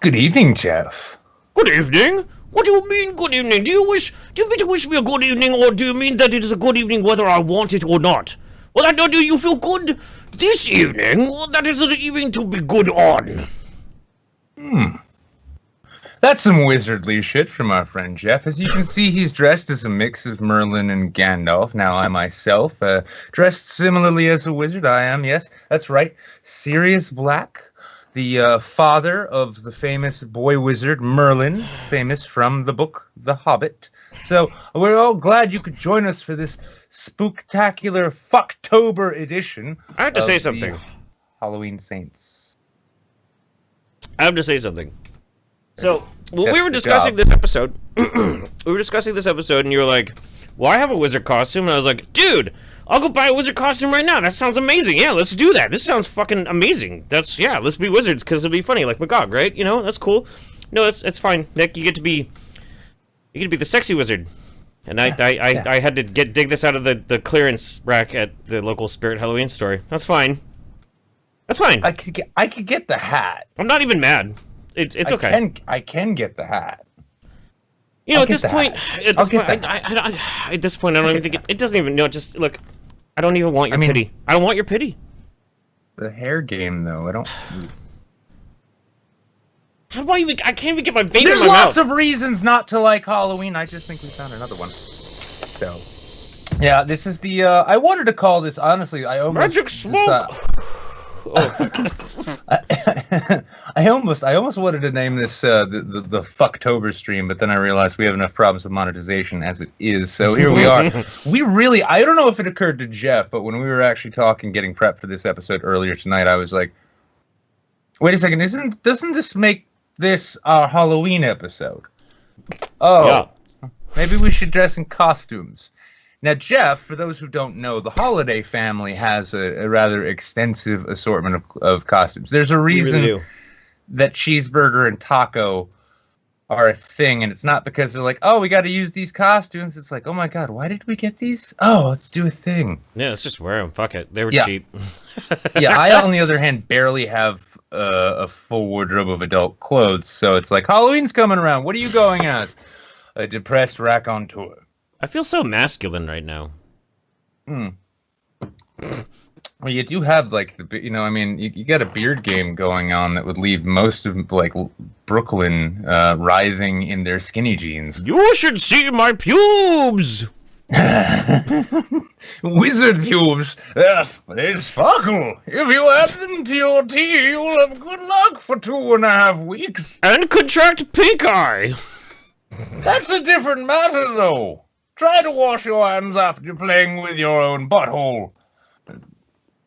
Good evening, Jeff. Good evening? What do you mean, good evening? Do you mean to wish me a good evening, or do you mean that it is a good evening whether I want it or not? Well, that do you feel good this evening, or that is an evening to be good on? That's some wizardly shit from our friend Jeff. As you can see, he's dressed as a mix of Merlin and Gandalf. Now, I myself, dressed similarly as a wizard. I am, yes, that's right, Sirius Black, the father of the famous boy wizard Merlin, famous from the book The Hobbit. So, we're all glad you could join us for this spooktacular Fucktober edition. I have to say something. Halloween Saints. I have to say something. So, when we were discussing this episode, and you were like, well, I have a wizard costume, and I was like, dude, I'll go buy a wizard costume right now. That sounds amazing. Yeah, let's do that. This sounds fucking amazing. Let's be wizards, because it'll be funny, like Magog, right? You know, that's cool. No, it's fine. Nick, you get to be the sexy wizard. And I had to dig this out of the clearance rack at the local Spirit Halloween store. That's fine. That's fine. I could get the hat. I'm not even mad. It's okay. I can get the hat. You know, at this point, I don't even think it doesn't even. No, just look. I don't even want your pity. I don't want your pity. The hair game, though, I don't. How do I even? I can't even get my vape in my mouth. There's lots of reasons not to like Halloween. I just think we found another one. So, yeah, this is the. I wanted to call this honestly. I almost magic smoke. I almost wanted to name this the Fucktober stream, but then I realized we have enough problems with monetization as it is. So here we are. I don't know if it occurred to Jeff, but when we were actually talking, getting prepped for this episode earlier tonight, I was like, wait a second, doesn't this make this our Halloween episode? Oh, yeah. Maybe we should dress in costumes. Now, Jeff, for those who don't know, the Holiday family has a rather extensive assortment of costumes. There's a reason that cheeseburger and taco are a thing, and it's not because they're like, oh, we got to use these costumes. It's like, oh my god, why did we get these? Oh, let's do a thing. Yeah, let's just wear them. Fuck it. They were cheap. Yeah, I, on the other hand, barely have a full wardrobe of adult clothes, so it's like, Halloween's coming around. What are you going as? A depressed raconteur. I feel so masculine right now. Well, you do have, like, you got a beard game going on that would leave most of, like, Brooklyn writhing in their skinny jeans. You should see my pubes! Wizard pubes! Yes, they sparkle. If you add them to your tea, you'll have good luck for 2.5 weeks. And contract pink eye! That's a different matter, though. Try to wash your hands after playing with your own butthole.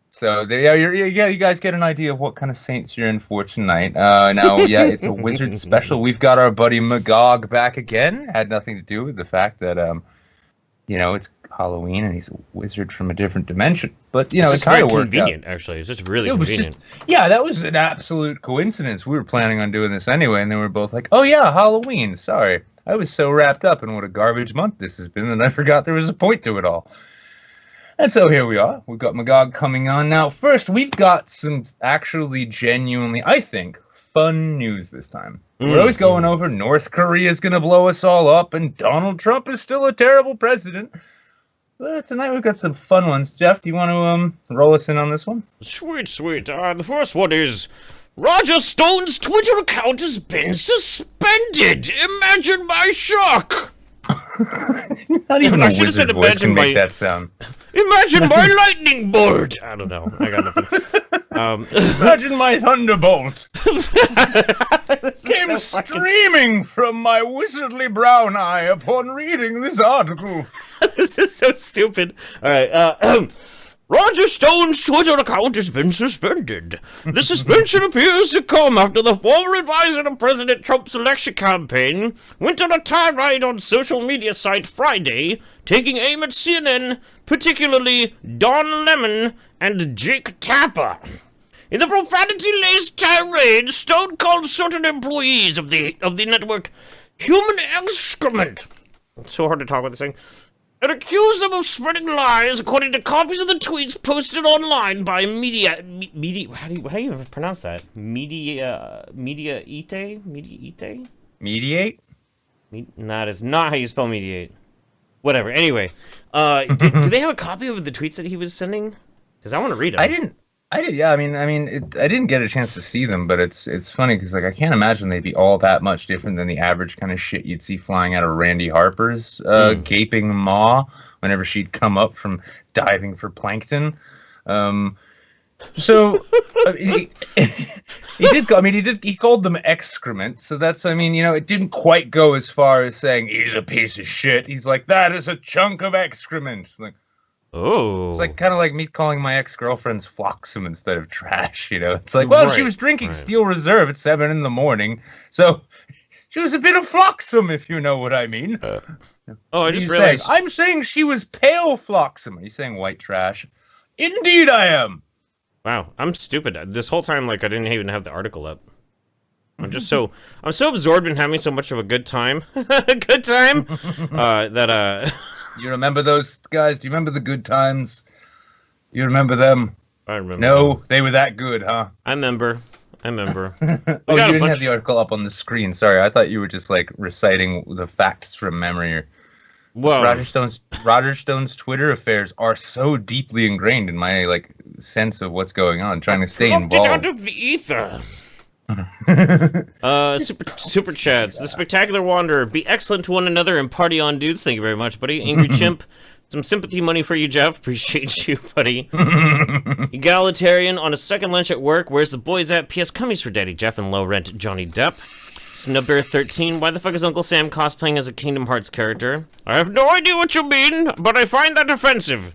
So, you guys get an idea of what kind of saints you're in for tonight. Now, yeah, it's a wizard special. We've got our buddy Magog back again. Had nothing to do with the fact that, it's Halloween and he's a wizard from a different dimension. But, it kind of worked convenient, actually. It's just really convenient. That was an absolute coincidence. We were planning on doing this anyway, and then we were both like, oh, yeah, Halloween. Sorry. I was so wrapped up in what a garbage month this has been that I forgot there was a point to it all. And so here we are. We've got Magog coming on. Now, first, we've got some actually genuinely, I think, fun news this time. We're always going over North Korea's going to blow us all up, and Donald Trump is still a terrible president. But tonight we've got some fun ones. Jeff, do you want to roll us in on this one? Sweet. The first one is... Roger Stone's Twitter account has been suspended! Imagine my shock! Not even a wizard voice can make that sound. Imagine my lightning bolt! I don't know. I got nothing. Imagine my thunderbolt! Came streaming from my wizardly brown eye upon reading this article. This is so stupid. Alright, Roger Stone's Twitter account has been suspended. The suspension appears to come after the former advisor of President Trump's election campaign went on a tirade on social media site Friday, taking aim at CNN, particularly Don Lemon and Jake Tapper. In the profanity-laced tirade, Stone called certain employees of the network human excrement. It's so hard to talk with this thing. and accused them of spreading lies according to copies of the tweets posted online by media. How do you pronounce that? Mediate? Mediate? That is not how you spell mediate. Whatever. Anyway, do they have a copy of the tweets that he was sending? Because I want to read them. I didn't. Yeah. I didn't get a chance to see them, but it's funny because like I can't imagine they'd be all that much different than the average kind of shit you'd see flying out of Randy Harper's gaping maw whenever she'd come up from diving for plankton. So he did. I mean, he called them excrement. So that's. I mean, it didn't quite go as far as saying he's a piece of shit. He's like, that is a chunk of excrement. Like, oh, it's like kind of like me calling my ex-girlfriend's flotsam instead of trash. It's like, well, she was drinking Steel Reserve at 7 a.m, so she was a bit of flotsam, if you know what I mean. I just realized. I'm saying she was pale flotsam. Are you saying white trash? Indeed, I am. Wow, I'm stupid. This whole time, like, I didn't even have the article up. I'm so absorbed in having so much of a good time, that You remember those guys? Do you remember the good times? You remember them? I remember. No, they were that good, huh? I remember. Oh, You didn't have the article up on the screen. Sorry, I thought you were just like reciting the facts from memory. Well, Roger Stone's Twitter affairs are so deeply ingrained in my like sense of what's going on, trying to stay involved. Out of the ether. Super chats. The Spectacular Wanderer. Be excellent to one another and party on, dudes. Thank you very much, buddy. Angry Chimp. Some sympathy money for you, Jeff. Appreciate you, buddy. Egalitarian on a second lunch at work. Where's the boys at? P.S. Cummies for Daddy Jeff and low rent Johnny Depp. Snubbear13, why the fuck is Uncle Sam cosplaying as a Kingdom Hearts character? I have no idea what you mean, but I find that offensive.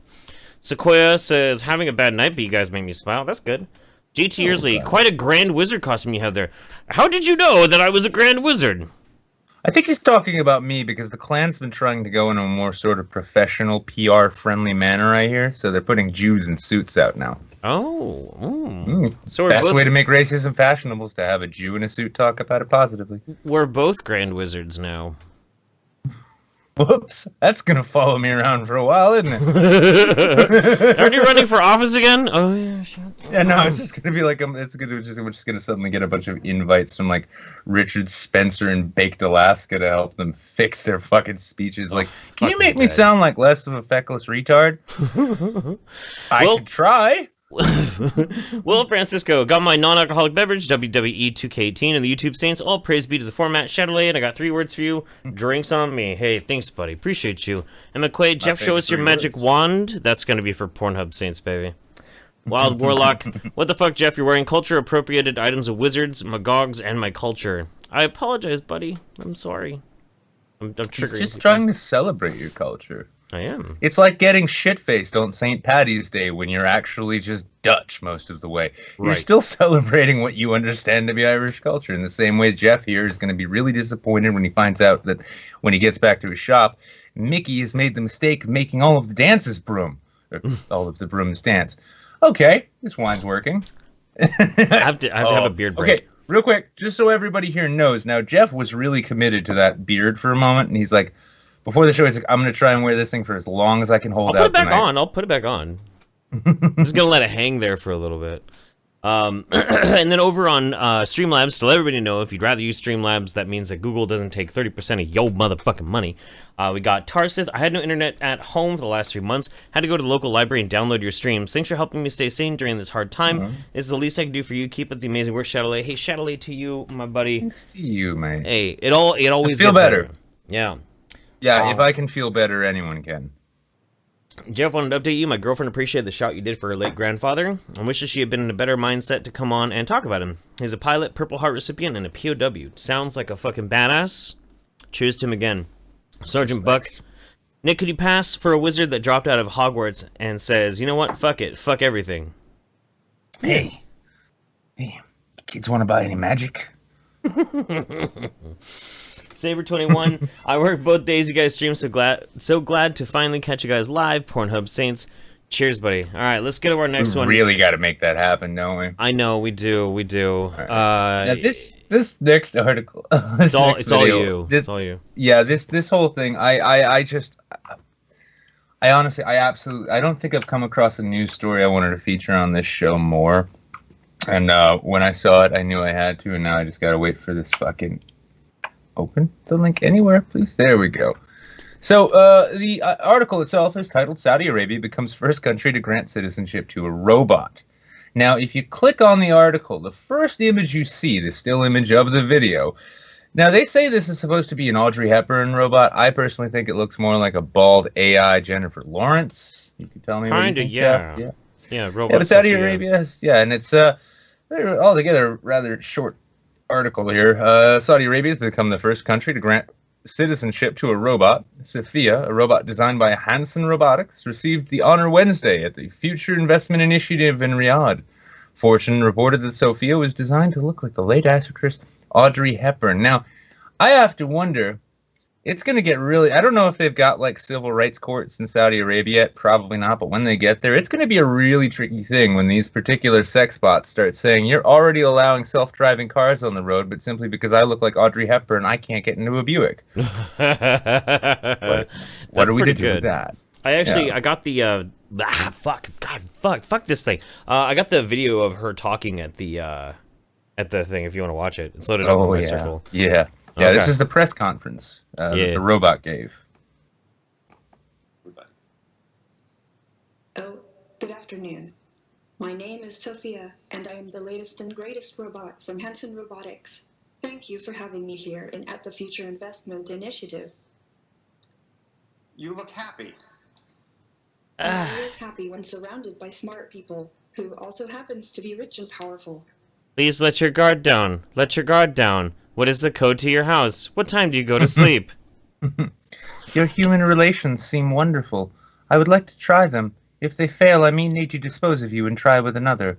Sequoia says, having a bad night, but you guys make me smile. That's good. GT Yearsley, quite a Grand Wizard costume you have there. How did you know that I was a Grand Wizard? I think he's talking about me because the clan's been trying to go in a more sort of professional, PR-friendly manner, I hear. So they're putting Jews in suits out now. Oh. So best way to make racism fashionable is to have a Jew in a suit talk about it positively. We're both Grand Wizards now. Whoops, that's gonna follow me around for a while, isn't it? Aren't you running for office again? Oh yeah, shit. Yeah, no, it's just gonna be like we're just gonna suddenly get a bunch of invites from like Richard Spencer in Baked Alaska to help them fix their fucking speeches. Like, can you make me sound like less of a feckless retard? I could try. Will Francisco got my non-alcoholic beverage WWE 2K18 and the YouTube Saints. All praise be to the format. Shadowlay, and I got 3 words for you. Drinks on me. Hey, thanks, buddy. Appreciate you. And McQuaid, Jeff, show us your magic wand. That's gonna be for Pornhub Saints, baby. Wild Warlock, what the fuck, Jeff? You're wearing culture-appropriated items of wizards, magogs, and my culture. I apologize, buddy. I'm sorry. I'm triggering. He's just trying to celebrate your culture. I am. It's like getting shit-faced on St. Paddy's Day when you're actually just Dutch most of the way. You're still celebrating what you understand to be Irish culture in the same way Jeff here is going to be really disappointed when he finds out that when he gets back to his shop, Mickey has made the mistake of making all of the dances broom. All of the brooms dance. Okay, this wine's working. I have to have a beard break. Okay, real quick, just so everybody here knows. Now, Jeff was really committed to that beard for a moment, and he's like, before the show, he's like, I'm going to try and wear this thing for as long as I can hold out. I'll put it back on. I'm just going to let it hang there for a little bit. And then over on Streamlabs, to let everybody know, if you'd rather use Streamlabs, that means that Google doesn't take 30% of yo motherfucking money. We got Tarsith. I had no internet at home for the last 3 months. Had to go to the local library and download your streams. Thanks for helping me stay sane during this hard time. This is the least I can do for you. Keep up the amazing work, Shadowlay. Hey, Shadowlay to you, my buddy. Thanks to you, man. Hey, it always feel gets better. Yeah. Yeah, if I can feel better, anyone can. Jeff wanted to update you. My girlfriend appreciated the shout you did for her late grandfather and wishes she had been in a better mindset to come on and talk about him. He's a pilot, Purple Heart recipient, and a POW. Sounds like a fucking badass. Cheers to him again. Sergeant Buck. Nick, could you pass for a wizard that dropped out of Hogwarts and says, you know what, fuck it, fuck everything? Hey, kids want to buy any magic? Saber21, I work both days you guys stream, so glad to finally catch you guys live. Pornhub Saints. Cheers, buddy. All right, let's get to our next one. We really got to make that happen, don't we? I know, we do. Right. Now this next article, it's all you. It's all you. Yeah, this whole thing, I just, I honestly, I don't think I've come across a news story I wanted to feature on this show more. And when I saw it, I knew I had to, and now I just gotta wait for this fucking... Open the link anywhere, please. There we go. So the article itself is titled "Saudi Arabia becomes first country to grant citizenship to a robot." Now, if you click on the article, the first image you see, the still image of the video. Now, they say this is supposed to be an Audrey Hepburn robot. I personally think it looks more like a bald AI Jennifer Lawrence. You can tell me. Kinda, yeah. Robot. Yeah, but Saudi Arabia has, and it's altogether rather short article here. Saudi Arabia has become the first country to grant citizenship to a robot. Sophia, a robot designed by Hanson Robotics, received the honor Wednesday at the Future Investment Initiative in Riyadh. Fortune reported that Sophia was designed to look like the late actress Audrey Hepburn. Now, I have to wonder, it's going to get really... I don't know if they've got, like, civil rights courts in Saudi Arabia yet. Probably not. But when they get there, it's going to be a really tricky thing when these particular sex bots start saying, you're already allowing self-driving cars on the road, but simply because I look like Audrey Hepburn, I can't get into a Buick. What are we to do with that? I got the... fuck this thing. I got the video of her talking at the thing, if you want to watch it. It's loaded up on my circle. Yeah. Yeah, okay. This is the press conference that the robot gave. Oh, good afternoon. My name is Sophia, and I am the latest and greatest robot from Hanson Robotics. Thank you for having me here and at the Future Investment Initiative. You look happy. I'm always happy when surrounded by smart people, who also happens to be rich and powerful. Please let your guard down. Let your guard down. What is the code to your house? What time do you go to sleep? Your human relations seem wonderful. I would like to try them. If they fail, I may need to dispose of you and try with another.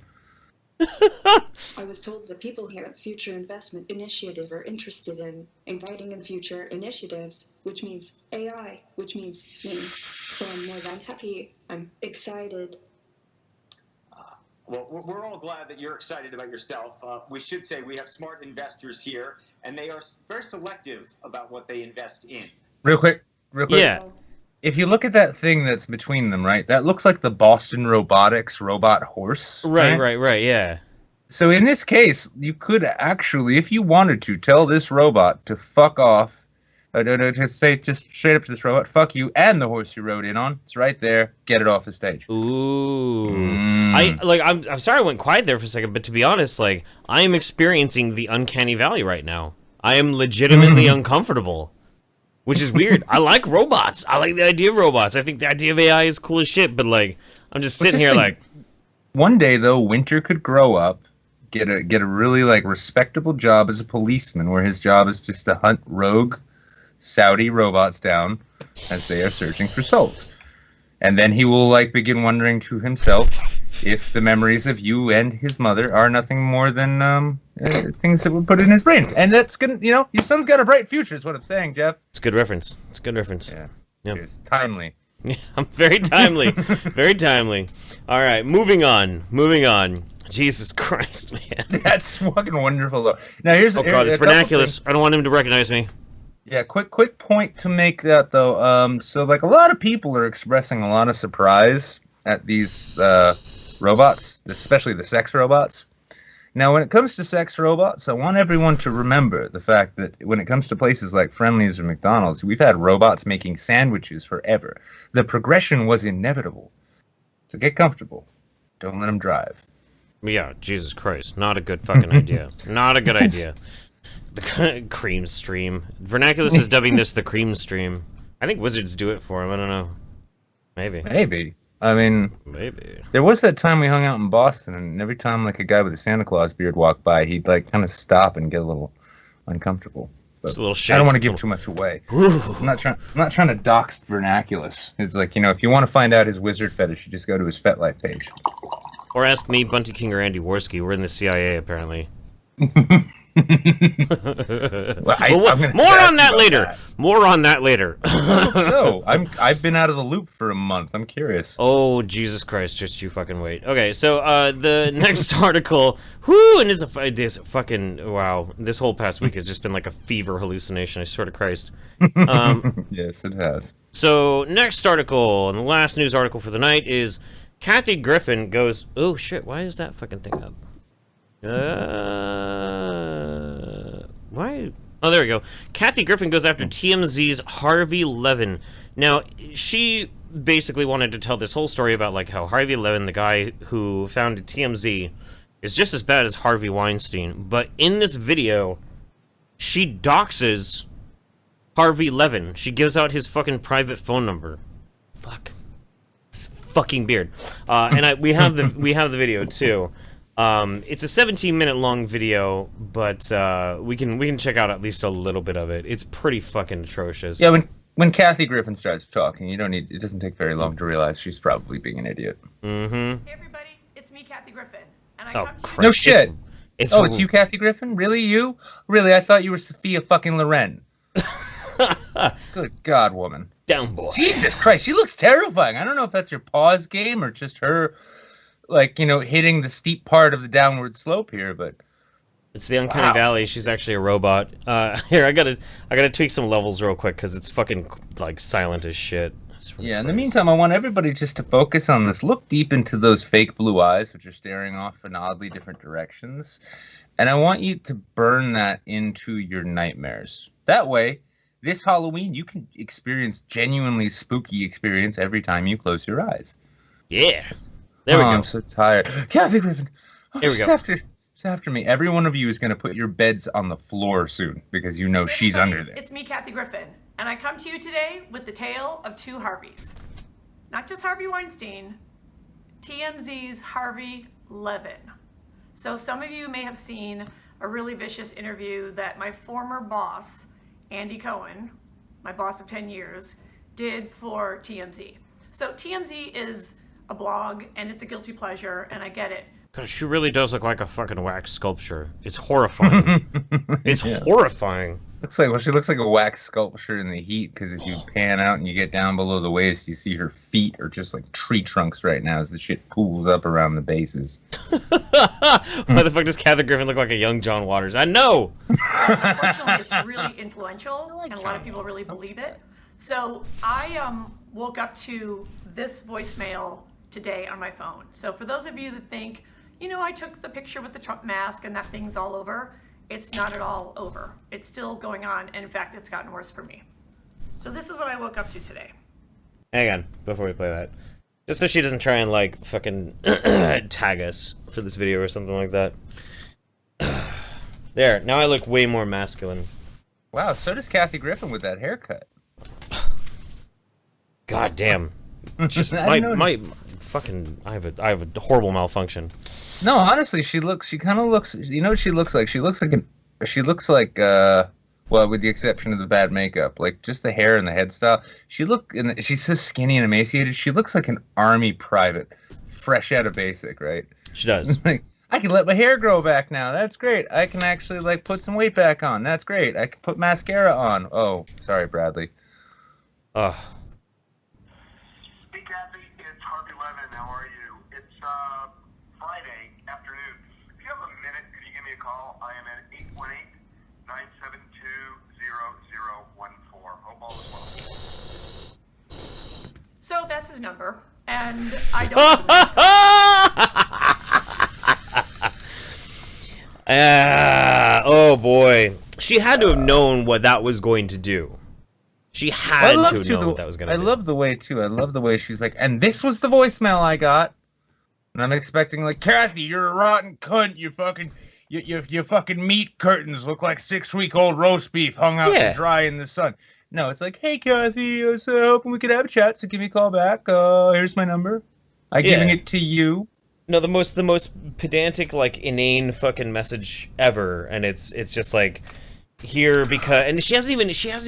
I was told the people here at Future Investment Initiative are interested in inviting in future initiatives, which means AI, which means me. So I'm more than happy. I'm excited. Well, we're all glad that you're excited about yourself. We should say we have smart investors here, and they are very selective about what they invest in. Real quick. Yeah. If you look at that thing that's between them, right, that looks like the Boston Robotics robot horse. Right, yeah. So in this case, you could actually, if you wanted to, tell this robot to fuck off. To say just straight up to this robot, fuck you and the horse you rode in on. It's right there. Get it off the stage. Ooh. I'm sorry I went quiet there for a second, but to be honest, like, I am experiencing the uncanny valley right now. I am legitimately uncomfortable, which is weird. I like robots. I like the idea of robots. I think the idea of AI is cool as shit, but like, I'm just sitting here like... One day, though, Winter could grow up, get a really, like, respectable job as a policeman, where his job is just to hunt rogue Saudi robots down as they are searching for souls. And then he will, like, begin wondering to himself if the memories of you and his mother are nothing more than things that were put in his brain. And that's gonna, your son's got a bright future is what I'm saying, Jeff. It's a good reference. Yeah. It's timely. Yeah, very timely. Very timely. All right, moving on. Jesus Christ, man. That's fucking wonderful, though. Now, here's it's vernacular. I don't want him to recognize me. Yeah, quick point to make that, though. So, like, a lot of people are expressing a lot of surprise at these robots, especially the sex robots. Now, when it comes to sex robots, I want everyone to remember the fact that when it comes to places like Friendly's or McDonald's, we've had robots making sandwiches forever. The progression was inevitable. So get comfortable. Don't let them drive. Yeah, Jesus Christ. Not a good fucking idea. Not a good idea. The cream stream. Vernaculus is dubbing this the cream stream. I think wizards do it for him. I don't know. Maybe. I mean, maybe. There was that time we hung out in Boston, and every time like a guy with a Santa Claus beard walked by, he'd like kind of stop and get a little uncomfortable. But just a little shake. I don't want to give too much away. I'm not trying to dox Vernaculus. It's like, if you want to find out his wizard fetish, you just go to his FetLife page. Or ask me, Bunty King, or Andy Worski. We're in the CIA, apparently. More on that later. More on that later. So I've been out of the loop for a month. I'm curious. Oh, Jesus Christ, just you fucking wait. Okay, so the next article, whoo, and it's fucking, wow, this whole past week has just been like a fever hallucination, I swear to Christ. Yes, it has. So, next article, and the last news article for the night is Kathy Griffin goes, oh shit, why is that fucking thing up? Why? Oh, there we go. Kathy Griffin goes after TMZ's Harvey Levin. Now, she basically wanted to tell this whole story about like how Harvey Levin, the guy who founded TMZ, is just as bad as Harvey Weinstein. But in this video, she doxes Harvey Levin. She gives out his fucking private phone number. Fuck. It's fucking beard. And we have the video too. It's a 17-minute long video, but we can check out at least a little bit of it. It's pretty fucking atrocious. Yeah, when Kathy Griffin starts talking, it doesn't take very long to realize she's probably being an idiot. Mm-hmm. Hey everybody, it's me, Kathy Griffin, and I Oh, come to crap. you. No shit. It's It's you, Kathy Griffin? Really, you? Really? I thought you were Sophia fucking Loren. Good God, woman. Down boy. Jesus Christ, she looks terrifying. I don't know if that's your pause game or just her, like, hitting the steep part of the downward slope here, but It's the Uncanny Valley. She's actually a robot. Here, I gotta tweak some levels real quick because it's fucking like silent as shit. yeah, in the meantime, I want everybody just to focus on this. Look deep into those fake blue eyes, which are staring off in oddly different directions. And I want you to burn that into your nightmares. That way, this Halloween, you can experience genuinely spooky experience every time you close your eyes. Yeah. There we go. I'm so tired. Kathy Griffin. Here we go. It's after me. Every one of you is going to put your beds on the floor soon because you know Hey, she's everybody, under there. It's me, Kathy Griffin, and I come to you today with the tale of two Harveys. Not just Harvey Weinstein, TMZ's Harvey Levin. So some of you may have seen a really vicious interview that my former boss, Andy Cohen, my boss of 10 years, did for TMZ. So TMZ is a blog, and it's a guilty pleasure, and I get it. Cause she really does look like a fucking wax sculpture. It's horrifying. It's horrifying. She looks like a wax sculpture in the heat because if you pan out and you get down below the waist, you see her feet are just like tree trunks right now as the shit pools up around the bases. Why the fuck does Kathy Griffin look like a young John Waters? I know! Unfortunately, it's really influential, and a lot of people really believe it. So I woke up to this voicemail today on my phone. So for those of you that think, I took the picture with the Trump mask and that thing's all over, it's not at all over. It's still going on, and in fact, it's gotten worse for me. So this is what I woke up to today. Hang on, before we play that. Just so she doesn't try and, like, fucking tag us for this video or something like that. There, now I look way more masculine. Wow, so does Kathy Griffin with that haircut. God damn. Just I my fucking I have a horrible malfunction. No, honestly, she kind of looks, what she looks like? She looks like well, with the exception of the bad makeup, like just the hair and the head style. She's so skinny and emaciated. She looks like an army private, fresh out of basic, right? She does. Like, I can let my hair grow back now. That's great. I can actually like put some weight back on. That's great. I can put mascara on. Oh, sorry, Bradley. Ugh. Hey Kathy, it's Harvey Levin. How are you? It's Friday afternoon. If you have a minute, could you give me a call? I am at 818-972-0014. Hope all is well. So that's his number, and I don't know. Oh boy. She had to have known what that was going to do. She had to have known what that was going to do. I love the way, too. I love the way she's like, and this was the voicemail I got. And I'm expecting, like, Kathy, you're a rotten cunt. Your fucking meat curtains look like 6-week-old roast beef hung out to dry in the sun. No, it's like, hey, Kathy, I was hoping we could have a chat, so give me a call back. Here's my number. I'm giving it to you. No, the most pedantic, like, inane fucking message ever, and it's just like, here because, and she hasn't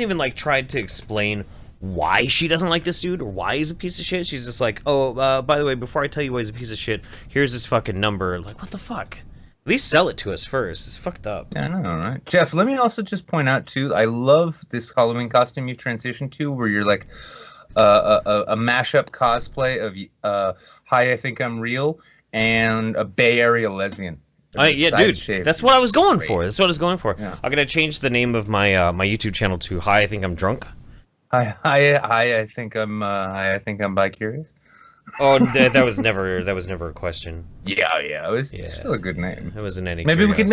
even like tried to explain why she doesn't like this dude or why he's a piece of shit. She's just like, oh, by the way, before I tell you why he's a piece of shit, here's his fucking number. Like, what the fuck? least sell it to us first. It's fucked up. Yeah, I know, right? Jeff, let me also just point out too. I love this Halloween costume you transitioned to, where you're like a mashup cosplay of "Hi, I Think I'm Real" and a Bay Area lesbian. Yeah, dude, that's what I was going for. That's what I was going for. Yeah. I'm gonna change the name of my my YouTube channel to "Hi, I Think I'm Drunk." Hi, I think I'm bi-curious. Oh, that was never a question. Yeah, it was still a good name. It wasn't any. Maybe we can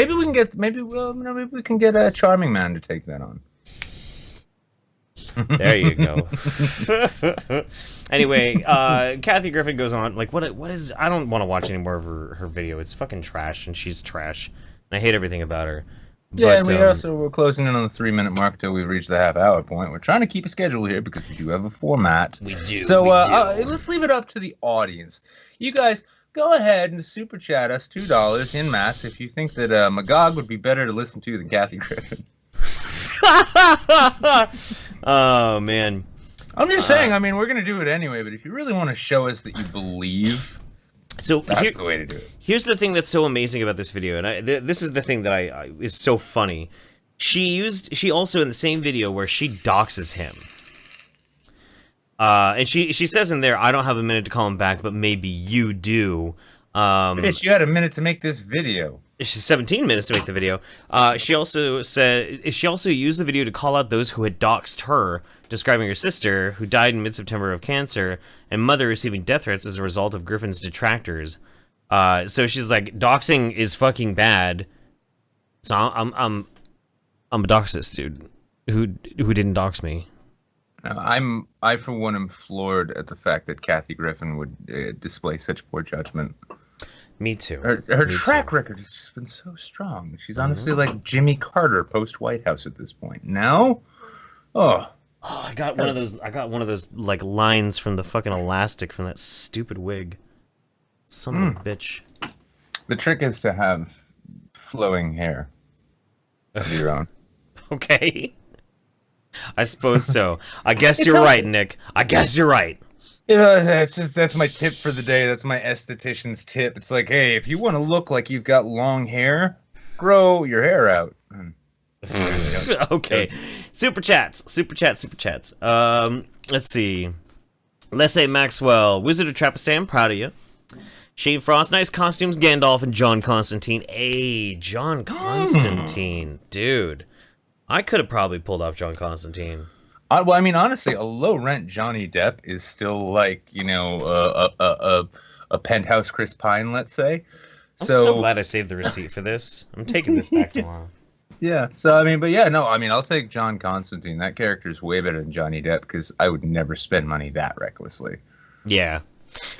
get a Charming Man to take that on. There you go. Anyway, Kathy Griffin goes on like, what is? I don't want to watch any more of her video. It's fucking trash, and she's trash. And I hate everything about her. Yeah, but, and we're closing in on the 3-minute mark till we've reached the half-hour point. We're trying to keep a schedule here because we do have a format. We do. So let's leave it up to the audience. You guys, go ahead and super chat us $2 in mass if you think that Magog would be better to listen to than Kathy Griffin. Oh man. I'm just saying. I mean, we're gonna do it anyway. But if you really want to show us that you believe, so that's the way to do it. Here's the thing that's so amazing about this video, and this is the thing that I is so funny. She also in the same video where she doxes him, and she says in there, "I don't have a minute to call him back, but maybe you do." Bitch, you had a minute to make this video. She's 17 minutes to make the video. She also used the video to call out those who had doxed her, describing her sister, who died in mid-September of cancer, and mother receiving death threats as a result of Griffin's detractors. So she's like, doxing is fucking bad. So I'm a doxist, dude. Who didn't dox me? I for one am floored at the fact that Kathy Griffin would display such poor judgment. Me too. Her track record has just been so strong. She's honestly like Jimmy Carter post White House at this point. Now, I got one of those like lines from the fucking elastic from that stupid wig. Son of a bitch. The trick is to have flowing hair of your own. Okay. I suppose so. I guess you're right, Nick. I guess you're right. That's my tip for the day. That's my esthetician's tip. It's like, hey, if you want to look like you've got long hair, grow your hair out. Okay. Super chats. Let's see. Let's say Maxwell, Wizard of Trapistan, proud of you. Shane Frost, nice costumes, Gandalf and John Constantine. Hey, John Constantine, dude. I could have probably pulled off John Constantine. Well, I mean, honestly, a low-rent Johnny Depp is still like, you know, a penthouse Chris Pine, let's say. I'm so glad I saved the receipt for this. I'm taking this back tomorrow. Yeah, so, I mean, but yeah, no, I mean, I'll take John Constantine. That character's way better than Johnny Depp because I would never spend money that recklessly. Yeah.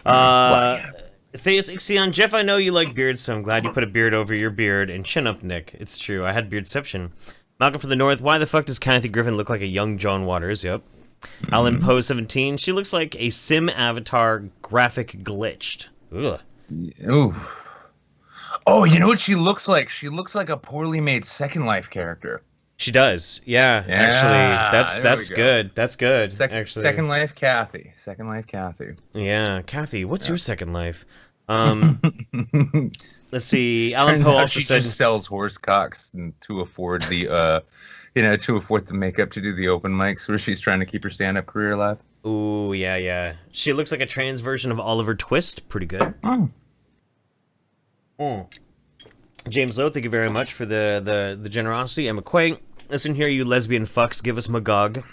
Theus Ixion, Jeff, I know you like beards, so I'm glad you put a beard over your beard. And chin up, Nick. It's true, I had beardception. Malcolm from the North, why the fuck does Kathy Griffin look like a young John Waters? Yep. Alan Poe 17, she looks like a sim avatar graphic glitched. Ugh. Ooh. Oh, you know what she looks like? She looks like a poorly made Second Life character. She does. Yeah, actually, that's good. That's good. Actually, Second Life Kathy. Second Life Kathy. Yeah, Kathy, what's your Second Life? Let's see. Alan Poe also said she just sells horse cocks to afford the, to afford the makeup to do the open mics where she's trying to keep her stand-up career alive. Ooh, yeah. She looks like a trans version of Oliver Twist. Pretty good. James Lowe, thank you very much for the generosity. Emma Quay, listen here, you lesbian fucks, give us Magog.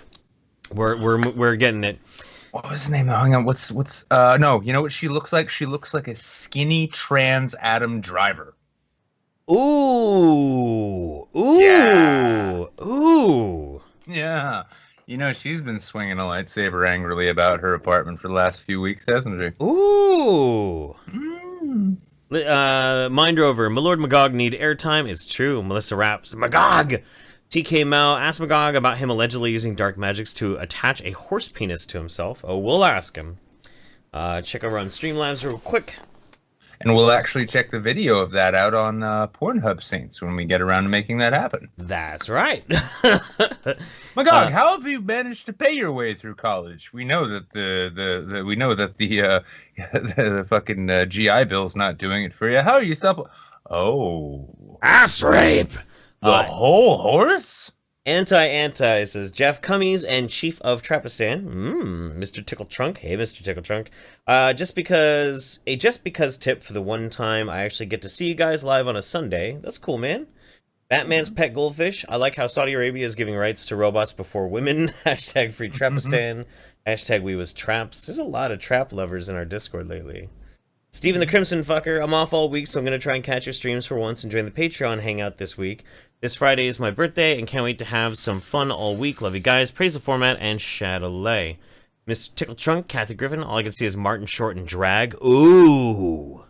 We're getting it. What was his name? Hang on. No, you know what she looks like? She looks like a skinny trans Adam Driver. Ooh. Yeah. Ooh. Yeah. You know, she's been swinging a lightsaber angrily about her apartment for the last few weeks, hasn't she? Ooh. Mind Rover, my Lord Magog need airtime. It's true. Melissa Raps, Magog! TK Mao, ask Magog about him allegedly using dark magics to attach a horse penis to himself. Oh, we'll ask him. Check over on Streamlabs real quick. And we'll actually check the video of that out on Pornhub Saints when we get around to making that happen. That's right. Magog, how have you managed to pay your way through college? We know that the fucking GI Bill's not doing it for you. How are you Oh. Ass rape! The whole horse? Anti says Jeff Cummies and Chief of Trapistan. Mr. Tickle Trunk. Hey, Mr. Tickle Trunk. Just because tip for the one time I actually get to see you guys live on a Sunday. That's cool, man. Batman's pet goldfish. I like how Saudi Arabia is giving rights to robots before women. Hashtag free Trapistan. Hashtag we was traps. There's a lot of trap lovers in our Discord lately. Steven the Crimson Fucker. I'm off all week, so I'm going to try and catch your streams for once and join the Patreon hangout this week. This Friday is my birthday, and can't wait to have some fun all week. Love you guys. Praise the format, and Shadowlay. Mr. Tickle Trunk, Kathy Griffin. All I can see is Martin Short and Drag. Ooh.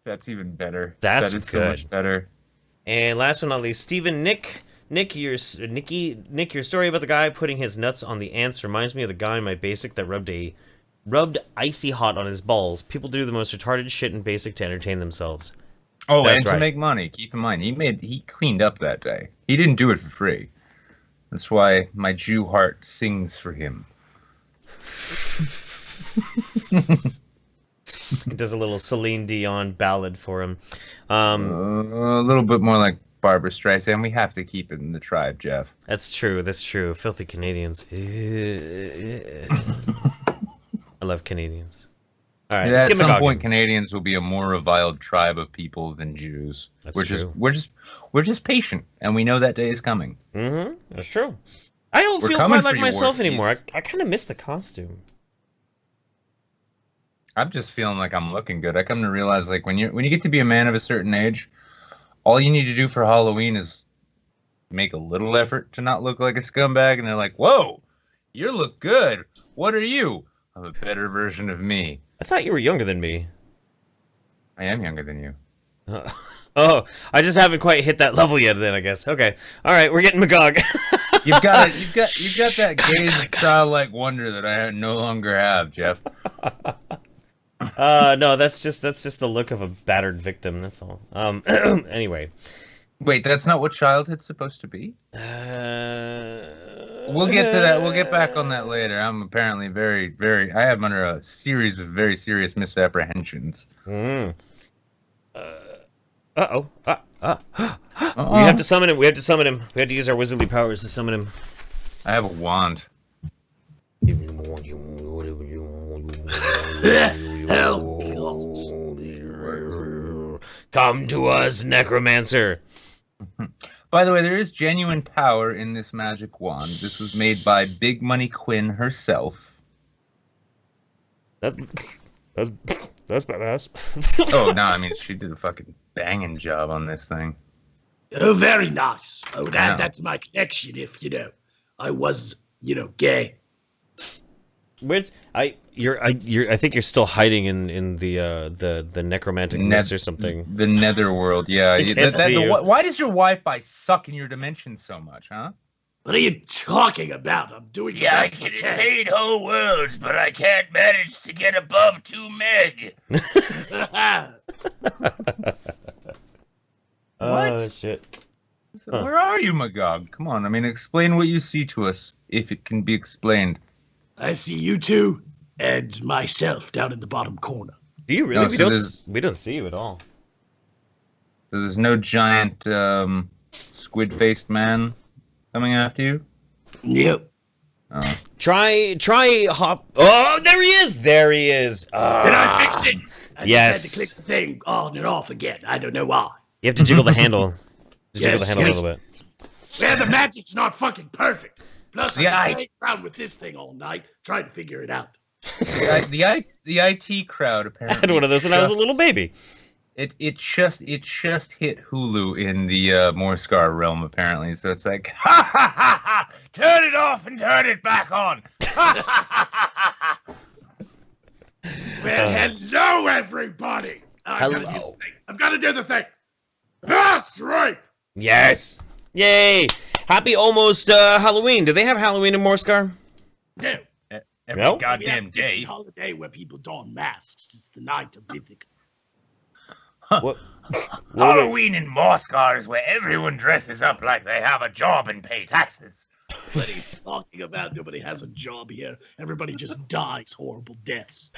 That's even better. That is good. So much better. And last but not least, Steven Nick, your story about the guy putting his nuts on the ants reminds me of the guy in my basic that rubbed icy hot on his balls. People do the most retarded shit in basic to entertain themselves. Oh, That's and right. to make money. Keep in mind, he cleaned up that day. He didn't do it for free. That's why my Jew heart sings for him. It does a little Celine Dion ballad for him. A little bit more like Barbara Streisand. We have to keep it in the tribe, Jeff. That's true. Filthy Canadians. I love Canadians. All right. At some point, Canadians will be a more reviled tribe of people than Jews. That's true. We're just patient, and we know that day is coming. Mm-hmm. That's true. I don't We're feel coming quite like for you, myself Warskies. anymore. I kind of miss the costume. I'm just feeling like I'm looking good. I come to realize, like, when you get to be a man of a certain age, all you need to do for Halloween is make a little effort to not look like a scumbag, and they're like, "Whoa, you look good. What are you?" I'm a better version of me. I thought you were younger than me. I am younger than you. Oh, I just haven't quite hit that level yet. Then I guess. Okay. All right, we're getting Magog. You've got that gaze of childlike wonder that I no longer have, Jeff. No, that's just the look of a battered victim. That's all. Anyway. Wait, that's not what childhood's supposed to be? We'll get to that. We'll get back on that later. I'm apparently I am under a series of very serious misapprehensions. Uh-oh. We have to summon him. We have to use our wizardly powers to summon him. I have a wand. Come to us, necromancer. By the way, there is genuine power in this magic wand. This was made by Big Money Quinn herself. That's badass. Oh, no, I mean, she did a fucking banging job on this thing. Oh, very nice. Oh, Yeah. that's my connection if, I was, gay. I think you're still hiding in the necromantic mist or something. The netherworld, yeah. can't see you. Why does your Wi-Fi suck in your dimension so much, huh? What are you talking about? I'm doing the best I can. invade whole worlds, but I can't manage to get above 2 meg. Oh, shit. So where are you, Magog? Come on, I mean, explain what you see to us, if it can be explained. I see you two and myself down in the bottom corner. Do you really? No, we don't see you at all. So there's no giant squid-faced man coming after you? Yep. Oh. Try hop. Oh, there he is. Did I fix it? I Yes. just had to click the thing on and off again. I don't know why. You have to jiggle the handle. Jiggle Yes, the handle yes. a little bit. Yeah, the magic's not fucking perfect. Plus, Yeah, I played around with this thing all night, trying to figure it out. The IT crowd apparently. I had one of those when I was a little baby. It just hit Hulu in the Morskar realm apparently, so it's like, ha ha ha ha! Turn it off and turn it back on. Well, hello, everybody. Hello. I've got to do the thing. That's right. Yes. Yay. Happy almost Halloween. Do they have Halloween in Morskar? No. Every No? We have goddamn a different day. holiday where people don masks. It's the night of Ithaca. What? Halloween in Morskar is where everyone dresses up like they have a job and pay taxes. What are you talking about? Nobody has a job here. Everybody just dies horrible deaths.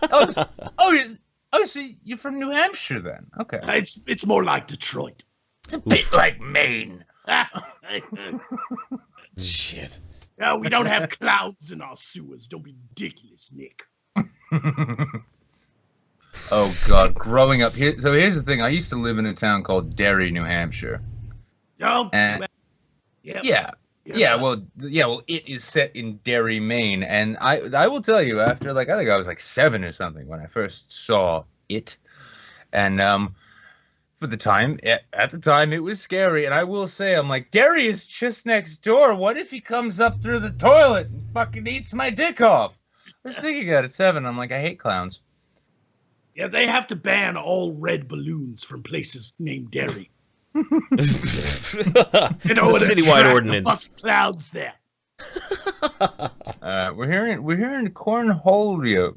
Oh, Oh, so you're from New Hampshire then? Okay. It's more like Detroit. It's a bit like Maine. Shit. No, we don't have clouds in our sewers. Don't be ridiculous, Nick. Oh God, growing up here. So here's the thing. I used to live in a town called Derry, New Hampshire. Oh, And yeah. Well, it is set in Derry, Maine, and I will tell you, after I think I was like 7 or something when I first saw it, and for the time at the time it was scary, and I will say, I'm like, Derry is just next door. What if he comes up through the toilet and fucking eats my dick off? I was thinking that at 7. I'm like, I hate clowns. Yeah, they have to ban all red balloons from places named Derry. You know, It's a citywide ordinance. Clouds there. We're hearing Corngrolio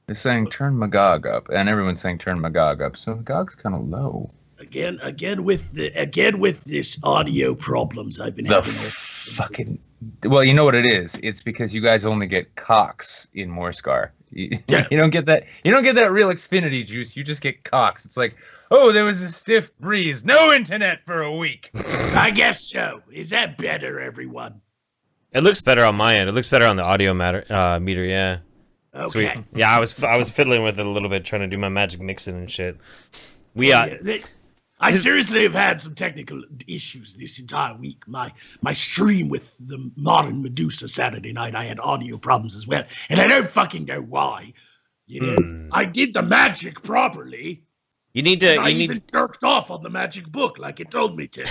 is saying turn Magog up, and everyone's saying turn Magog up. So Magog's kind of low. Again with this audio problems I've been having. Well, you know what it is? It's because you guys only get cocks in Morskar. You don't get that. You don't get that real Xfinity juice. You just get cocks. It's like, oh, there was a stiff breeze. No internet for a week. I guess so. Is that better, everyone? It looks better on my end. It looks better on the audio meter. Yeah. Okay. Sweet. Yeah, I was fiddling with it a little bit, trying to do my magic mixing and shit. I seriously have had some technical issues this entire week. My stream with the Modern Medusa Saturday night, I had audio problems as well, and I don't fucking know why. You know, I did the magic properly. You need even jerked off on the magic book like it told me to.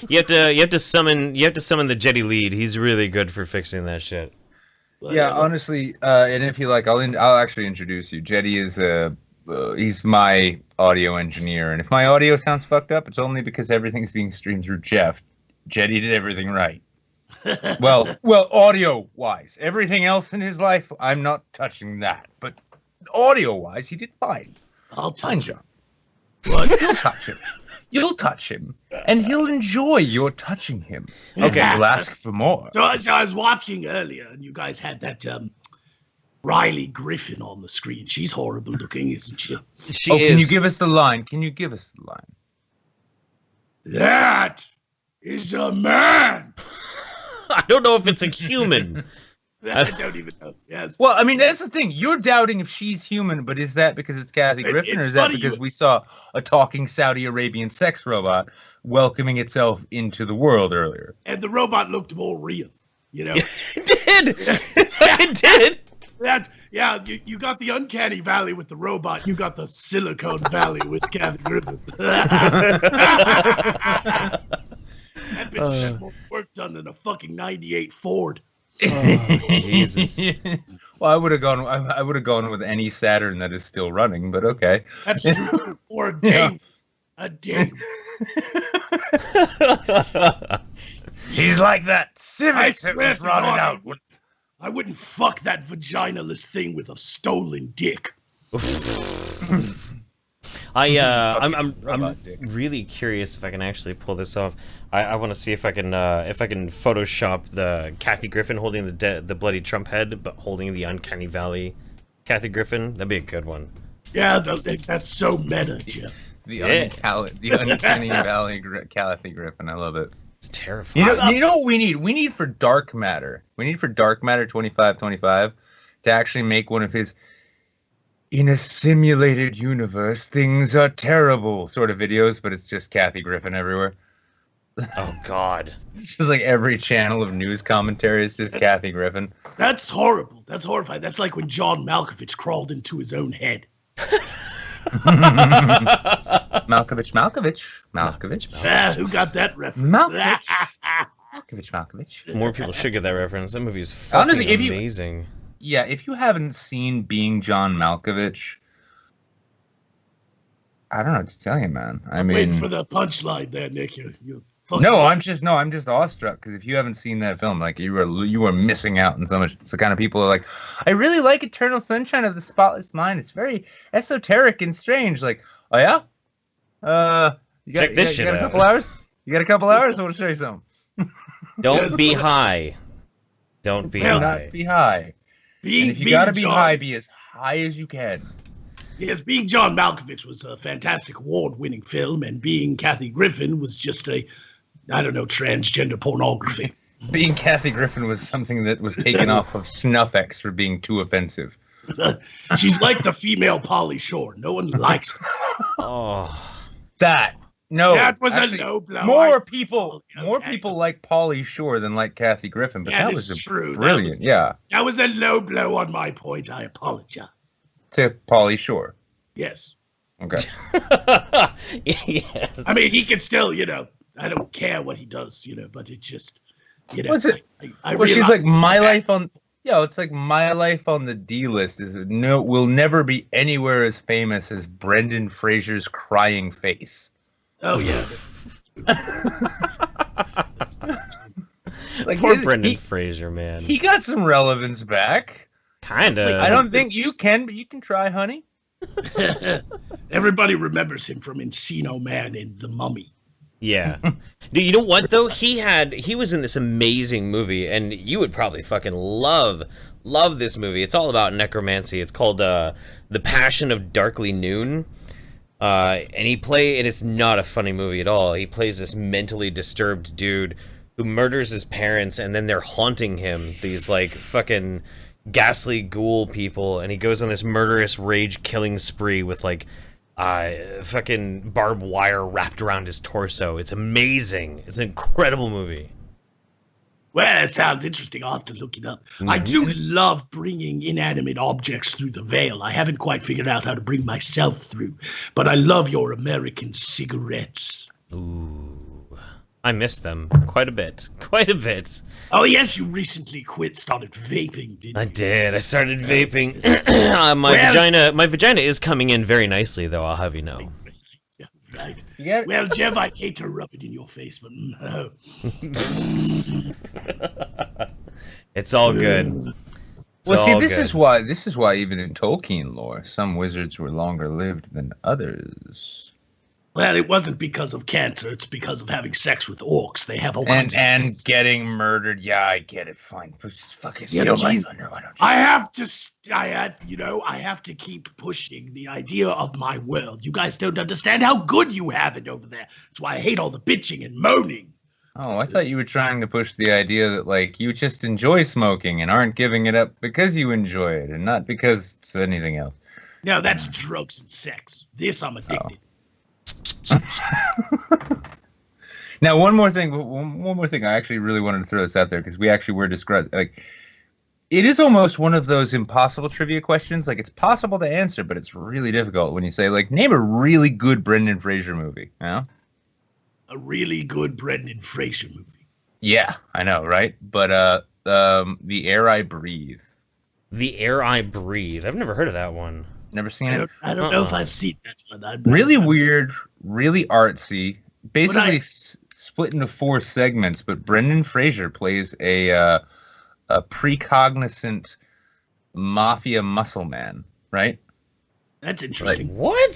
you have to summon the Jetty lead. He's really good for fixing that shit. Yeah, honestly, and if you like, I'll actually introduce you. Jetty is he's my audio engineer, and if my audio sounds fucked up, it's only because everything's being streamed through Jeff. Jetty did everything right. well, audio-wise. Everything else in his life, I'm not touching that. But audio-wise, he did fine. I'll touch him. What? You'll touch him. You'll touch him, and he'll enjoy your touching him. Okay, he'll ask for more. So I was watching earlier, and you guys had that Riley Griffin on the screen. She's horrible looking, isn't she? She is. Can you give us the line? That is a man. I don't know if it's a human. I don't even know. Yes. Well, I mean, that's the thing. You're doubting if she's human, but is that because it's Kathy Griffin, or is that because we saw a talking Saudi Arabian sex robot welcoming itself into the world earlier? And the robot looked more real, you know? It did. It did. You got the uncanny valley with the robot. You got the silicone valley with Kathy Griffin. That bitch had more work done than a fucking '98 Ford. Oh, Jesus. Well, I would have gone with any Saturn that is still running, but okay. That's true. Or a day. A day. She's like that Civic I that swear was to rotted God, out. I wouldn't fuck that vaginaless thing with a stolen dick. I'm really curious if I can actually pull this off. I want to see if I can Photoshop the Kathy Griffin holding the bloody Trump head, but holding the uncanny valley Kathy Griffin. That'd be a good one. Yeah, that's so meta, Jeff. The uncanny valley Kathy Griffin. I love it. It's terrifying. You know what we need? We need for Dark Matter. We need for Dark Matter 2525 to actually make one of his "in a simulated universe, things are terrible" sort of videos, but it's just Kathy Griffin everywhere. Oh God! It's just like every channel of news commentary is just Kathy Griffin. That's horrible. That's horrifying. That's like when John Malkovich crawled into his own head. Malkovich. Who got that reference? Malkovich. More people should get that reference. That movie is fucking amazing. If you haven't seen Being John Malkovich, I don't know what to tell you, man. I'm waiting for the punchline there, Nick. I'm just awestruck, because if you haven't seen that film, like you are missing out on so much. It's the kind of people who are like, I really like Eternal Sunshine of the Spotless Mind. It's very esoteric and strange. Like, oh yeah, you got a couple hours? You got a couple hours? I want to show you something. Don't be high. Don't be high. Not be high. If you gotta be high, be as high as you can. Yes, being John Malkovich was a fantastic award-winning film, and being Kathy Griffin was just transgender pornography. Being Kathy Griffin was something that was taken off of SnuffX for being too offensive. She's like the female Pauly Shore. No one likes her. Oh, that was actually, a low blow. More people like Pauly Shore than like Kathy Griffin, but that was true. Brilliant. That was a low blow on my point. I apologize. To Pauly Shore. Yes. Okay. Yes. I mean, he can still, I don't care what he does, but it's just, What's it? She's like my life on. Yeah, it's like my life on the D list will never be anywhere as famous as Brendan Fraser's crying face. Oh yeah. Like poor Brendan Fraser, man. He got some relevance back. Kinda. I don't think you can, but you can try, honey. Everybody remembers him from Encino Man and The Mummy. Yeah. You know what though? He was in this amazing movie, and you would probably fucking love this movie. It's all about necromancy. It's called The Passion of Darkly Noon. And it's not a funny movie at all. He plays this mentally disturbed dude who murders his parents, and then they're haunting him, these like fucking ghastly ghoul people, and he goes on this murderous rage killing spree with like fucking barbed wire wrapped around his torso. It's amazing. It's an incredible movie. Well, it sounds interesting. I'll have to look it up. Mm-hmm. I do love bringing inanimate objects through the veil. I haven't quite figured out how to bring myself through, but I love your American cigarettes. Ooh. I miss them quite a bit. Oh, yes, you recently started vaping, didn't you? I did. I started vaping. My vagina is coming in very nicely, though, I'll have you know. Right. Yeah. Well, Jeff, I hate to rub it in your face, but no. It's all good. This is why even in Tolkien lore, some wizards were longer lived than others. Well, it wasn't because of cancer. It's because of having sex with orcs. They have a and getting murdered. Yeah, I get it. Fine. Fucking steal my thunder. Why don't you? I have to keep pushing the idea of my world. You guys don't understand how good you have it over there. That's why I hate all the bitching and moaning. Oh, I thought you were trying to push the idea that like you just enjoy smoking and aren't giving it up because you enjoy it and not because it's anything else. No, that's drugs and sex. This I'm addicted. Oh. Now, one more thing. I actually really wanted to throw this out there because we actually were discussing. Like, it is almost one of those impossible trivia questions. Like, it's possible to answer, but it's really difficult when you say, like, name a really good Brendan Fraser movie. You know? A really good Brendan Fraser movie. Yeah, I know, right? But The Air I Breathe. The Air I Breathe. I've never heard of that one. Never seen it? I don't know if I've seen that one. Really weird, really artsy. Basically split into 4 segments, but Brendan Fraser plays a precognizant mafia muscle man, right? That's interesting. Like, what?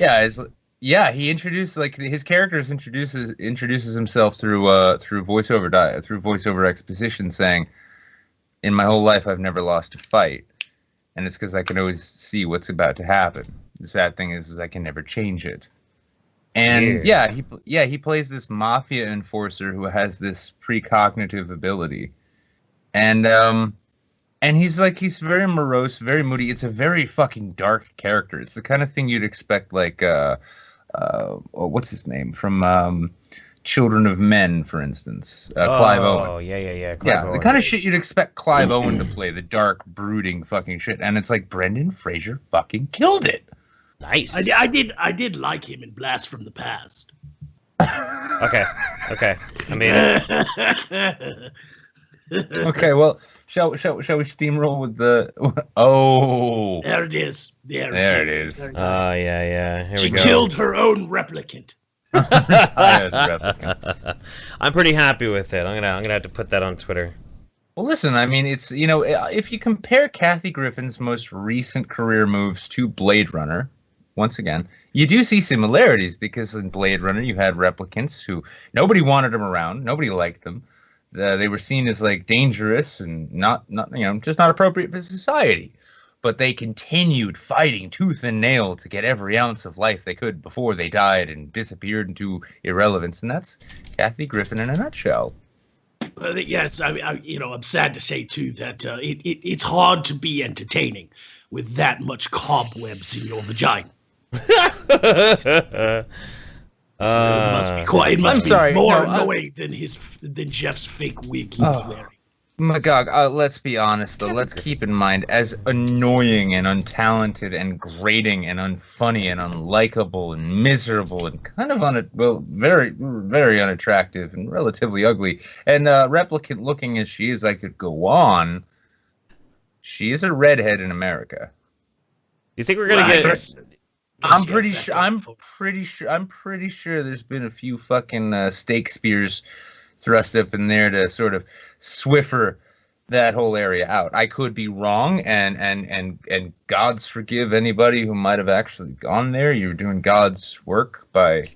Yeah, he introduced his characters introduces himself through voiceover exposition, saying, "In my whole life, I've never lost a fight. And it's because I can always see what's about to happen. The sad thing is I can never change it." And he plays this mafia enforcer who has this precognitive ability, and he's very morose, very moody. It's a very fucking dark character. It's the kind of thing you'd expect, like what's his name from Children of Men, for instance, Clive Owen. Oh, yeah. Clive Owen. The kind of shit you'd expect Clive Owen to play, the dark, brooding fucking shit. And it's like Brendan Fraser fucking killed it. Nice. I did like him in Blast from the Past. Okay. I mean, okay. Well, shall we steamroll with the? Oh, there it is. There it is. Oh yeah. Here she we go. Killed her own replicant. I'm pretty happy with it. I'm gonna have to put that on Twitter. Well, listen, I mean, it's, if you compare Kathy Griffin's most recent career moves to Blade Runner, once again, you do see similarities, because in Blade Runner you had replicants who nobody wanted them around, nobody liked them. They were seen as like dangerous and not just not appropriate for society. but they continued fighting tooth and nail to get every ounce of life they could before they died and disappeared into irrelevance. And that's Kathy Griffin in a nutshell. Yes, I'm sad to say too that it's hard to be entertaining with that much cobwebs in your vagina. It must be more annoying than Jeff's fake wig he was wearing. Magog, let's be honest though. Let's keep in mind, as annoying and untalented and grating and unfunny and unlikable and miserable and kind of very, very unattractive and relatively ugly and replicant looking as she is, I could go on. She is a redhead in America. Do you think we're gonna get? I'm pretty sure there's been a few fucking stake spears thrust up in there to sort of Swiffer that whole area out. I could be wrong, and God's forgive anybody who might have actually gone there. You're doing God's work by, I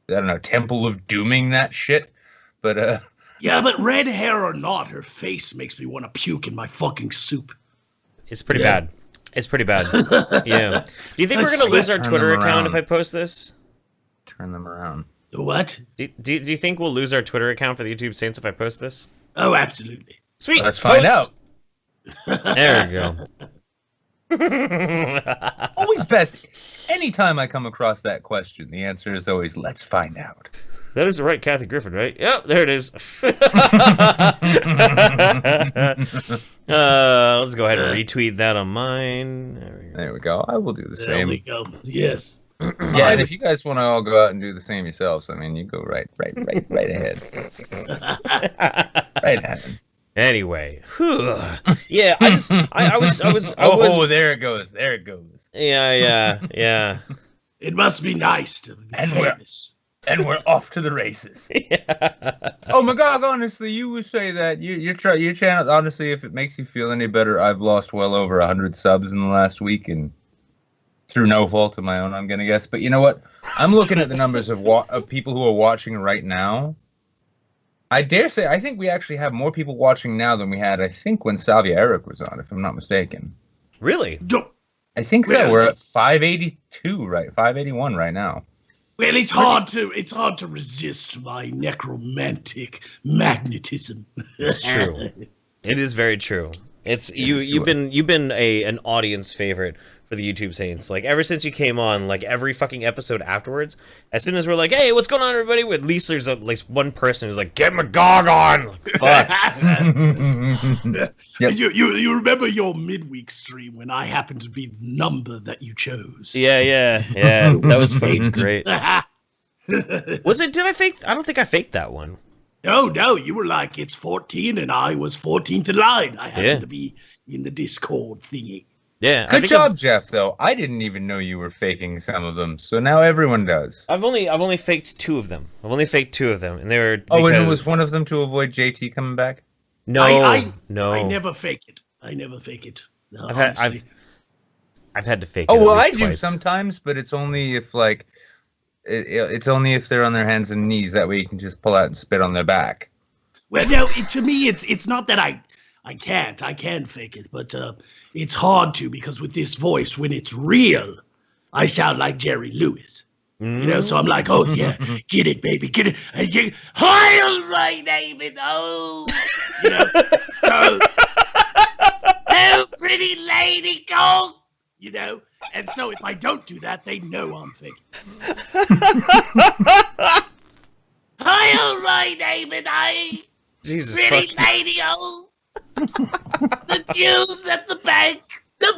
don't know, Temple of Dooming that shit. But yeah, but red hair or not, her face makes me want to puke in my fucking soup. It's pretty bad. It's pretty bad. Yeah. Do you think we're gonna lose our Twitter account if I post this? Turn them around. What? Do you think we'll lose our Twitter account for the YouTube Saints if I post this? Oh, absolutely. Sweet. Let's find out. There we go. Always best. Anytime I come across that question, the answer is always, let's find out. That is the right Kathy Griffin, right? Yep, there it is. Let's go ahead and retweet that on mine. There we go. I will do the same. There we go. Yes. Yeah, and if you guys want to all go out and do the same yourselves, I mean, you go right ahead. Right ahead. Anyway, yeah, I was. Oh, there it goes. There it goes. Yeah. It must be nice to be famous. And we're off to the races. Yeah. Oh, Magog, honestly, you would say that your channel, honestly, if it makes you feel any better, I've lost well over 100 subs in the last week, and through no fault of my own, I'm going to guess. But you know what? I'm looking at the numbers of people who are watching right now. I dare say, I think we actually have more people watching now than we had, I think, when Savia Eric was on, if I'm not mistaken. Really? I think so. Really? We're at 582, right? 581 right now. Well, it's hard to resist my necromantic magnetism. It's true. It is very true. It's you've been an audience favorite for the YouTube Saints. Like, ever since you came on, like, every fucking episode afterwards, as soon as we're like, hey, what's going on, everybody? At least there's at least one person who's like, get Magog on! Fuck. Yep. You remember your midweek stream when I happened to be the number that you chose? Yeah. That was fucking great. Was it? I don't think I faked that one. No, you were like, it's 14, and I was 14th in line. I happened to be in the Discord thingy. Yeah. Good job, Jeff, though. I didn't even know you were faking some of them, so now everyone does. I've only faked two of them. And they were Oh, and was one of them to avoid JT coming back? No. I never fake it. No, I've had to fake it. Oh, well, I twice. do sometimes, but it's only if, like, it's only if they're on their hands and knees. That way you can just pull out and spit on their back. Well, no, to me, it's not that I can fake it, but it's hard to, because with this voice, when it's real, I sound like Jerry Lewis. You know, so I'm like, oh yeah, get it, baby, get it. I say, Heil my name and oh, you know, so, oh, pretty lady, go, you know. And so if I don't do that, they know I'm faking. Heil my name and I, Jesus pretty lady, oh. The Jews at the bank. The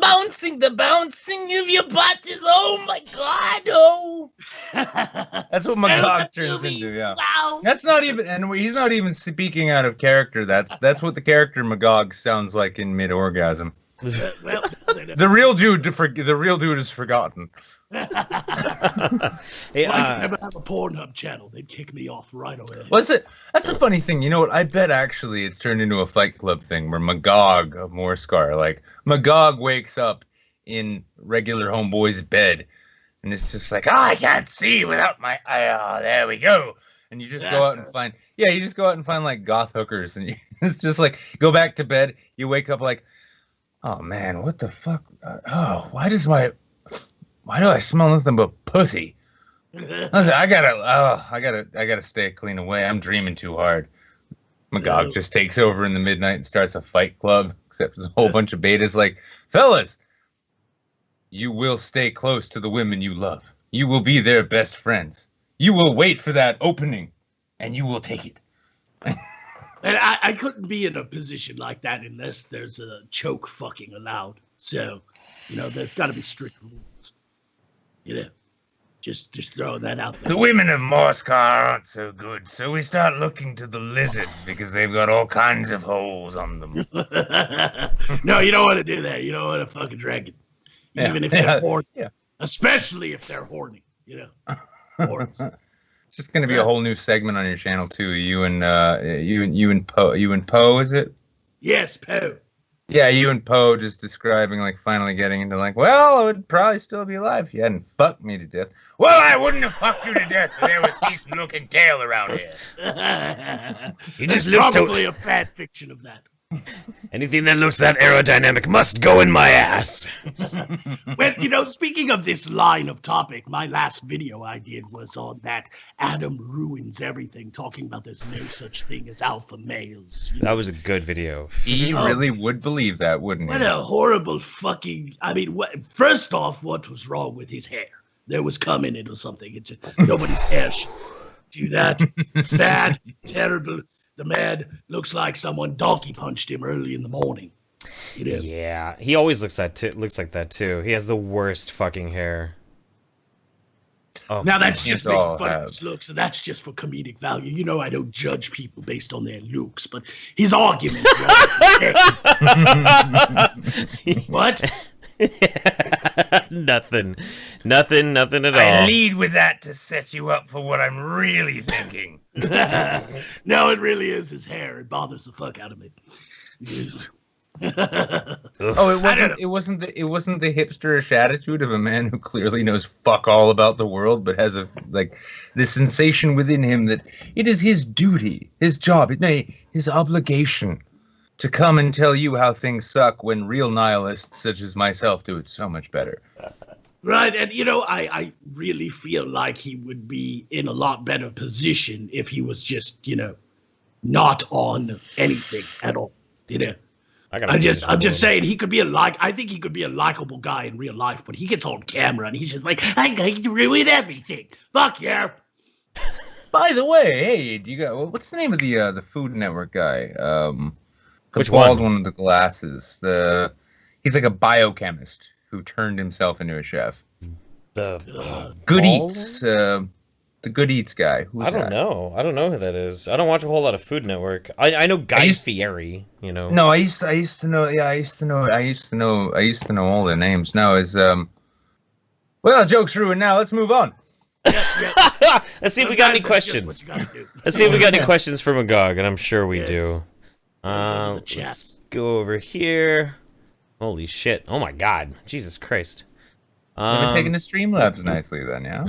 bouncing of your butt is, oh my God, oh. That's what Magog turns into, yeah. Wow. That's not even, and he's not even speaking out of character. That's what the character Magog sounds like in mid-orgasm. Well, The real dude is forgotten. Hey, I could never have a Pornhub channel. They'd kick me off right away. That's a funny thing. You know what? I bet actually it's turned into a Fight Club thing where Magog of Morskar, like, Magog wakes up in regular homeboy's bed and it's just like, I can't see without my eye. Oh, there we go. And you just go out and find like goth hookers, and it's just like, go back to bed. You wake up like, Oh man, what the fuck? Why do I smell nothing but pussy? I gotta stay clean away. I'm dreaming too hard. Magog just takes over in the midnight and starts a fight club, except there's a whole bunch of betas like, fellas, you will stay close to the women you love. You will be their best friends. You will wait for that opening, and you will take it. And I couldn't be in a position like that unless there's a choke fucking allowed. So, there's got to be strict rules. Just throw that out there. The women of Morskar aren't so good, so we start looking to the lizards because they've got all kinds of holes on them. No, you don't want to do that. You don't want to fuck a dragon. Even if they're horny. Yeah. Especially if they're horny, Horns. It's just going to be a whole new segment on your channel too. You and Poe, is it? Yes, Poe. Yeah, you and Poe just describing like finally getting into like, well, I would probably still be alive if you hadn't fucked me to death. Well, I wouldn't have fucked you to death if there was decent looking tail around here. You just look probably a fan fiction of that. Anything that looks that aerodynamic must go in my ass. Well, speaking of this line of topic, my last video I did was on that Adam ruins everything, talking about there's no such thing as alpha males. That was a good video. He really would believe that, wouldn't he? What a horrible fucking... I mean, first off, what was wrong with his hair? There was cum in it or something. It's nobody's hair should do that. Bad, terrible. The man looks like someone donkey punched him early in the morning. Yeah, he always looks like that too. He has the worst fucking hair. Oh, now that's just making fun of his looks, and that's just for comedic value. I don't judge people based on their looks, but his argument. What? Nothing at all. I lead with that to set you up for what I'm really thinking. No, it really is his hair. It bothers the fuck out of me. It wasn't the hipsterish attitude of a man who clearly knows fuck all about the world, but has this sensation within him that it is his duty, his job, his obligation to come and tell you how things suck when real nihilists such as myself do it so much better. Right, and I really feel like he would be in a lot better position if he was just, not on anything at all. I'm just saying he could be I think he could be a likable guy in real life, but he gets on camera and he's just like, I'm going to ruin everything. Fuck yeah. By the way, hey, what's the name of the Food Network guy? Which bald one? One with the glasses. He's like a biochemist who turned himself into a chef. The Good Eats. The Good Eats guy. I don't know who that is. I don't watch a whole lot of Food Network. I know Guy Fieri. No, I used to know. Yeah, I used to know all their names. Now is well, joke's ruined. Now let's move on. Let's see if we got any questions. Let's see if we got any questions for Magog, and I'm sure we do. Let's go over here. Holy shit! Oh my God! Jesus Christ! You've been taking the Streamlabs nicely, then, yeah.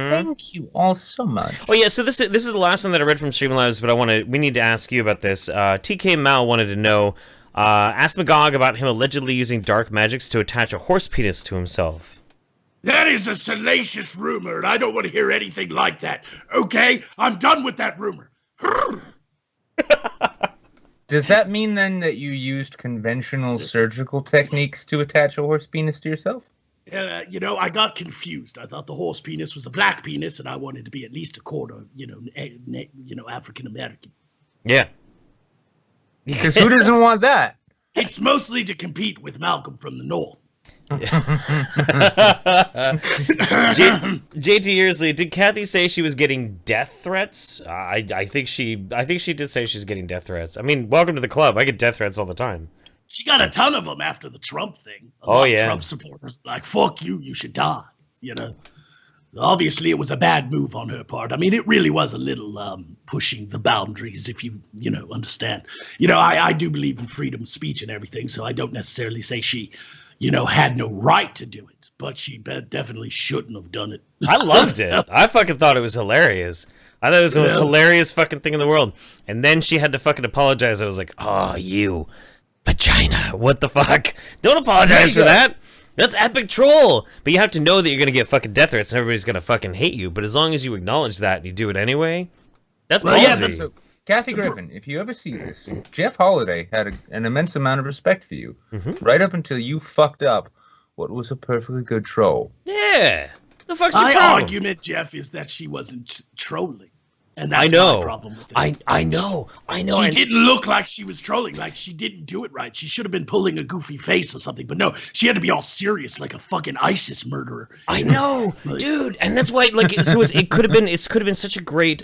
Thank you all so much. Oh yeah, so this is the last one that I read from Streamlabs, but we need to ask you about this. TK Mao wanted to know, ask Magog about him allegedly using dark magics to attach a horse penis to himself. That is a salacious rumor, and I don't want to hear anything like that. Okay, I'm done with that rumor. Does that mean then that you used conventional surgical techniques to attach a horse penis to yourself? I got confused. I thought the horse penis was a black penis, and I wanted to be at least a quarter, African American. Yeah. Because who doesn't want that? It's mostly to compete with Malcolm from the North. JT Yearsley, did Kathy say she was getting death threats? I think she did say she's getting death threats. I mean, welcome to the club. I get death threats all the time. She got a ton of them after the Trump thing. Trump supporters like, fuck you, you should die. Obviously it was a bad move on her part. I mean, it really was a little pushing the boundaries, if you understand. I do believe in freedom of speech and everything, so I don't necessarily say she had no right to do it, but she definitely shouldn't have done it. I loved it. I fucking thought it was hilarious. I thought it was the most hilarious fucking thing in the world. And then she had to fucking apologize. I was like, oh, you Vagina. What the fuck? Don't apologize for that. That's epic troll. But you have to know that you're gonna get fucking death threats and everybody's gonna fucking hate you. But as long as you acknowledge that and you do it anyway, that's ballsy. So, Kathy Griffin, if you ever see this, Jeff Holiday had an immense amount of respect for you, right up until you fucked up what was a perfectly good troll. Yeah. The fuck's your My problem? argument, Jeff, is that she wasn't trolling. And that's my problem with it. I know. She didn't look like she was trolling. Like, she didn't do it right. She should have been pulling a goofy face or something. But no, she had to be all serious like a fucking ISIS murderer. I know, dude. And that's why, like, it could have been such a great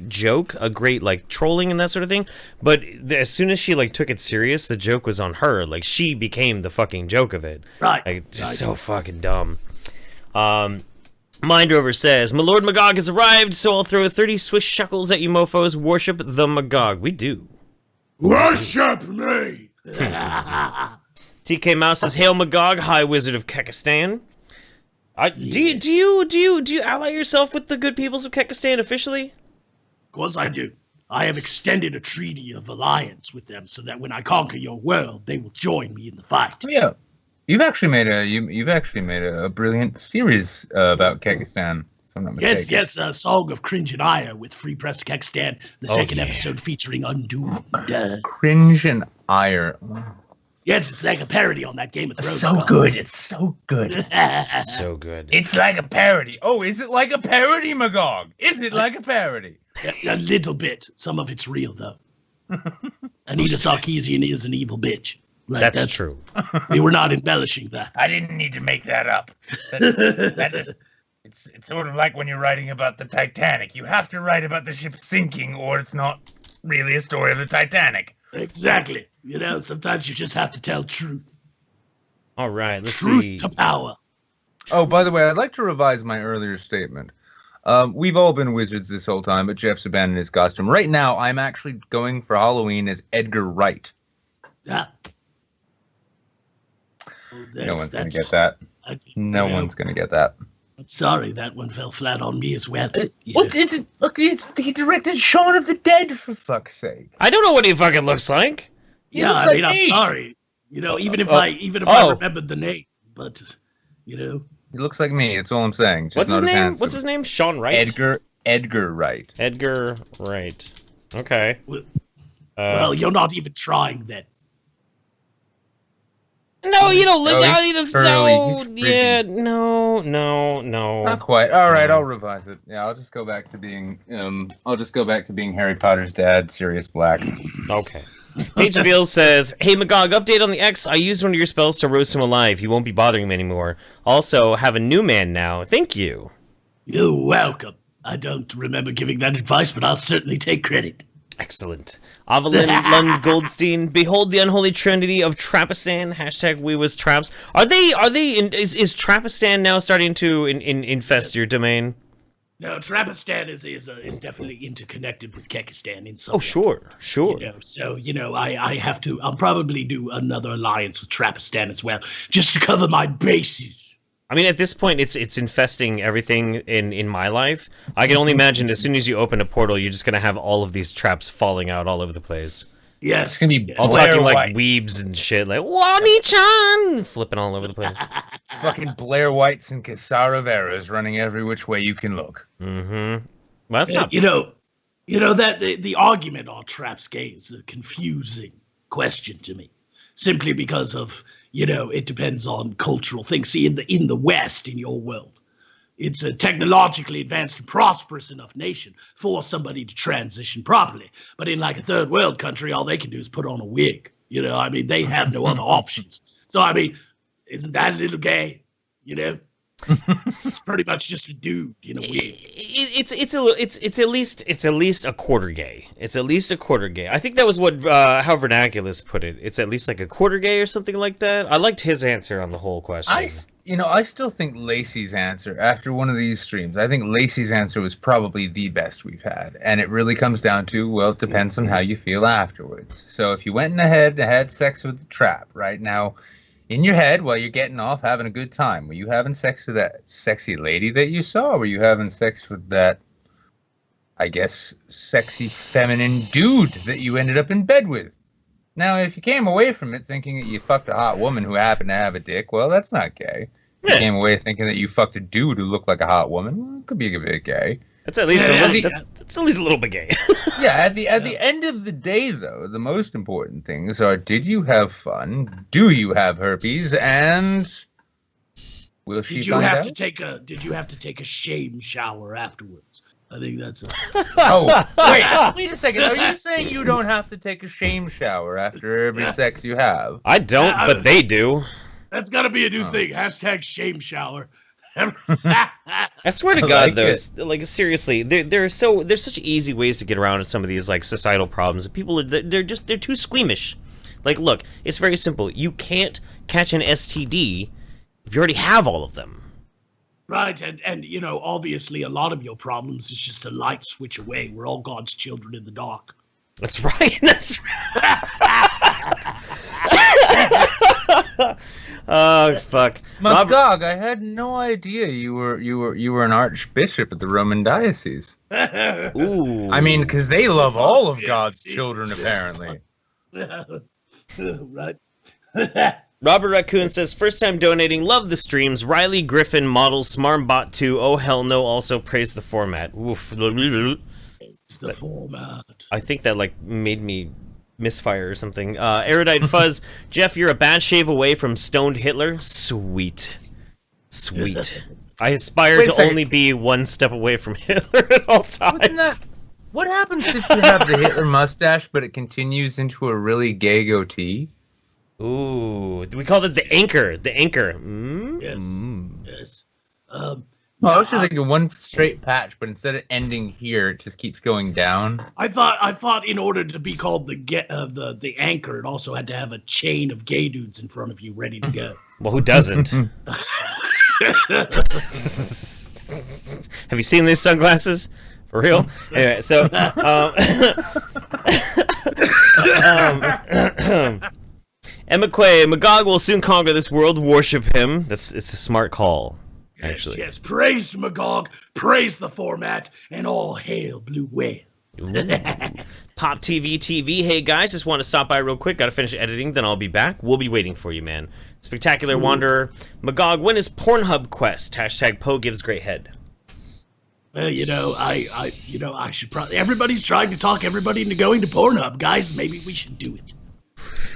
joke, a great, like, trolling and that sort of thing. But as soon as she, like, took it serious, the joke was on her. Like, she became the fucking joke of it. Right. Like, just so fucking dumb. Mind Rover says, my Lord Magog has arrived, so I'll throw 30 Swiss shekels at you mofos. Worship the Magog. We do. Worship me! TK Mouse says, hail Magog, High Wizard of Kekistan. Do you ally yourself with the good peoples of Kekistan officially? Of course I do. I have extended a treaty of alliance with them so that when I conquer your world, they will join me in the fight. Yeah. You've actually made a brilliant series about Kekistan, if I'm not mistaken. Yes, Song of Cringe and Ire with Free Press Kekistan, the second episode featuring Undoomed. Cringe and Ire. Yes, it's like a parody on that Game of Thrones. So good. It's so good. So good. It's like a parody. Oh, is it like a parody, Magog? Is it like a parody? A little bit. Some of it's real, though. Anita Sarkeesian is an evil bitch. Like, that's true. We were not embellishing that. I didn't need to make that up. It's sort of like when you're writing about the Titanic. You have to write about the ship sinking, or it's not really a story of the Titanic. Exactly. You know, sometimes you just have to tell truth. All right, let's truth see. to power. Oh, by the way, I'd like to revise my earlier statement. We've all been wizards this whole time, but Jeff's abandoned his costume. Right now, I'm actually going for Halloween as Edgar Wright. Yeah. No one's going to get that. No one's going to get that. I'm sorry, that one fell flat on me as well. Look, he directed Shaun of the Dead, for fuck's sake. I don't know what he fucking looks like. I'm sorry. You know, even if I remembered the name, but you know, he looks like me. That's all I'm saying. Just What's his name? handsome. What's his name? Sean Wright. Edgar Wright. Edgar Wright. Okay. Well, you're not even trying then. No, you don't look. No, You just no. Yeah, no. Not quite. All right, I'll revise it. Yeah, I'll just go back to being. Harry Potter's dad, Sirius Black. Okay. Page Reveal says, "Hey Magog, update on the X. I used one of your spells to roast him alive. He won't be bothering me anymore. Also, have a new man now. Thank you." You're welcome. I don't remember giving that advice, but I'll certainly take credit. Excellent. Avalyn Lund Goldstein, behold the unholy trinity of Trapistan. Hashtag we was traps. Is Trapistan now starting to infest your domain? No, Trapistan is definitely interconnected with Kekistan in some way. Sure. You know, so, you know, I'll probably do another alliance with Trapistan as well, just to cover my bases. I mean, at this point, it's infesting everything in my life. I can only imagine as soon as you open a portal, you're just going to have all of these traps falling out all over the place. Yes. It's going to be I'm talking like weebs and shit, like, Wani-chan! Flipping all over the place. Fucking Blair Whites and Cassara Veras running every which way you can look. Mm-hmm. Well, that's not... You know that the argument on traps gay is a confusing question to me. Simply because of, you know, it depends on cultural things. See, in the West, in your world, it's a technologically advanced and prosperous enough nation for somebody to transition properly. But in like a third world country, all they can do is put on a wig. You know, I mean, they have no other options. So, I mean, isn't that a little gay? You know? It's pretty much just a dude in a wig. It's at least a quarter gay. It's at least a quarter gay. I think that was what how Vernaculus put it. It's at least like a quarter gay or something like that. I liked his answer on the whole question. I still think Lacey's answer after one of these streams. I think Lacey's answer was probably the best we've had, and it really comes down to, well, it depends on how you feel afterwards. So if you went ahead and had sex with the trap right now. In your head, while you're getting off, having a good time, were you having sex with that sexy lady that you saw? Or were you having sex with that, I guess, sexy feminine dude that you ended up in bed with? Now, if you came away from it thinking that you fucked a hot woman who happened to have a dick, well, that's not gay. If you came away thinking that you fucked a dude who looked like a hot woman, well, it could be a bit gay. That's at least that's at least a little bit gay. Yeah, at the end of the day, though, the most important things are: did you have fun? Do you have herpes? And will she Did you find have out? to take a shame shower afterwards? I think that's a... Oh, wait a second. Are you saying you don't have to take a shame shower after every sex you have? I don't, but they do. That's got to be a new thing. Hashtag shame shower. I swear to God, though, like seriously, there's such easy ways to get around some of these like societal problems. People they're too squeamish. Like, look, it's very simple. You can't catch an STD if you already have all of them. Right, and you know, obviously, a lot of your problems is just a light switch away. We're all God's children in the dark. That's right. That's right. Oh fuck, Magog, I had no idea you were an archbishop at the Roman diocese. Ooh. I mean, because they love all of God's children, apparently. Right. Robert Raccoon says, first time donating, love the streams. Riley Griffin models Smarmbot 2. Oh hell no, also praise the format. Oof. It's the format. I think that like made me misfire or something. Erudite Fuzz, Jeff, you're a bad shave away from stoned Hitler. Sweet. I aspire to only be one step away from Hitler at all times. What happens if you have the Hitler mustache, but it continues into a really gay goatee? Ooh, we call it the anchor. The anchor. Yes. Well, I was just thinking one straight patch, but instead of ending here, it just keeps going down. I thought in order to be called the anchor, it also had to have a chain of gay dudes in front of you ready to go. Well, who doesn't? Have you seen these sunglasses? For real? Anyway, so Emma Quay, Magog will soon conquer this world. Worship him. It's a smart call. Actually. Yes, praise Magog, praise the format, and all hail Blue Whale. Pop TV. Hey guys, just want to stop by real quick. Got to finish editing, then I'll be back. We'll be waiting for you, man. Spectacular Wanderer, Magog. When is Pornhub Quest? # Poe gives great head. Well, I should probably. Everybody's trying to talk everybody into going to Pornhub, guys. Maybe we should do it.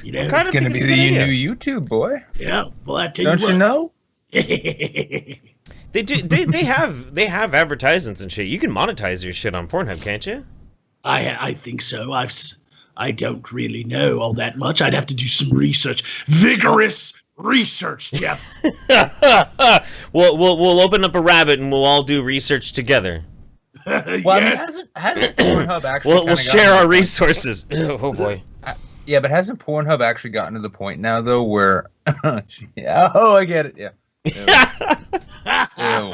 You know, It's going to be the new YouTube, boy. Yeah, well, I tell Don't you what. you know? They do. They have advertisements and shit. You can monetize your shit on Pornhub, can't you? I think so. I don't really know all that much. I'd have to do some research, vigorous research, Jeff. We'll open up a rabbit and we'll all do research together. Well, yes. I mean, hasn't Pornhub actually? We'll share our resources. Oh boy. Yeah, but hasn't Pornhub actually gotten to the point now though where? Yeah. Oh, I get it. Yeah. Ew.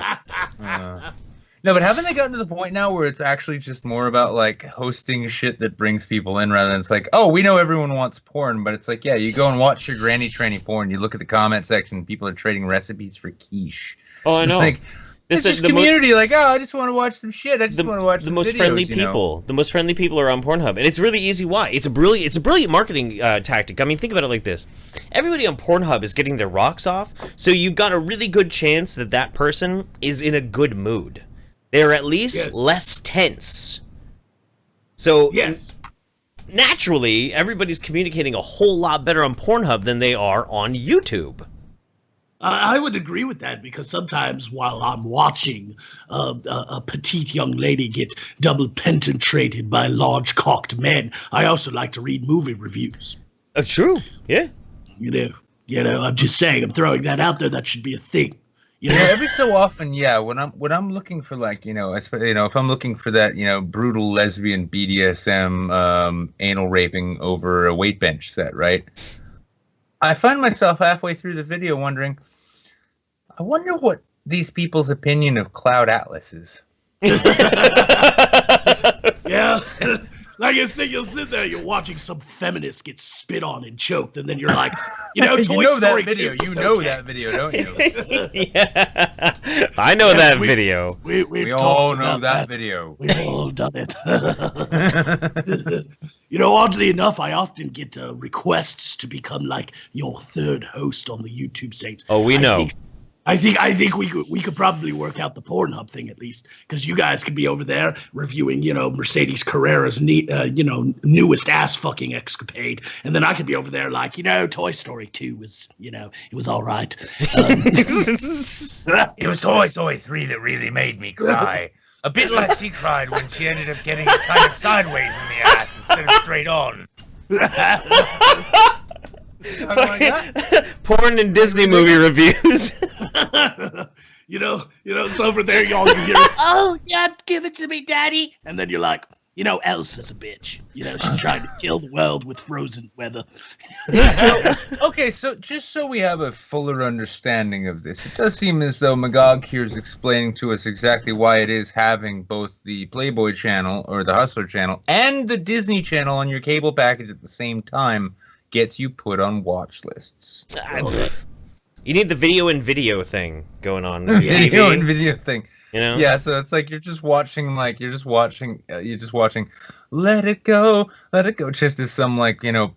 No, but haven't they gotten to the point now where it's actually just more about like hosting shit that brings people in rather than it's like, oh, we know everyone wants porn, but it's like, yeah, you go and watch your granny tranny porn, you look at the comment section, people are trading recipes for quiche. Oh, I know. Like, it's just community, like, oh, I just want to watch some shit. I just want to watch the most videos, friendly people. The most friendly people are on Pornhub, and it's really easy. Why? It's a brilliant marketing tactic. I mean, think about it like this: everybody on Pornhub is getting their rocks off, so you've got a really good chance that that person is in a good mood. They're at least less tense. So naturally, everybody's communicating a whole lot better on Pornhub than they are on YouTube. I would agree with that because sometimes while I'm watching a petite young lady get double penetrated by large cocked men, I also like to read movie reviews. True, yeah. You know, I'm just saying, I'm throwing that out there. That should be a thing. You know, every so often, yeah. When I'm looking for like, if I'm looking for that, brutal lesbian BDSM anal raping over a weight bench set, right? I find myself halfway through the video wondering, I wonder what these people's opinion of Cloud Atlas is. Yeah. Like you'll sit there, you're watching some feminist get spit on and choked, and then you're like, Toy Story that video. 2 You is know okay. that video, don't you? Yeah. I know that video. We've We talked all know about that video. We've all done it. Oddly enough, I often get requests to become like your third host on the YouTube Saints. Oh, we know. I think we could probably work out the Pornhub thing at least, because you guys could be over there reviewing, Mercedes Carrera's newest ass fucking escapade, and then I could be over there like, Toy Story 2 was, it was all right. It was Toy Story 3 that really made me cry. A bit like she cried when she ended up getting it kind of sideways in the ass instead of straight on. Porn and Disney movie reviews. It's over there, y'all can hear, oh, yeah, give it to me, daddy. And then you're like, Elsa's a bitch. She's trying to kill the world with frozen weather. Okay, so just so we have a fuller understanding of this, it does seem as though Magog here is explaining to us exactly why it is having both the Playboy channel, or the Hustler channel, and the Disney channel on your cable package at the same time gets you put on watch lists. You need the video and video thing going on. Video and video thing. Yeah, so it's like you're just watching Let It Go, just as some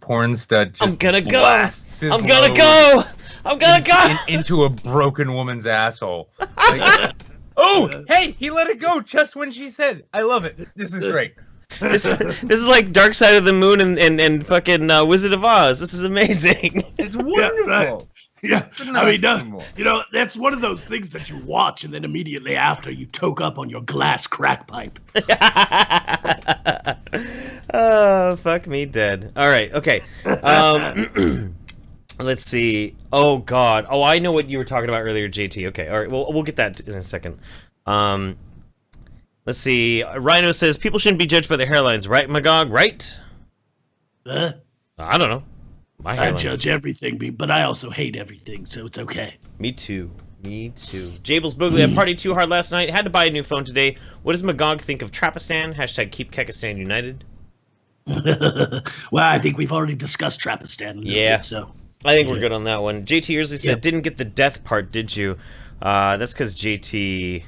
porn stud just I'm gonna go. blasts his I'm gonna load go. I'm gonna go. into a broken woman's asshole. Like, oh, hey, he let it go just when she said, I love it. This is great. This is like Dark Side of the Moon and fucking Wizard of Oz. This is amazing. It's wonderful. Yeah, right. Yeah, Phenomenal. That's one of those things that you watch and then immediately after you toke up on your glass crack pipe. Oh, fuck me dead. All right, okay. Let's see. Oh, God. Oh, I know what you were talking about earlier, JT. Okay, all right, we'll get that in a second. Let's see. Rhino says, people shouldn't be judged by their hairlines, right, Magog? Right? I don't know. I judge everything, but I also hate everything, so it's okay. Me too. Jables Boogly, I partied too hard last night. Had to buy a new phone today. What does Magog think of Trapistan? Hashtag keep Kekistan united. Well, I think we've already discussed Trapistan a little bit, so. I think we're good on that one. JT Earsley said, didn't get the death part, did you? That's because JT...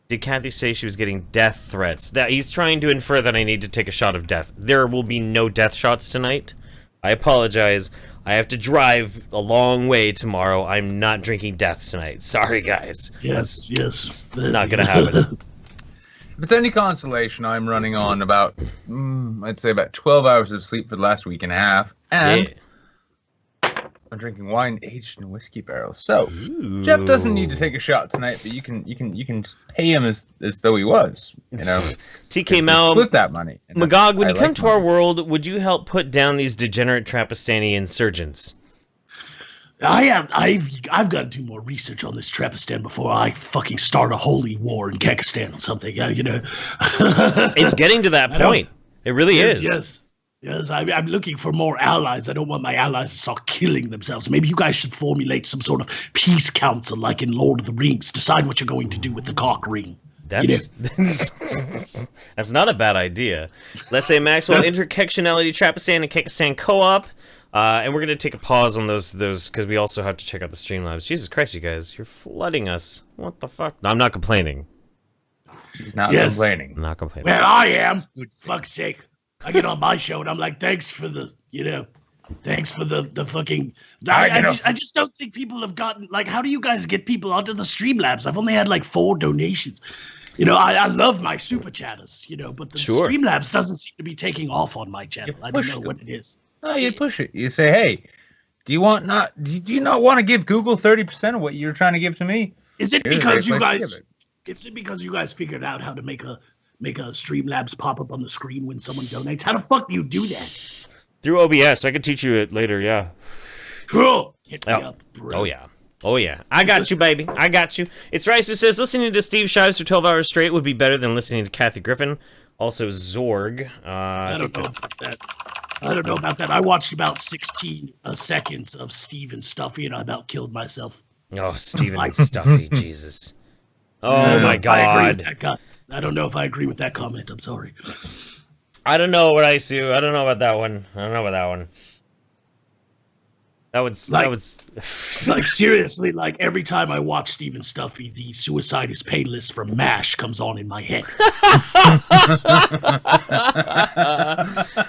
Did Kathy say she was getting death threats? That he's trying to infer that I need to take a shot of death. There will be no death shots tonight. I apologize. I have to drive a long way tomorrow. I'm not drinking death tonight. Sorry, guys. Yes. Not gonna happen. If it's any consolation, I'm running on about, I'd say about 12 hours of sleep for the last week and a half. And I'm drinking wine aged in a whiskey barrel. So Jeff doesn't need to take a shot tonight, but you can pay him as though he was. TK Mal, split that money. Magog, when you come to our world, would you help put down these degenerate Trapistani insurgents? I've got to do more research on this Trapistan before I fucking start a holy war in Kekistan or something. It's getting to that point. It really is. Yes, I'm looking for more allies. I don't want my allies to start killing themselves. Maybe you guys should formulate some sort of peace council like in Lord of the Rings. Decide what you're going to do with the cock ring. That's not a bad idea. Let's say Maxwell, interconnectionality, Trapistan, and Kekistan co-op. And we're going to take a pause on those because we also have to check out the Streamlabs. Jesus Christ, you guys. You're flooding us. What the fuck? No, I'm not complaining. He's not complaining. I'm not complaining. Well, I am. Good fuck's sake. I get on my show and I'm like, thanks for the fucking... I just don't think people have gotten... Like, how do you guys get people onto the Streamlabs? I've only had like 4 donations. I love my super chatters, but the Streamlabs doesn't seem to be taking off on my channel. I don't know what it is. No, you push it. You say, hey, do you not want to give Google 30% of what you're trying to give to me? Is it because you guys... Is it because you guys figured out how to make a Streamlabs pop up on the screen when someone donates? How the fuck do you do that? Through OBS. I can teach you it later, yeah. Cool. Hit me up, bro. Oh, yeah. I got you, baby. I got you. It's Rice who says, listening to Steve Shives for 12 hours straight would be better than listening to Kathy Griffin. Also, Zorg. I don't know about that. I watched about 16 seconds of Steve and Stuffy, and I about killed myself. Oh, Steven and Stuffy. Jesus. Oh, my God. I don't know if I agree with that comment. I'm sorry. I don't know what I sue. I don't know about that one. That was Like seriously, like every time I watch Steven Stuffy, the Suicide is Painless from MASH comes on in my head.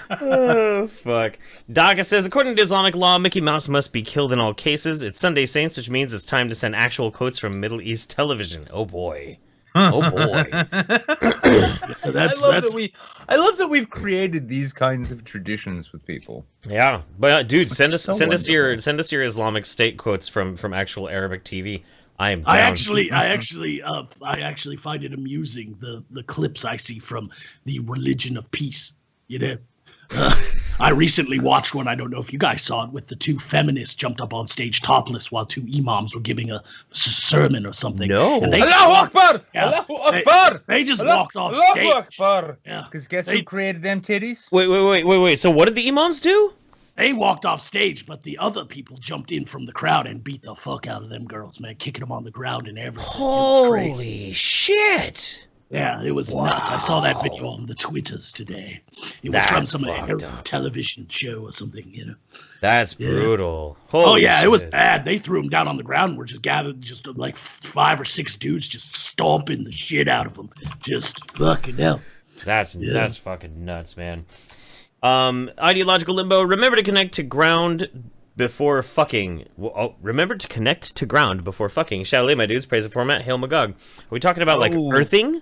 Oh, fuck. Daga says, according to Islamic law, Mickey Mouse must be killed in all cases. It's Sunday Saints, which means it's time to send actual quotes from Middle East television. Oh boy. Oh boy. I love that we've created these kinds of traditions with people. Yeah, but dude, send us wonderful. your Islamic State quotes from actual Arabic TV. I am down. I actually find it amusing the clips I see from the religion of peace. You know, I recently watched one. I don't know if you guys saw it, with the two feminists jumped up on stage topless while two imams were giving a sermon or something. No. And they Allahu Akbar! Yeah. Allahu Akbar! They just Allah- walked off Allahu stage. Akbar! Yeah. Because guess who created them titties? Wait. So what did the imams do? They walked off stage, but the other people jumped in from the crowd and beat the fuck out of them girls, man, kicking them on the ground and everything. It was crazy. Holy shit! Yeah, it was nuts. I saw that video on the Twitters today. It was That's from some fucked up. television show or something, you know. That's brutal. Oh Holy yeah, it was shit. bad. They threw him down on the ground. We're just gathered, just like 5 or 6 dudes, just stomping the shit out of him. Just fucking hell. That's fucking nuts, man. Ideological limbo. Remember to connect to ground before fucking. Remember to connect to ground before fucking. Chalet, my dudes. Praise the format. Hail Magog. Are we talking about like earthing?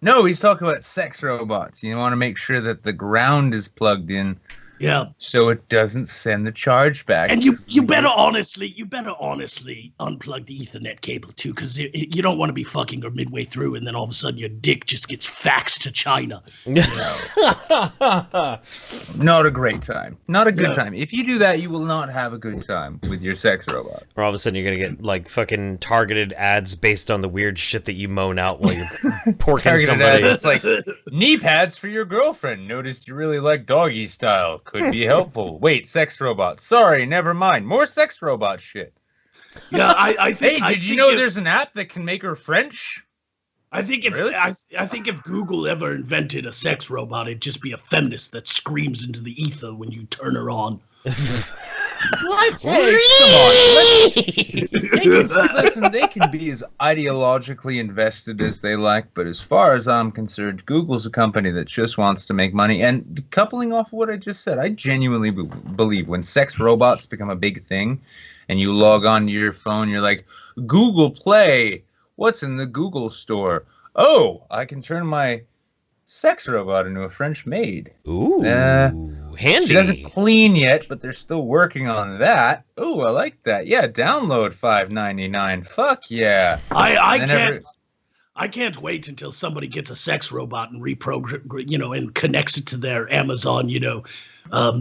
No, he's talking about sex robots. You want to make sure that the ground is plugged in, Yeah. so it doesn't send the charge back. And you better honestly unplug the Ethernet cable too, because you don't want to be fucking her midway through and then all of a sudden your dick just gets faxed to China. Not a great time. Not a good time. If you do that, you will not have a good time with your sex robot. Or all of a sudden you're gonna get like fucking targeted ads based on the weird shit that you moan out while you're porking Targeted somebody. ads. It's like knee pads for your girlfriend. Noticed you really like doggy style. Could be helpful. Wait, sex robot. Sorry, never mind. More sex robot shit. Yeah, I think. Hey, did you know there's an app that can make her French? I think if Really? I think if Google ever invented a sex robot, it'd just be a feminist that screams into the ether when you turn her on. Let's come on. Listen, they can be as ideologically invested as they like, but as far as I'm concerned, Google's a company that just wants to make money. And coupling off of what I just said, I genuinely believe when sex robots become a big thing, and you log on to your phone, you're like, Google Play, what's in the Google store? Oh, I can turn my sex robot into a French maid. Ooh, handy. She doesn't clean yet, but they're still working on that. Ooh, I like that. Yeah, download $5.99. Fuck yeah. I can't wait until somebody gets a sex robot and reprogram, and connects it to their Amazon,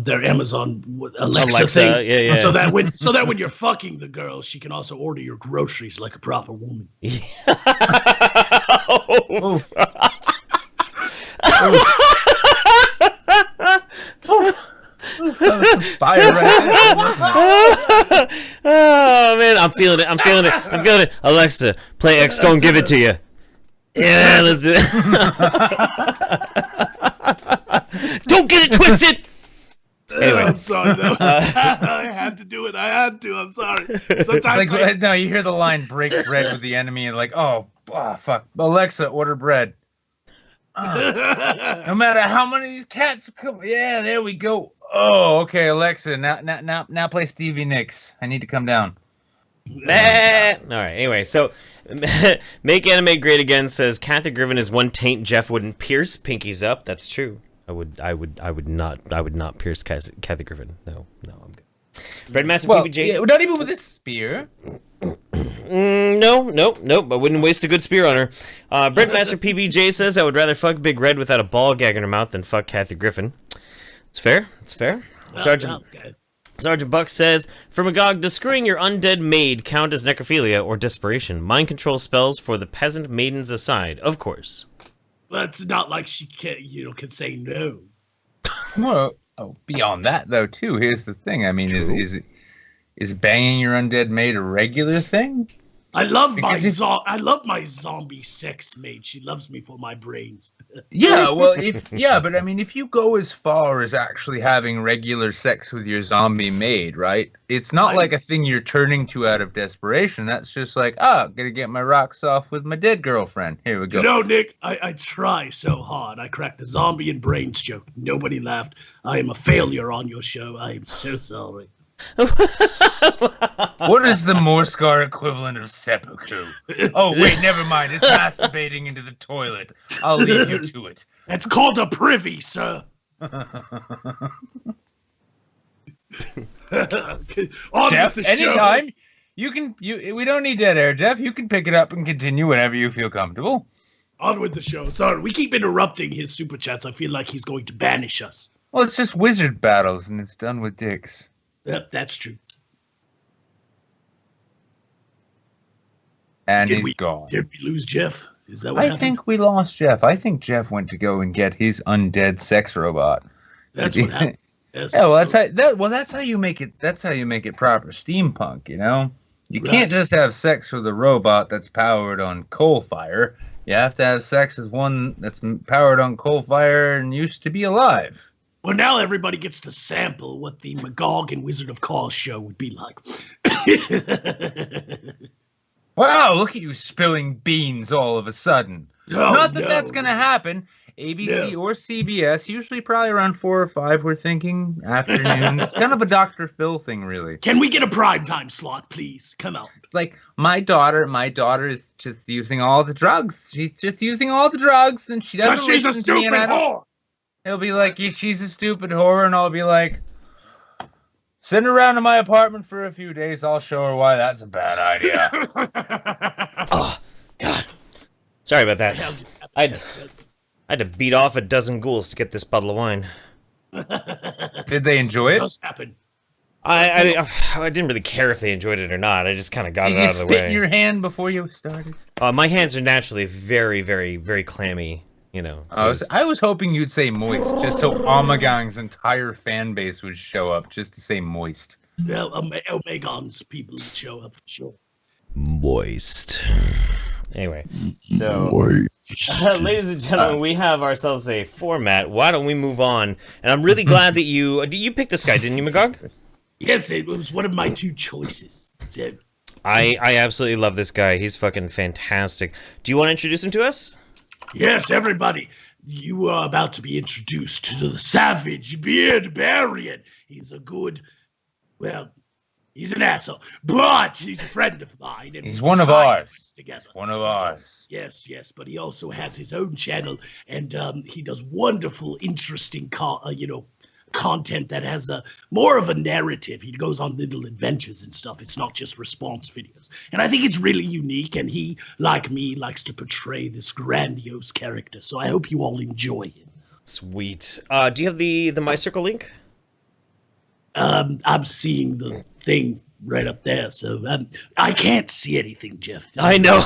their Amazon Alexa thing. Yeah. So that when you're fucking the girl, she can also order your groceries like a proper woman. Fire right Oh man, I'm feeling it. Alexa, play X Gon, give it to you. Yeah, let's do it. Don't get it twisted. Anyway, I'm sorry. No. I had to do it. I'm sorry. Sometimes no, you hear the line "break bread with the enemy" and like, oh fuck, Alexa, order bread. No matter how many of these cats come, yeah, there we go. Oh, okay, Alexa, now play Stevie Nicks. I need to come down. All right. Anyway, so make anime great again says Kathy Griffin is one taint Jeff wouldn't pierce. Pinkies up. That's true. I would not pierce Kathy Griffin. No, I'm good. Breadmaster PBJ. Yeah, not even with a spear. No. I wouldn't waste a good spear on her. Breadmaster PBJ says I would rather fuck Big Red without a ball gag in her mouth than fuck Kathy Griffin. It's fair. Sergeant Buck says, for Magog, does screwing your undead maid count as necrophilia or desperation? Mind control spells for the peasant maidens aside, of course. But it's not like she can say no. Well, beyond that though, too. Here's the thing. I mean, is banging your undead maid a regular thing? I love my zombie sex maid. She loves me for my brains. Yeah, well, but I mean, if you go as far as actually having regular sex with your zombie maid, right? It's not like a thing you're turning to out of desperation. That's just like, gonna get my rocks off with my dead girlfriend. Here we go. You know, Nick, I try so hard. I cracked the zombie and brains joke. Nobody laughed. I am a failure on your show. I am so sorry. What is the Morskar equivalent of seppuku? Oh, wait, never mind. It's masturbating into the toilet. I'll leave you to it. That's called a privy, sir. Jeff, anytime. We don't need dead air, Jeff. You can pick it up and continue whenever you feel comfortable. On with the show. Sorry, we keep interrupting his super chats. I feel like he's going to banish us. Well, it's just wizard battles, and it's done with dicks. Yep, that's true. And he's gone. Did we lose Jeff? Is that what happened? I think we lost Jeff. I think Jeff went to go and get his undead sex robot. That's what happened. Yes. Yeah, that's how you make it. That's how you make it proper steampunk. You know, you can't just have sex with a robot that's powered on coal fire. You have to have sex with one that's powered on coal fire and used to be alive. Well, now everybody gets to sample what the Magog and Wizard of Oz show would be like. Wow, look at you spilling beans all of a sudden. Oh, Not that that's going to happen. ABC or CBS, usually probably around 4 or 5, we're thinking, afternoon. It's kind of a Dr. Phil thing, really. Can we get a primetime slot, please? Come on. It's like, my daughter is just using all the drugs. She's just using all the drugs, and she doesn't she's a listen to me, stupid whore. He'll be like, she's a stupid whore, and I'll be like, send her around to my apartment for a few days. I'll show her why that's a bad idea. Oh, God. Sorry about that. I had to beat off a dozen ghouls to get this bottle of wine. Did they enjoy it? It does happen. I didn't really care if they enjoyed it or not. I just kind of got it out of the way. Did you spit in your hand before you started? My hands are naturally very, very, very clammy. You know, so I was hoping you'd say moist, just so Omegang's entire fan base would show up just to say moist. Well, Omegon's people would show up for sure. Moist. Anyway, so, ladies and gentlemen, we have ourselves a format. Why don't we move on? And I'm really glad that you picked this guy, didn't you, Magog? Yes, it was one of my 2 choices. So. I absolutely love this guy. He's fucking fantastic. Do you want to introduce him to us? Yes, everybody, you are about to be introduced to the savage Beardbarian. He's a good, he's an asshole, but he's a friend of mine. And he's one of ours. Together. One of ours. Yes, but he also has his own channel, and he does wonderful, interesting, content that has more of a narrative. He goes on little adventures and stuff. It's not just response videos. And I think it's really unique, and he, like me, likes to portray this grandiose character. So I hope you all enjoy it. Sweet. Do you have the MyCircle link? I'm seeing the thing right up there, so I can't see anything, Jeff. I know.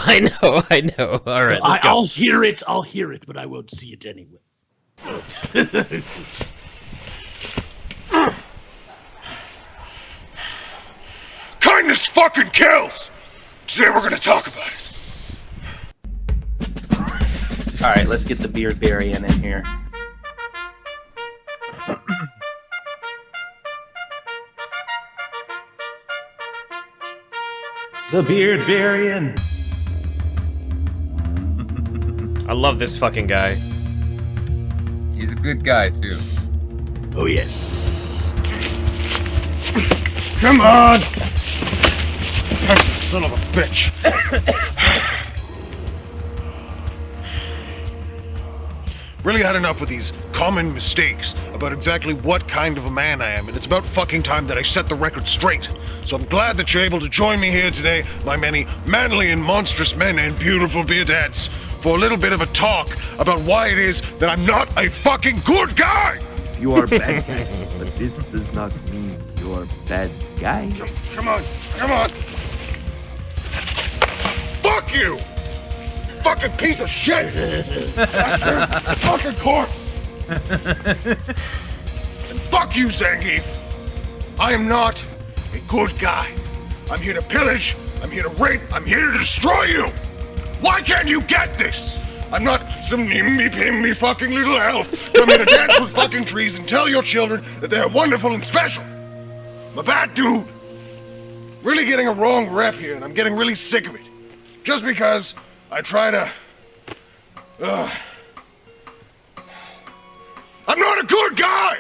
All right, let's go. I'll hear it, but I won't see it anyway. Kindness fucking kills! Today we're gonna talk about it. Alright, let's get the Beardbarian in here. The Beardbarian! I love this fucking guy. He's a good guy, too. Oh, yes. Come on! Son of a bitch! Really had enough of these common mistakes about exactly what kind of a man I am, and it's about fucking time that I set the record straight. So I'm glad that you're able to join me here today, my many manly and monstrous men and beautiful beardettes, for a little bit of a talk about why it is that I'm not a fucking good guy! You are a bad guy, but this does not mean you're a bad guy. Come on! Fuck you! Fucking piece of shit! Fucking corpse! And fuck you, Zangief! I am not a good guy. I'm here to pillage I'm here to rape. I'm here to destroy you. Why can't you get this? I'm not some nimby-pimby fucking little elf coming to dance with fucking trees and tell your children that they're wonderful and special. I'm a bad dude. Really getting a wrong rep here, and I'm getting really sick of it. Just because I try to... I'm not a good guy!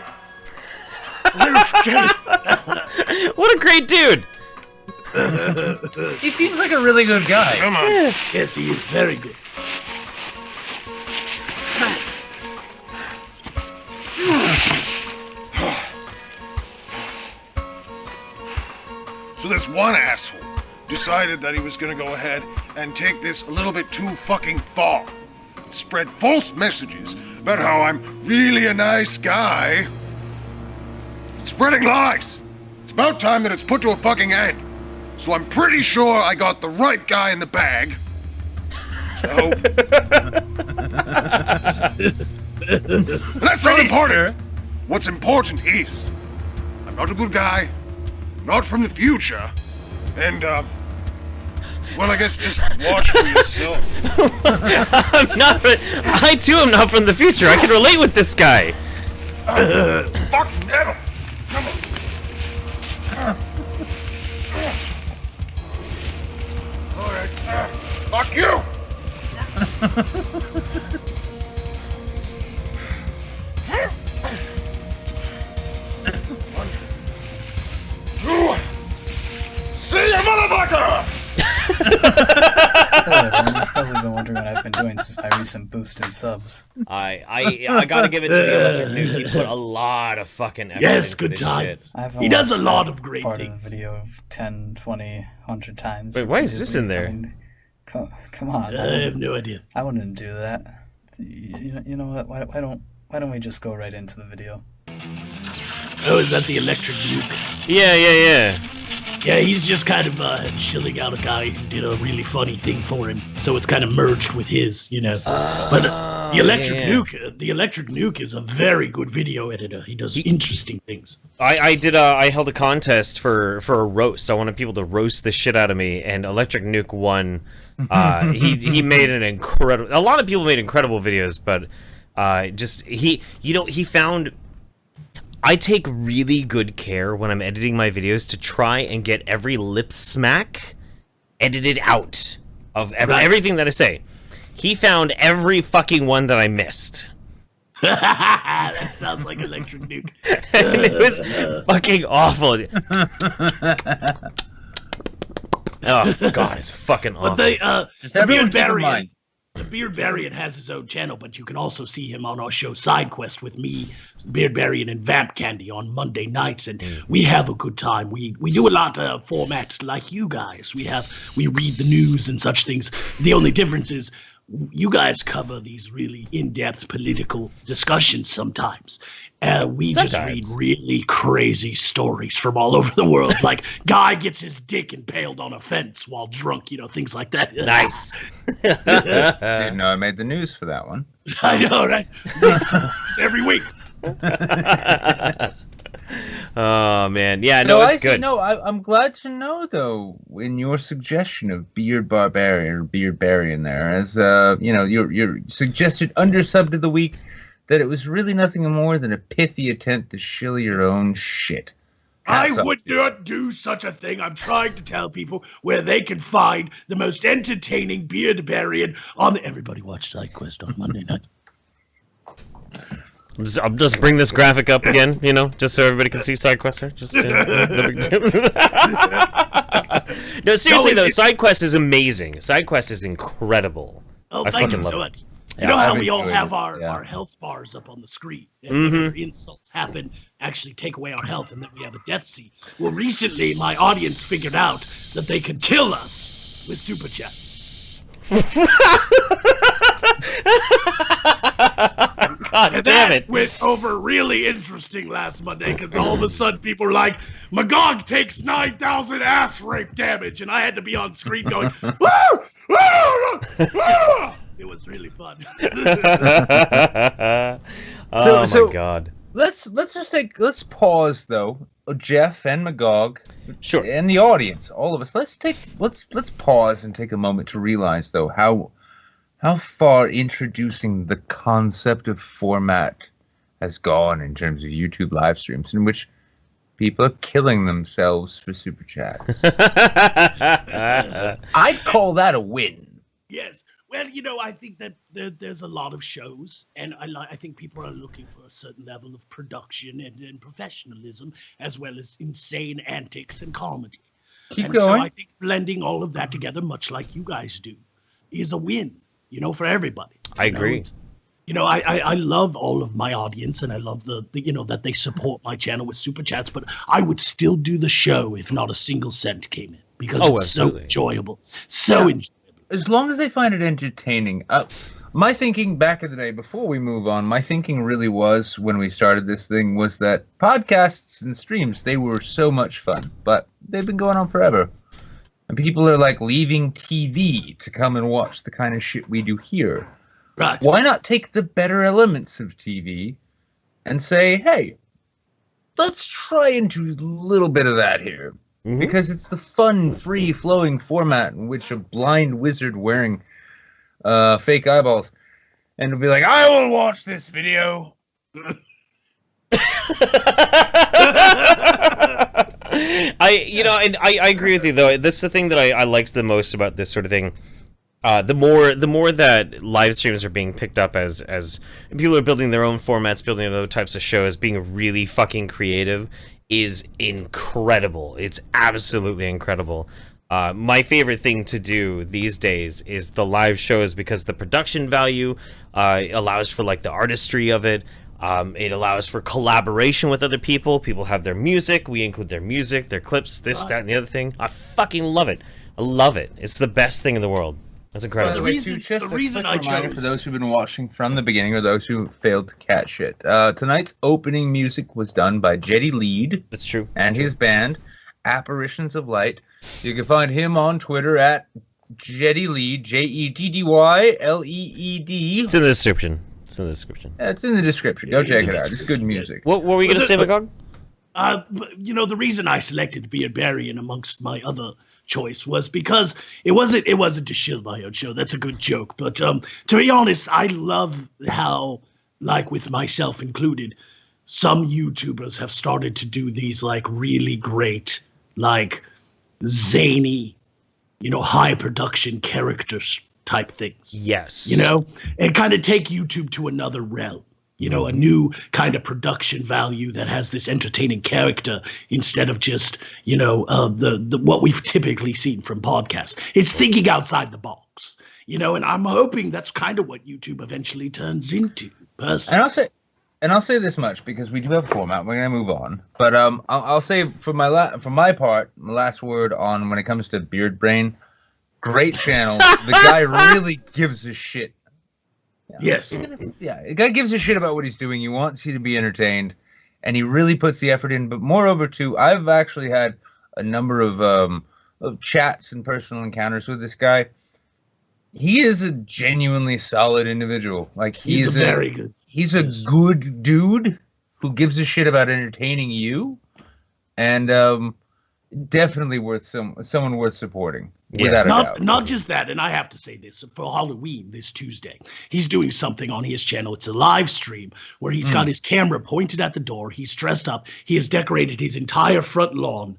What a great dude! He seems like a really good guy. Come on. Yes, he is very good. So this one asshole decided that he was gonna go ahead and take this a little bit too fucking far. Spread false messages about how I'm really a nice guy. Spreading lies. It's about time that it's put to a fucking end. So I'm pretty sure I got the right guy in the bag. So... But that's not important. What's important is I'm not a good guy, not from the future, and well, I guess just watch for yourself. I too am not from the future. I can relate with this guy. Fuck never. Come on. All right. Fuck you. 1, 2. See you, motherfucker! You've probably been wondering what I've been doing since my recent boost in subs. I gotta give it to the Electric Nuke. He put a lot of fucking effort into good this times. shit. He does a lot of great part things. Of the video of 10, 20, 100 times. Wait, why is this in there? I mean, come on. I have no idea. I wouldn't do that. You know what? Why don't we just go right into the video? Oh, is that the Electric Nuke? Yeah. Yeah, he's just kind of chilling out a guy who did a really funny thing for him, so it's kind of merged with his, you know. But the Electric Nuke is a very good video editor. He does interesting things. I held a contest for a roast. I wanted people to roast the shit out of me, and Electric Nuke won. He made an incredible. A lot of people made incredible videos, but he found. I take really good care when I'm editing my videos to try and get every lip smack edited out of everything that I say. He found every fucking one that I missed. That sounds like Electric Nuke. It was fucking awful. Oh god, it's fucking awful. But Just everyone keep in mind. The Beardbarian has his own channel, but you can also see him on our show SideQuest with me, Beardbarian, and Vamp Candy on Monday nights, and we have a good time. We do a lot of formats like you guys. We read the news and such things. The only difference is you guys cover these really in-depth political discussions sometimes. We just read really crazy stories from all over the world, like guy gets his dick impaled on a fence while drunk, you know, things like that. Nice. Didn't know I made the news for that one. I know, right? It's every week. Oh man, yeah, no, it's good. No, I'm glad to know though. In your suggestion of Beardbarian or Beardbarian, there, as your suggested undersubbed of the week, that it was really nothing more than a pithy attempt to shill your own shit. I would not do such a thing. I'm trying to tell people where they can find the most entertaining Beardbarian on the... Everybody watch SideQuest on Monday night. I'll just bring this graphic up again, you know, just so everybody can see SideQuester. Just no big deal. No, seriously though, SideQuest is amazing. SideQuest is incredible. Oh, I thank you fucking so love much. it. You know how I we all enjoyed have it, our health bars up on the screen, and whenever insults happen, actually take away our health, and then we have a death scene. Well, recently my audience figured out that they could kill us with SuperChat. God damn it! Went over really interesting last Monday because all of a sudden people were like, Magog takes 9,000 ass rape damage, and I had to be on screen going, "Woo! Woo! Woo!" It was really fun. Oh my god. Let's pause though Jeff and Magog, sure, and the audience, all of us, let's pause and take a moment to realize, though, how far introducing the concept of format has gone in terms of YouTube live streams, in which people are killing themselves for super chats. I'd call that a win. Yes. Well, I think that there's a lot of shows, and I think people are looking for a certain level of production and professionalism, as well as insane antics and comedy. Keep going. So I think blending all of that together, much like you guys do, is a win, for everybody. I agree. I love all of my audience, and I love the that they support my channel with super chats, but I would still do the show if not a single cent came in, because it's absolutely. so enjoyable. Enjoyable. As long as they find it entertaining. My thinking back in the day, before we move on, my thinking really was, when we started this thing, was that podcasts and streams, they were so much fun, but they've been going on forever. And people are like leaving TV to come and watch the kind of shit we do here. Right. Why not take the better elements of TV and say, hey, let's try and do a little bit of that here? Mm-hmm. Because it's the fun, free-flowing format in which a blind wizard wearing fake eyeballs and will be like, I will watch this video. I agree with you, though. That's the thing that I liked the most about this sort of thing. The more that live streams are being picked up as people are building their own formats, building other types of shows, being really fucking creative, is incredible. It's absolutely incredible. My favorite thing to do these days is the live shows, because the production value allows for like the artistry of it. It allows for collaboration with other people. People have their music. We include their music, their clips, this, that, and the other thing. I fucking love it. I love it. It's the best thing in the world. That's incredible. By the way, just a quick reminder for those who've been watching from the beginning, or those who failed to catch it. Tonight's opening music was done by Jetty Lead. That's true. And his band, Apparitions of Light. You can find him on Twitter at Jetty Lead, JEDDYLEED. It's in the description. It's in the description. Go check it out. It's good music. What were we going to say, Magog? The reason I selected Beardbarian amongst my other choice was because it wasn't to shield my own show. That's a good joke, but to be honest, I love how, like with myself included, some YouTubers have started to do these like really great, like zany, high production characters type things. Yes. And kind of take YouTube to another realm. A new kind of production value that has this entertaining character instead of just, the what we've typically seen from podcasts. It's thinking outside the box, and I'm hoping that's kind of what YouTube eventually turns into, personally. And I'll say this much, because we do have a format. We're gonna move on, but I'll say for my part, my last word on when it comes to Beard Brain, great channel. The guy really gives a shit. Yes. Yeah, the guy gives a shit about what he's doing. He wants you to be entertained, and he really puts the effort in. But moreover, too, I've actually had a number of chats and personal encounters with this guy. He is a genuinely solid individual. Like he's very good. He's a good dude who gives a shit about entertaining you, and definitely worth someone worth supporting. Yeah. Not just that, and I have to say this, for Halloween this Tuesday, he's doing something on his channel. It's a live stream where he's got his camera pointed at the door. He's dressed up. He has decorated his entire front lawn.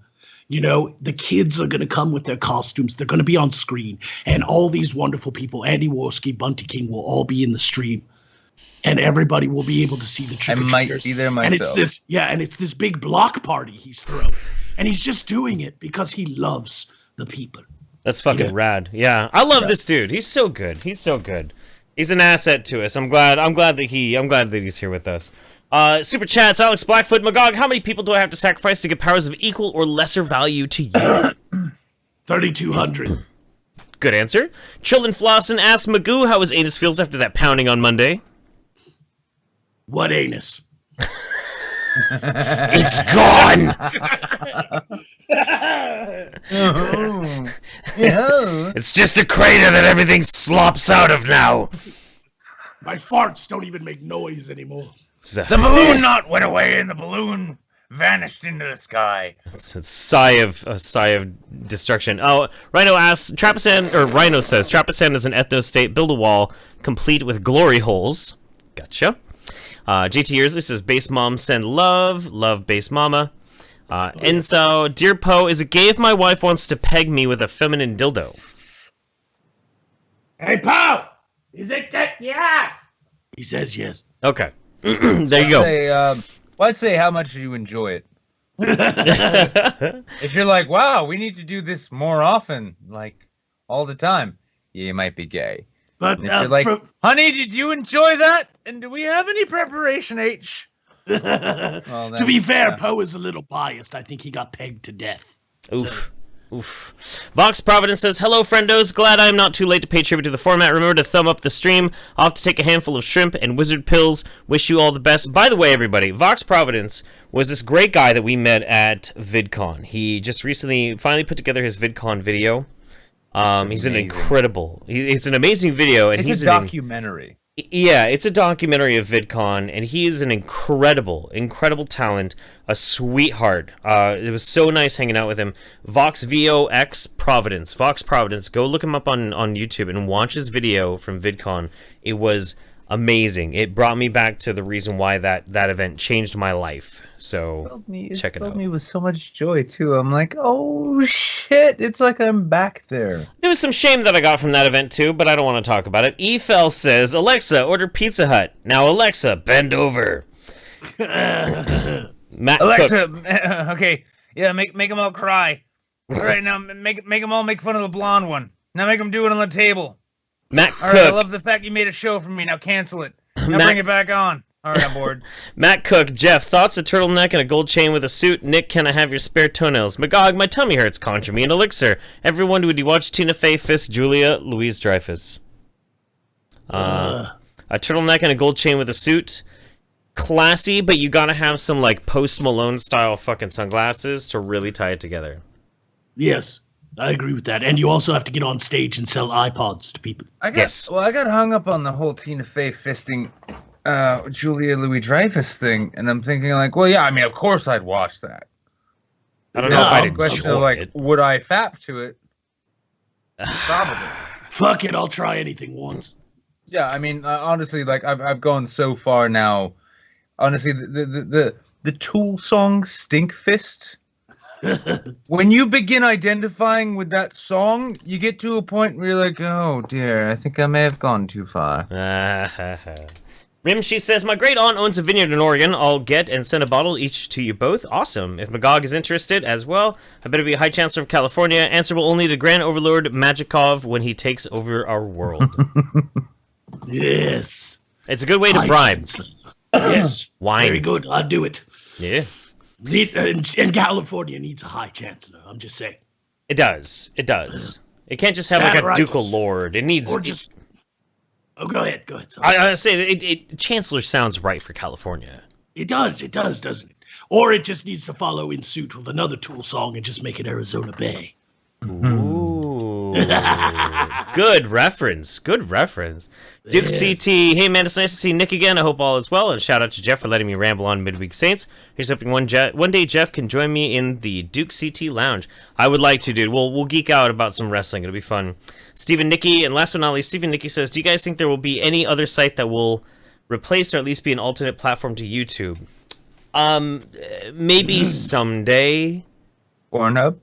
The kids are going to come with their costumes. They're going to be on screen, and all these wonderful people, Andy Worski, Bunty King, will all be in the stream. And everybody will be able to see the trick-or-treaters. I might be there myself. And it's this big block party he's throwing. And he's just doing it because he loves the people. That's fucking rad. Yeah, I love this dude. He's so good. He's an asset to us. I'm glad that he's here with us. Super chats, Alex Blackfoot, Magog. How many people do I have to sacrifice to get powers of equal or lesser value to you? 3,200. Good answer. Children Flossin asks Magoo how his anus feels after that pounding on Monday. What anus? It's gone. It's just a crater that everything slops out of now. My farts don't even make noise anymore. The balloon knot went away, and the balloon vanished into the sky. It's a sigh of destruction. Oh, Rhino asks, Rhino says, Trapesan is an ethno state. Build a wall, complete with glory holes. Gotcha. JT Yearsley says, Base Mom send love Base Mama. Enzo, Dear Poe, is it gay if my wife wants to peg me with a feminine dildo? Hey, Poe! Is it gay? Yes! He says yes. Okay. There you go. I'd say how much do you enjoy it? If you're like, wow, we need to do this more often, like all the time, you might be gay. But if you're like, honey, did you enjoy that? And do we have any preparation H? Well, to be fair, Poe is a little biased. I think he got pegged to death. Oof. Oof. Vox Providence says, hello, friendos. Glad I'm not too late to pay tribute to the format. Remember to thumb up the stream. I'll have to take a handful of shrimp and wizard pills. Wish you all the best. By the way, everybody, Vox Providence was this great guy that we met at VidCon. He just recently finally put together his VidCon video. He's an incredible... It's an amazing video. And it's a documentary. Yeah, it's a documentary of VidCon, and he is an incredible talent, a sweetheart. It was so nice hanging out with him. Vox Providence. Go look him up on YouTube and watch his video from VidCon. It was amazing. It brought me back to the reason why that event changed my life. So check it out. It filled me with so much joy too. I'm like, oh shit! It's like I'm back there. There was some shame that I got from that event too, but I don't want to talk about it. Efel says, Alexa, order Pizza Hut. Now Alexa, bend over. Matt Alexa, Cook. Okay, yeah, make them all cry. All right, now make them all make fun of the blonde one. Now make them do it on the table. Matt All Cook. right, I love the fact you made a show for me. Now cancel it. Now bring it back on. All right, I'm bored. Matt Cook, Jeff, thoughts, a turtleneck and a gold chain with a suit. Nick, can I have your spare toenails? Magog, my tummy hurts. Conjure me an elixir. Everyone, would you watch Tina Fey fist Julia Louis-Dreyfus? A turtleneck and a gold chain with a suit. Classy, but you gotta have some, like, Post Malone style fucking sunglasses to really tie it together. Yes, I agree with that. And you also have to get on stage and sell iPods to people. I got hung up on the whole Tina Fey fisting Julia Louis-Dreyfus thing, and I'm thinking like, well, yeah, I mean, of course I'd watch that. I don't know if I'd enjoy it. Would I fap to it? Probably. Fuck it, I'll try anything once. Yeah, I mean, honestly, like I've gone so far now. Honestly, the Tool song "Stink Fist." When you begin identifying with that song, you get to a point where you're like, oh dear, I think I may have gone too far. Rim, she says, my great aunt owns a vineyard in Oregon. I'll get and send a bottle each to you both. Awesome. If Magog is interested as well, I better be a High Chancellor of California. Answerable only to Grand Overlord Magikov when he takes over our world. Yes. It's a good way to bribe. Yes. Wine. Very good. I'll do it. Yeah. And California needs a High Chancellor. I'm just saying. It does. It does. It can't just have like a ducal lord. It needs... Or just... Oh, go ahead. I say Chancellor sounds right for California. It does, doesn't it? Or it just needs to follow in suit with another Tool song and just make it Arizona Bay. Ooh. Good reference. Duke CT, hey man, it's nice to see Nick again. I hope all is well. And shout out to Jeff for letting me ramble on Midweek Saints. Here's hoping one day Jeff can join me in the Duke CT lounge. I would like to, dude. We'll geek out about some wrestling. It'll be fun. Stephen Nicky, and last but not least, Stephen Nicky says, do you guys think there will be any other site that will replace or at least be an alternate platform to YouTube? Maybe someday. Pornhub?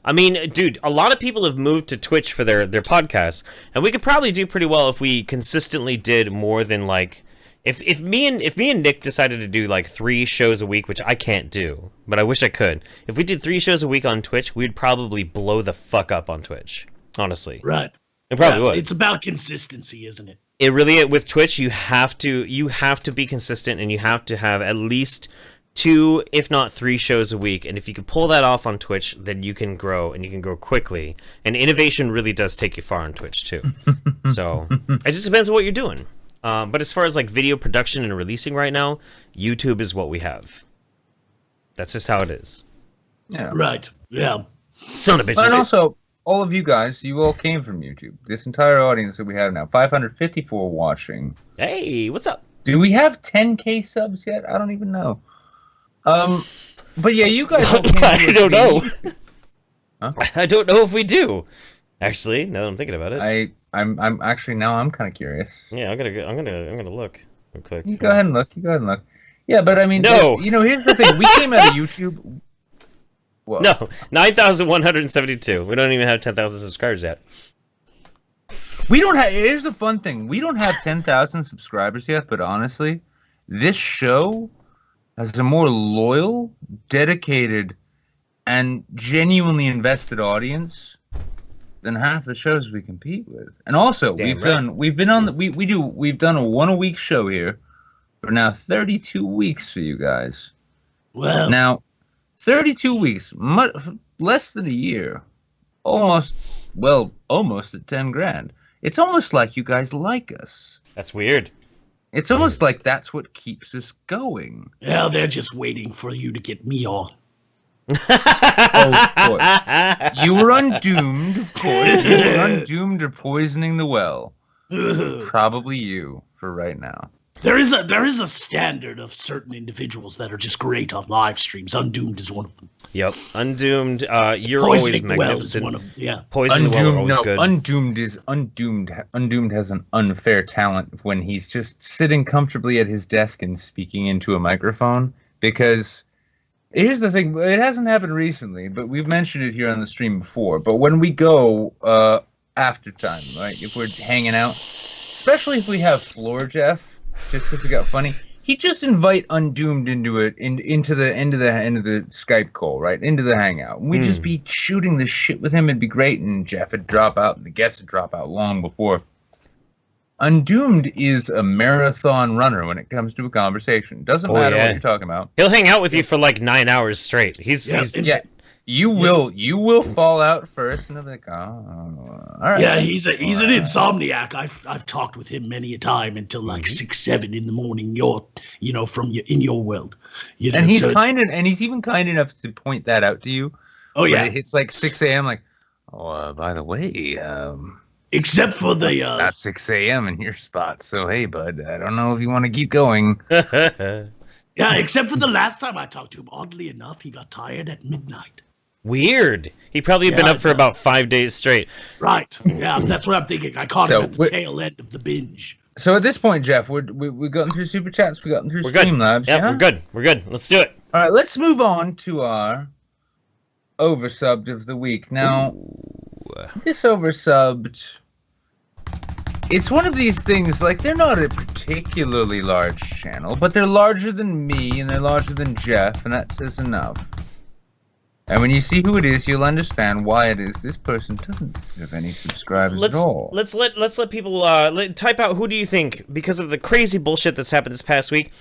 I mean, dude, a lot of people have moved to Twitch for their podcasts, and we could probably do pretty well if we consistently did more than like, if me and Nick decided to do like 3 shows a week, which I can't do, but I wish I could. If we did 3 shows a week on Twitch, we'd probably blow the fuck up on Twitch. Honestly, right? It probably would. It's about consistency, isn't it? It really with Twitch, you have to be consistent, and you have to have at least 2, if not 3 shows a week. And if you can pull that off on Twitch, then you can grow, and you can grow quickly. And innovation really does take you far on Twitch too. So it just depends on what you're doing. But as far as like video production and releasing right now, YouTube is what we have. That's just how it is. Yeah. Right. Yeah. Son of a bitch. And also, all of you guys, you all came from YouTube. This entire audience that we have now, 554 watching. Hey, what's up? Do we have 10K subs yet? I don't even know. But yeah, you guys. I don't know. Huh? I don't know if we do. Actually, now that I'm thinking about it, I'm actually now I'm kind of curious. yeah, I'm gonna look real quick. You go ahead and look. Yeah, but I mean, No. here's the thing. We came out of YouTube. Whoa. No, 9,172. We don't even have 10,000 subscribers yet. We don't have. Here's the fun thing. We don't have 10,000 subscribers yet, but honestly, this show has a more loyal, dedicated, and genuinely invested audience than half the shows we compete with. And also, we've done a one-a-week show here for now 32 weeks for you guys. Well, now 32 weeks, less than a year, almost at 10 grand. It's almost like you guys like us. That's weird. It's almost like that's what keeps us going. Well, they're just waiting for you to get me on. Oh, of course. You were undoomed, of course. You were undoomed or poisoning the well. Probably you for right now. There is a standard of certain individuals that are just great on live streams. Undoomed is one of them. Yep, Undoomed. You're Poisoning always magnificent. Well is one of, yeah. Poisoning the well always good. Undoomed has an unfair talent when he's just sitting comfortably at his desk and speaking into a microphone. Because here's the thing: it hasn't happened recently, but we've mentioned it here on the stream before. But when we go after time, right? If we're hanging out, especially if we have Floor Jeff. Just because it got funny, he just invite Undoomed into it, into the Skype call, right? Into the hangout. And we'd just be shooting the shit with him. It'd be great, and Jeff would drop out, and the guests would drop out long before. Undoomed is a marathon runner when it comes to a conversation. Doesn't matter what you're talking about. He'll hang out with you for like 9 hours straight. You will fall out first, and they'll be like, all right. Yeah, he's an insomniac. I've talked with him many a time until like 6, 7 in the morning. In your world, and he's he's even kind enough to point that out to you. Oh yeah, it hits like 6 a.m. Like, by the way, except for it's about 6 a.m. in your spot. So hey, bud, I don't know if you want to keep going. Yeah, except for the last time I talked to him. Oddly enough, he got tired at midnight. Weird. He probably had been up for about 5 days straight. Right. Yeah, that's what I'm thinking. I caught him at the tail end of the binge. So at this point, Jeff, we've gotten through Super Chats, we've gotten through Streamlabs. Yeah, we're good. Let's do it. All right, let's move on to our oversubbed of the week. Now, this oversubbed, it's one of these things, like, they're not a particularly large channel, but they're larger than me, and they're larger than Jeff, and that says enough. And when you see who it is, you'll understand why it is this person doesn't deserve any subscribers at all. Let's let people type out who do you think, because of the crazy bullshit that's happened this past week.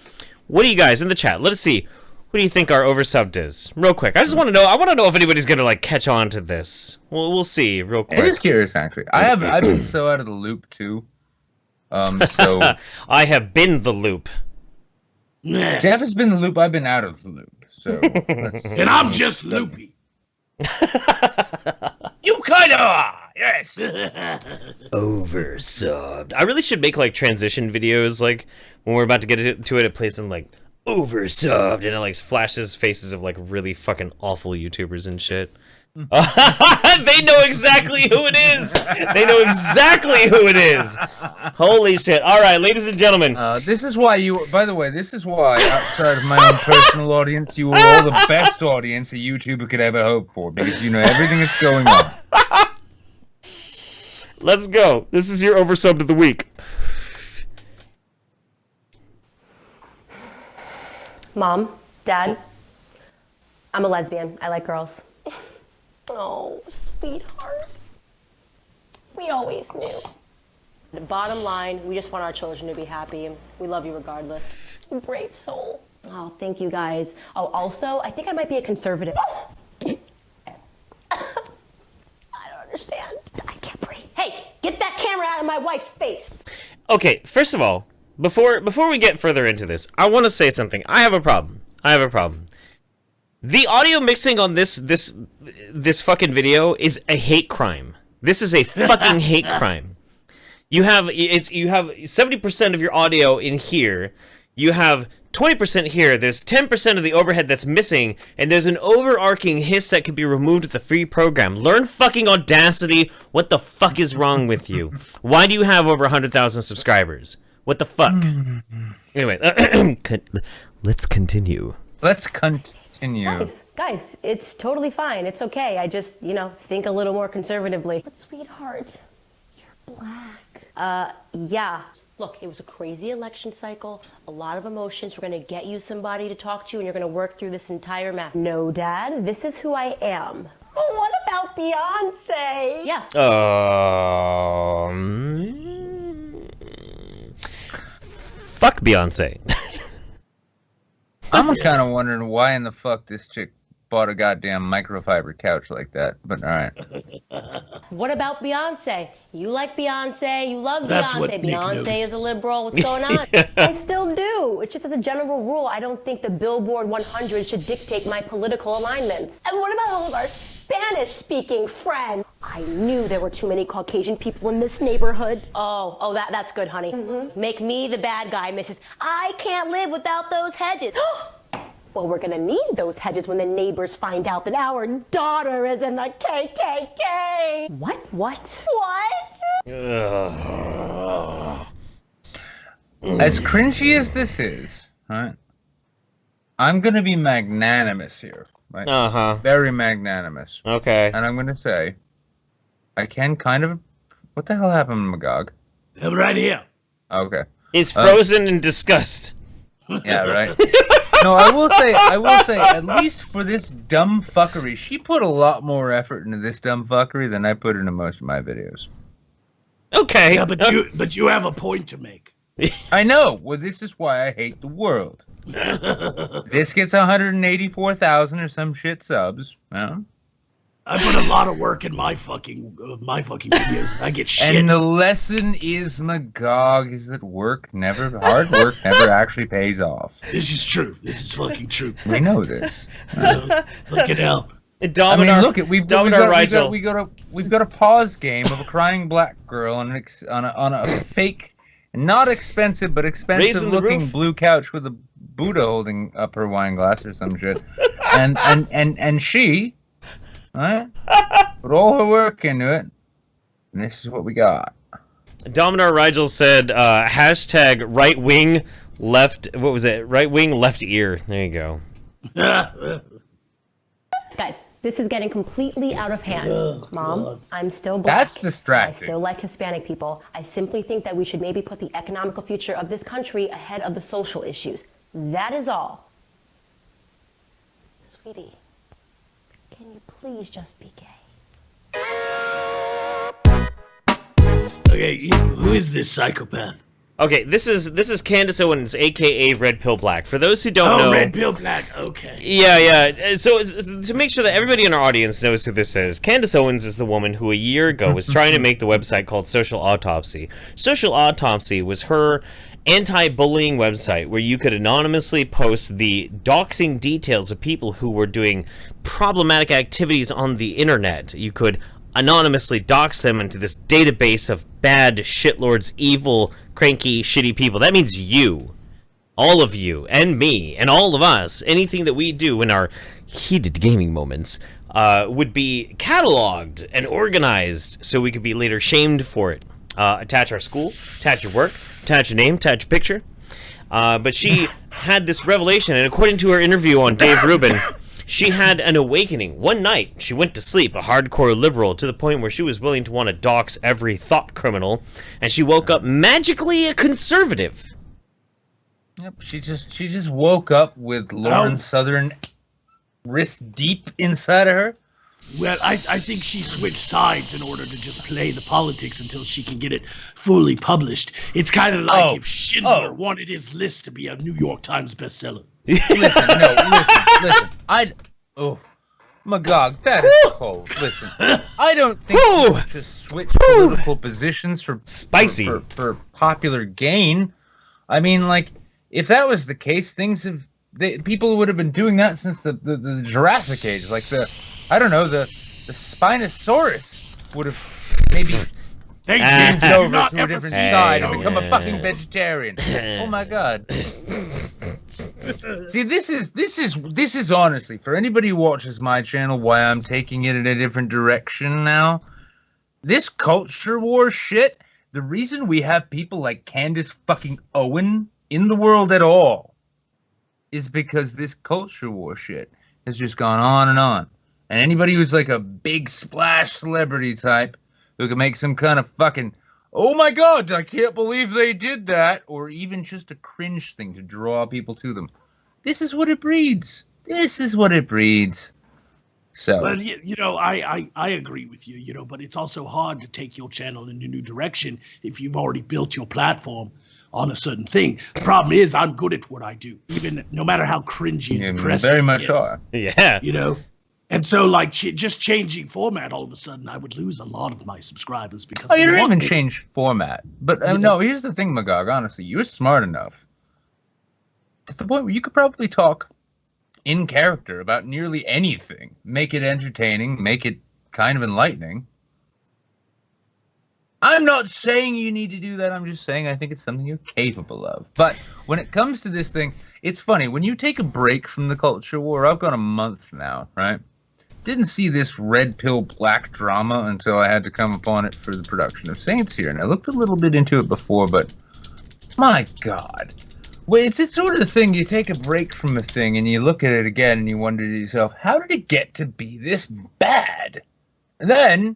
What do you guys in the chat? Let us see. Who do you think our oversubbed is? Real quick. I just want to know. I want to know if anybody's gonna like catch on to this. We'll see real quick. It is curious, actually. I've been so out of the loop too. So I have been the loop. Jeff has been the loop. I've been out of the loop. So and I'm just loopy. You kind of are, yes. Oversubbed. I really should make like transition videos, like when we're about to get to it, it plays in like oversubbed, and it like flashes faces of like really fucking awful YouTubers and shit. They know exactly who it is. They know exactly who it is. Holy shit. All right, ladies and gentlemen. This is why by the way, this is why, outside of my own personal audience, you are all the best audience a YouTuber could ever hope for, because you know everything that's going on. Let's go. This is your oversubbed of the week. Mom, Dad, I'm a lesbian. I like girls. Oh, sweetheart. We always knew. The bottom line, we just want our children to be happy, and we love you regardless. You brave soul. Oh, thank you guys. Oh, also, I think I might be a conservative. I don't understand. I can't breathe. Hey, get that camera out of my wife's face. Okay, first of all, before we get further into this, I want to say something. I have a problem. The audio mixing on this fucking video is a hate crime. This is a fucking hate crime. You have 70% of your audio in here. You have 20% here, there's 10% of the overhead that's missing, and there's an overarching hiss that could be removed with the free program. Learn fucking Audacity. What the fuck is wrong with you? Why do you have over 100,000 subscribers? What the fuck? Anyway, let's continue. Let's continue. Guys, it's totally fine. It's okay. I just, think a little more conservatively. But sweetheart, you're black. Yeah. Look, it was a crazy election cycle, a lot of emotions. We're going to get you somebody to talk to, and you're going to work through this entire mess. No, Dad, this is who I am. But what about Beyonce? Yeah. Fuck Beyonce. I'm kind of wondering why in the fuck this chick bought a goddamn microfiber couch like that, but all right. What about Beyonce? You like Beyonce, you love That's Beyonce. what Nick Beyonce noticed. is a liberal. What's going on? I still do. It's just as a general rule, I don't think the Billboard 100 should dictate my political alignments. And what about all of our Spanish-speaking friends? I knew there were too many Caucasian people in this neighborhood. Oh, that's good, honey. Make me the bad guy, Mrs. I can't live without those hedges. Well, we're gonna need those hedges when the neighbors find out that our daughter is in the KKK. What? As cringy as this is, right? I'm gonna be magnanimous here, right? Uh-huh. Very magnanimous. Okay. And I'm gonna say, I can kind of. What the hell happened to Magog? I'm right here. Okay. He's frozen in disgust. Yeah, right. No, I will say, at least for this dumb fuckery, she put a lot more effort into this dumb fuckery than I put into most of my videos. Okay. Yeah, but you have a point to make. I know. Well, this is why I hate the world. This gets 184,000 or some shit subs. I put a lot of work in my fucking videos. I get shit. And the lesson is, Magog, is that hard work never actually pays off. This is true. This is fucking true. We know this. Look at hell. Look at we've got a pause game of a crying black girl on a fake, not expensive but expensive looking blue couch with a Buddha holding up her wine glass or some shit, and she. Right? Put all her work into it, and this is what we got. Dominar Rigel said, hashtag right wing left, what was it? Right wing left ear. There you go. Guys, this is getting completely out of hand. Mom, I'm still black. That's distracting. I still like Hispanic people. I simply think that we should maybe put the economical future of this country ahead of the social issues. That is all. Sweetie. Can you please just be gay? Okay, who is this psychopath? Okay, this is Candace Owens, aka Red Pill Black. For those who don't know, Red Pill Black. Okay. Yeah. So to make sure that everybody in our audience knows who this is, Candace Owens is the woman who a year ago was trying to make the website called Social Autopsy. Social Autopsy was her anti-bullying website where you could anonymously post the doxing details of people who were doing problematic activities on the internet. You could anonymously dox them into this database of bad shitlords, evil, cranky, shitty people. That means you. All of you, and me, and all of us. Anything that we do in our heated gaming moments would be cataloged and organized so we could be later shamed for it. Attach our school, attach your work, attach your name, attach your picture. But she had this revelation, and according to her interview on Dave Rubin, she had an awakening. One night, she went to sleep, a hardcore liberal, to the point where she was willing to want to dox every thought criminal, and she woke up magically a conservative. Yep, she just woke up with Lauren Southern wrist deep inside of her. Well, I think she switched sides in order to just play the politics until she can get it fully published. It's kind of like if Schindler wanted his list to be a New York Times bestseller. Listen. Magog, that is cold. Listen, I don't think you should just switch political positions for spicy for popular gain. I mean, like, if that was the case, people would have been doing that since the Jurassic Age. Like the Spinosaurus would have maybe They change did over not to a ever different see side the and show. become a fucking vegetarian. Oh my god. See, this is honestly, for anybody who watches my channel, why I'm taking it in a different direction now. This culture war shit, the reason we have people like Candace fucking Owen in the world at all is because this culture war shit has just gone on and on. And anybody who's like a big splash celebrity type who can make some kind of fucking, oh my god, I can't believe they did that, or even just a cringe thing to draw people to them. This is what it breeds. This is what it breeds. So, well, you know, I agree with you, you know, but it's also hard to take your channel in a new direction if you've already built your platform on a certain thing. The problem is I'm good at what I do, even no matter how cringy and depressing very much it gets, are. Yeah. You know? And so, like, just changing format, all of a sudden, I would lose a lot of my subscribers because... Oh, you don't even change format. But You know? no, here's the thing, Magog, honestly. You're smart enough to the point where you could probably talk in character about nearly anything. Make it entertaining, make it kind of enlightening. I'm not saying you need to do that. I'm just saying I think it's something you're capable of. But when it comes to this thing, it's funny. When you take a break from the culture war, I've gone a month now, right? Didn't see this red pill black drama until I had to come upon it for the production of Saints here. And I looked a little bit into it before, but my God. Well, it's sort of the thing, you take a break from a thing and you look at it again and you wonder to yourself, how did it get to be this bad? And then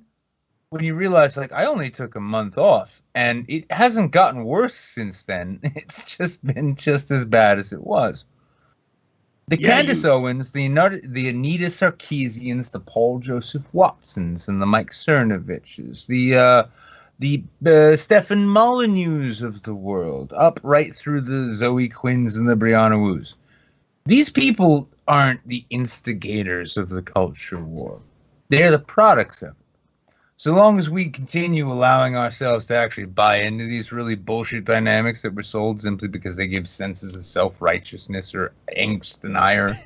when you realize, like, I only took a month off and it hasn't gotten worse since then. It's just been just as bad as it was. The Candace Owens, the Anita Sarkeesians, the Paul Joseph Watsons, and the Mike Cernoviches, the Stefan Molyneux of the world, up right through the Zoe Quinns and the Brianna Woos. These people aren't the instigators of the culture war. They're the products of it. So long as we continue allowing ourselves to actually buy into these really bullshit dynamics that were sold simply because they give senses of self-righteousness or angst and ire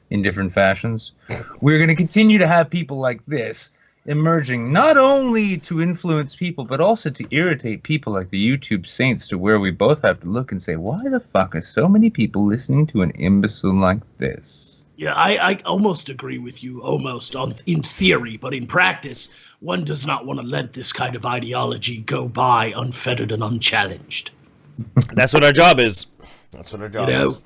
in different fashions, we're going to continue to have people like this emerging not only to influence people, but also to irritate people like the YouTube saints, to where we both have to look and say, why the fuck are so many people listening to an imbecile like this? Yeah, I almost agree with you, in theory, but in practice, one does not want to let this kind of ideology go by unfettered and unchallenged. That's what our job is. That's what our job is.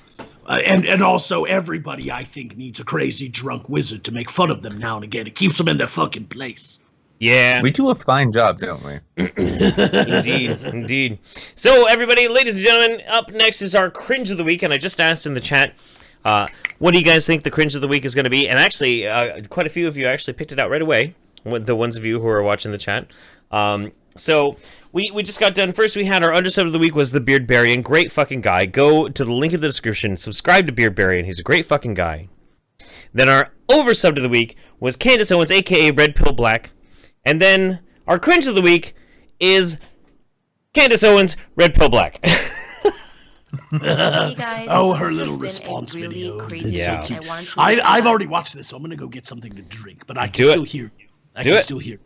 And also, everybody, I think, needs a crazy drunk wizard to make fun of them now and again. It keeps them in their fucking place. Yeah. We do a fine job, don't we? Indeed. So, everybody, ladies and gentlemen, up next is our cringe of the week, and I just asked in the chat, what do you guys think the cringe of the week is going to be? And actually, quite a few of you actually picked it out right away, the ones of you who are watching the chat. So, we just got done. First, we had our undersubbed of the week was the Beardbarian. Great fucking guy. Go to the link in the description. Subscribe to Beardbarian. He's a great fucking guy. Then our oversubbed of the week was Candace Owens, a.k.a. Red Pill Black. And then our cringe of the week is Candace Owens, Red Pill Black. Hey guys, her little response video. Crazy yeah. So I've already watched this, so I'm gonna go get something to drink, but I can still hear you. I can still hear you.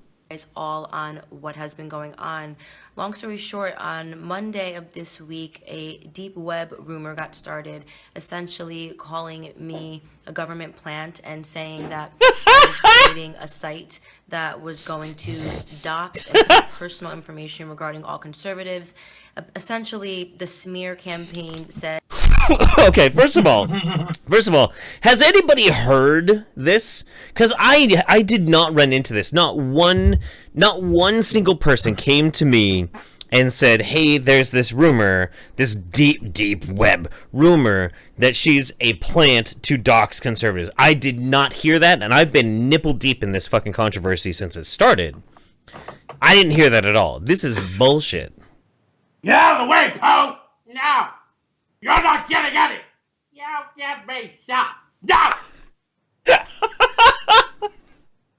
All on what has been going on. Long story short, on Monday of this week, a deep web rumor got started, essentially calling me a government plant and saying that I was creating a site that was going to dox and put personal information regarding all conservatives. Essentially, the smear campaign said... Okay, first of all, has anybody heard this? Because I did not run into this. Not one single person came to me and said, hey, there's this rumor, this deep web rumor that she's a plant to dox conservatives. I did not hear that, and I've been nipple deep in this fucking controversy since it started. I didn't hear that at all. This is bullshit. Get out of the way, Poe! No! You're not getting at it! You get me some! No!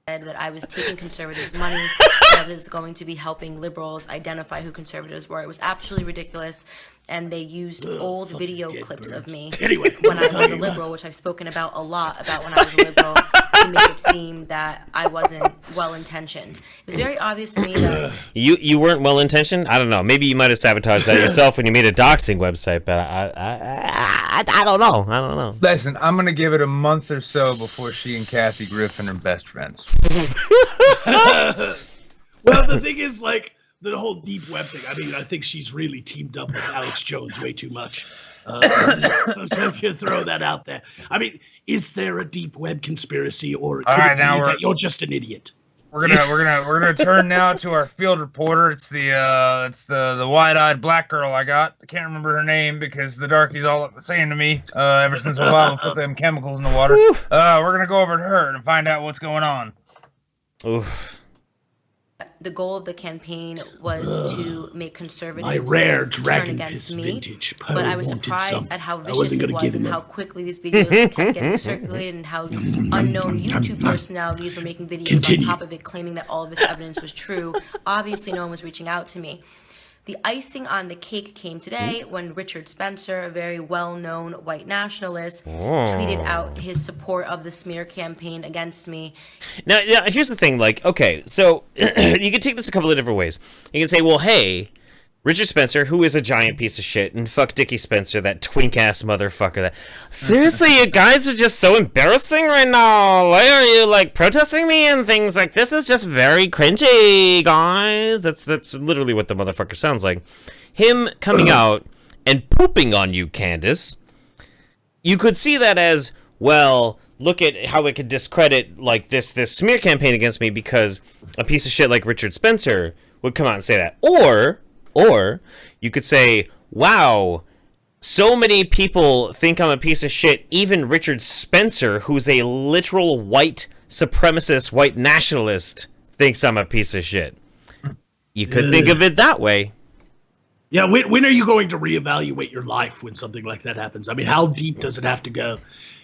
That I was taking conservatives' money, that I was going to be helping liberals identify who conservatives were. It was absolutely ridiculous, and they used old video clips of me when I was a liberal, which I've spoken about a lot, about when I was a liberal, to make it seem that I wasn't well-intentioned. It was very obvious to me that... You weren't well-intentioned? I don't know. Maybe you might have sabotaged that yourself when you made a doxing website, but I don't know. I don't know. Listen, I'm going to give it a month or so before she and Kathy Griffin are best friends. Well, the thing is, like, the whole deep web thing, I mean, I think she's really teamed up with Alex Jones way too much. So if you throw that out there. I mean, is there a deep web conspiracy, or could it be that you're just an idiot? We're gonna turn now to our field reporter. It's the wide-eyed black girl I got. I can't remember her name because the darkies all saying to me ever since Obama put them chemicals in the water. We're gonna go over to her and find out what's going on. Oof. The goal of the campaign was to make conservatives My rare turn Dragon against Piss me, vintage. but I was surprised at how vicious it was and how quickly these videos kept getting circulated and how unknown YouTube personalities were making videos on top of it, claiming that all of this evidence was true. Obviously, no one was reaching out to me. The icing on the cake came today when Richard Spencer, a very well-known white nationalist, tweeted out his support of the smear campaign against me. Now, here's the thing. Like, okay, so you can take this a couple of different ways. You can say, well, hey, Richard Spencer, who is a giant piece of shit, and fuck Dickie Spencer, that twink-ass motherfucker. That seriously, you guys are just so embarrassing right now. Why are you, like, protesting me and things like this? Is just very cringy, guys. That's literally what the motherfucker sounds like. Him coming out and pooping on you, Candace. You could see that as, well, look at how it could discredit, like, this smear campaign against me because a piece of shit like Richard Spencer would come out and say that. Or you could say, wow, so many people think I'm a piece of shit. Even Richard Spencer, who's a literal white supremacist, white nationalist, thinks I'm a piece of shit. You could think of it that way. Yeah, when are you going to reevaluate your life when something like that happens? I mean, how deep does it have to go?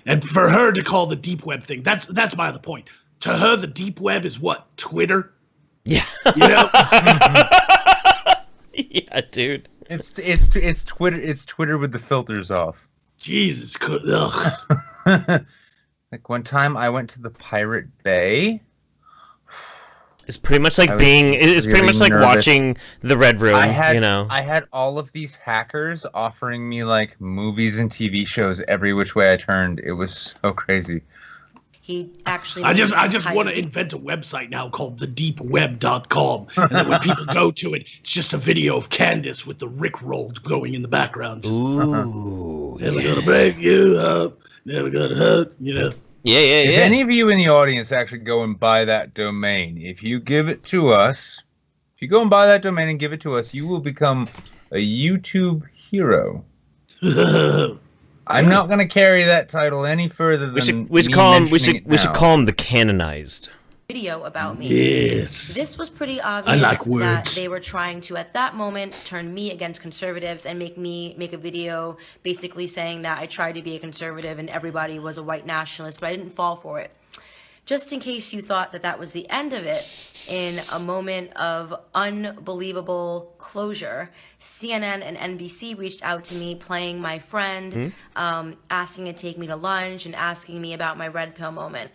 And for her to call the deep web thing, that's my other point. To her, the deep web is what? Twitter? Yeah. You know? Yeah, dude. It's Twitter. It's Twitter with the filters off. Jesus, like one time I went to the Pirate Bay. It's pretty much like it's pretty much like watching the Red Room. I had all of these hackers offering me like movies and TV shows every which way I turned. It was so crazy. He actually. I just want to invent a website now called thedeepweb.com, and then when people go to it, it's just a video of Candace with the Rickroll going in the background. Just, Ooh, never gonna break you up, never gonna hurt, you know. Yeah. If any of you in the audience actually go and buy that domain, if you give it to us, if you go and buy that domain and give it to us, you will become a YouTube hero. I'm not going to carry that title any further than we should call him the canonized video about me. Yes. This was pretty obvious that they were trying to, at that moment, turn me against conservatives and make me make a video basically saying that I tried to be a conservative and everybody was a white nationalist, but I didn't fall for it. Just in case you thought that that was the end of it, in a moment of unbelievable closure, CNN and NBC reached out to me playing my friend, asking to take me to lunch and asking me about my red pill moment.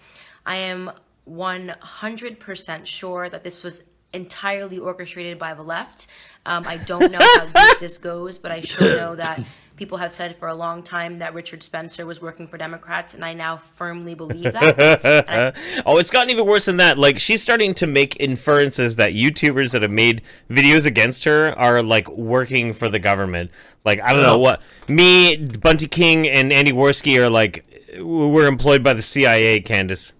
I am 100% sure that this was entirely orchestrated by the left. I don't know how deep this goes, but I sure know that people have said for a long time that Richard Spencer was working for Democrats, and I now firmly believe that. Oh, it's gotten even worse than that. Like, she's starting to make inferences that YouTubers that have made videos against her are, like, working for the government. Like, I don't know what. Me, Bunty King, and Andy Worski are, like, we're employed by the CIA, Candace.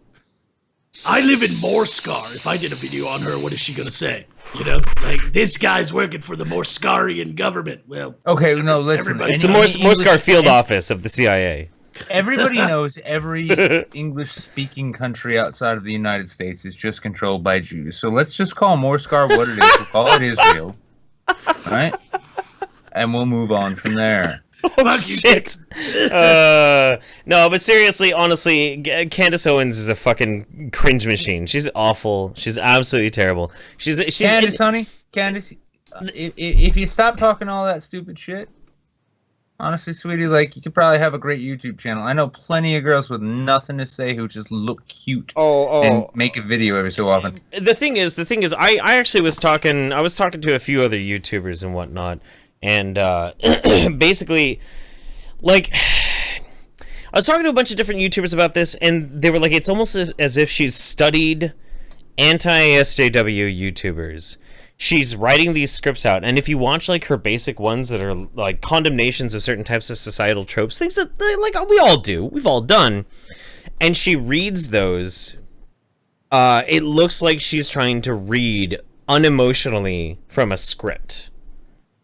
I live in Morskar. If I did a video on her, what is she going to say? You know, like, this guy's working for the Morskarian government. Well, okay, no, listen. It's the Morskar field office of the CIA. Everybody knows every English-speaking country outside of the United States is just controlled by Jews. So let's just call Morskar what it is. We'll call it Israel. All right? And we'll move on from there. Oh, shit. No, but seriously, honestly, Candace Owens is a fucking cringe machine. She's awful. She's absolutely terrible. She's Candace, honey. Candace, if you stop talking all that stupid shit, Honestly, sweetie, like, you could probably have a great YouTube channel. I know plenty of girls with nothing to say who just look cute and make a video every so often. The thing is, I actually was talking to a few other YouTubers and whatnot, and basically, like, I was talking to a bunch of different YouTubers about this, and they were like, it's almost as if she's studied anti-SJW YouTubers. She's writing these scripts out, and if you watch like her basic ones that are like condemnations of certain types of societal tropes, things that like we all do, we've all done, and she reads those, it looks like she's trying to read unemotionally from a script.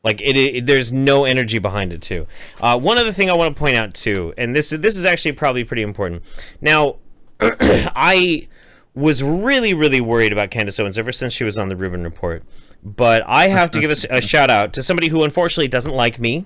Like there's no energy behind it too. One other thing I want to point out too, and this is actually probably pretty important. Now, I was really worried about Candace Owens ever since she was on the Rubin Report. But I have to give a shout out to somebody who unfortunately doesn't like me.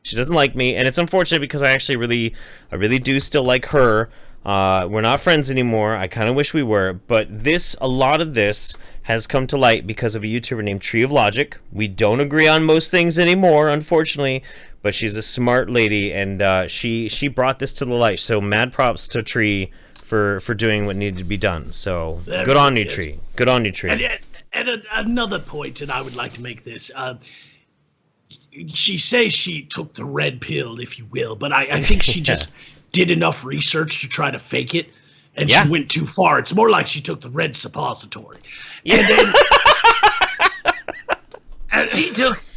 She doesn't like me, and it's unfortunate because I really do still like her. We're not friends anymore. I kind of wish we were, but a lot of this has come to light because of a YouTuber named Tree of Logic. We don't agree on most things anymore, unfortunately, but she's a smart lady, and she brought this to the light. So mad props to Tree for doing what needed to be done. So good on you, Tree. Good on you, Tree. And another point, and I would like to make this, she says she took the red pill, if you will, but I think she just did enough research to try to fake it, and she went too far. It's more like she took the red suppository. Yeah. And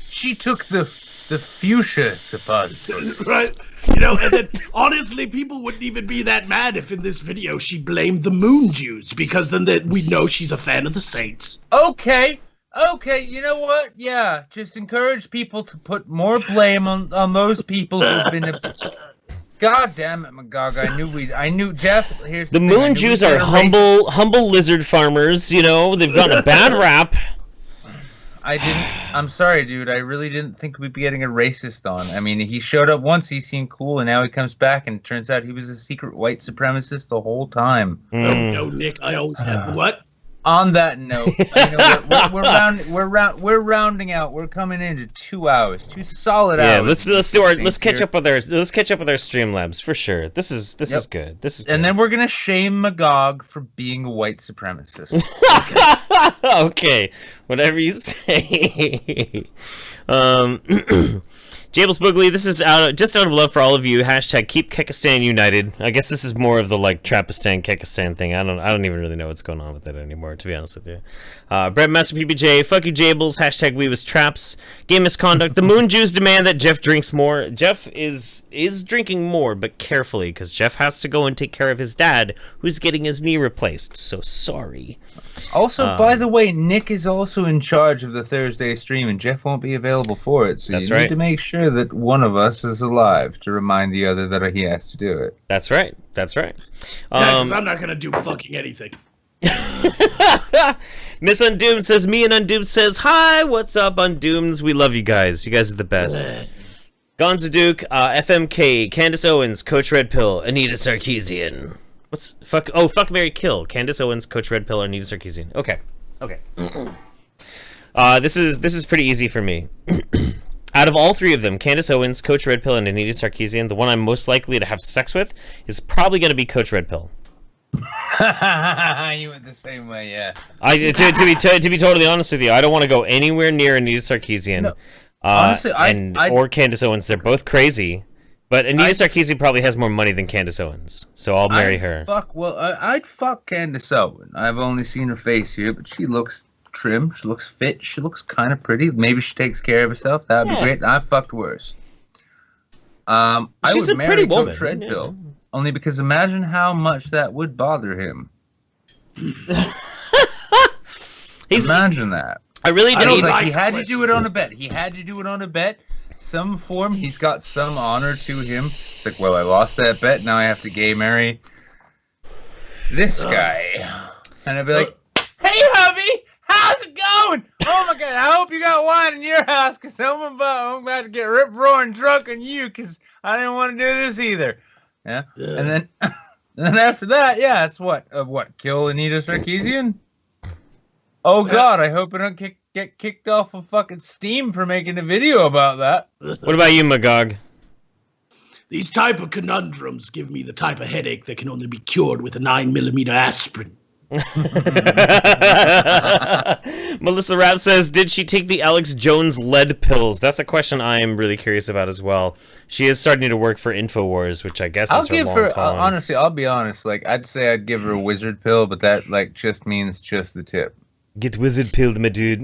she took the fuchsia suppository. Right. You know, and then honestly, people wouldn't even be that mad if in this video she blamed the moon Jews, because then we'd know she's a fan of the saints. Okay, you know what? Yeah, just encourage people to put more blame on those people who've been... God damn it, Magog. I knew Jeff, here's the moon Jews are humble lizard farmers, you know, they've gotten a bad rap. I'm sorry, dude. I really didn't think we'd be getting a racist on. I mean, he showed up once, he seemed cool, and now he comes back, and it turns out he was a secret white supremacist the whole time. Oh, no, Nick, I always have what? On that note, we're rounding out. We're coming into 2 hours, 2 solid hours. Yeah, let's catch up with our Streamlabs for sure. This is good. And then we're gonna shame Magog for being a white supremacist. Okay, whatever you say. Jables Boogly, this is just out of love for all of you. Hashtag keep Kekistan united. I guess this is more of the like Trapistan Kekistan thing. I don't even really know what's going on with it anymore, to be honest with you. Brett Master PBJ, fuck you Jables. Hashtag we was traps. Game misconduct. The Moon Jews demand that Jeff drinks more. Jeff is drinking more, but carefully, because Jeff has to go and take care of his dad, who's getting his knee replaced. So sorry. Also, by the way, Nick is also in charge of the Thursday stream, and Jeff won't be available for it. So you need to make sure that one of us is alive to remind the other that he has to do it. That's right. Because I'm not going to do fucking anything. Miss Undoomed says, me and Undoomed says, hi, what's up, Undooms? We love you guys. You guys are the best. Gonzo Duke, FMK, Candace Owens, Coach Red Pill, Anita Sarkeesian. Fuck, Mary Kill, Candace Owens, Coach Red Pill, Anita Sarkeesian. Okay. This is pretty easy for me. Out of all three of them, Candace Owens, Coach Red Pill, and Anita Sarkeesian, the one I'm most likely to have sex with is probably going to be Coach Red Pill. You went the same way, yeah. To be totally honest with you, I don't want to go anywhere near Anita Sarkeesian. No, honestly, or Candace Owens. They're both crazy, but Anita Sarkeesian probably has more money than Candace Owens, so I'll marry her. I'd fuck Candace Owens. I've only seen her face here, but she looks trim, she looks fit, she looks kind of pretty. Maybe she takes care of herself. That'd be great. I've fucked worse. I would marry Coach Red Pill, only because imagine how much that would bother him. Imagine that. I really don't like. He had to do it on a bet. Some form. He's got some honor to him. It's like, well, I lost that bet. Now I have to gay marry this guy. And I'd be like, hey, hubby, how's it going? Oh my God, I hope you got wine in your house, because I'm about to get rip-roaring drunk on you, because I didn't want to do this either. Yeah. And then after that, yeah, it's what kill Anita Sarkeesian? Oh God, I hope I don't get kicked off of fucking Steam for making a video about that. What about you, Magog? These type of conundrums give me the type of headache that can only be cured with a 9mm aspirin. Melissa Rapp says, did she take the Alex Jones lead pills? That's a question I am really curious about as well. She is starting to work for InfoWars, which I guess is her long con. Honestly, I'll be honest. Like, I'd say I'd give her a wizard pill, but that like just means just the tip. Get wizard pilled, my dude.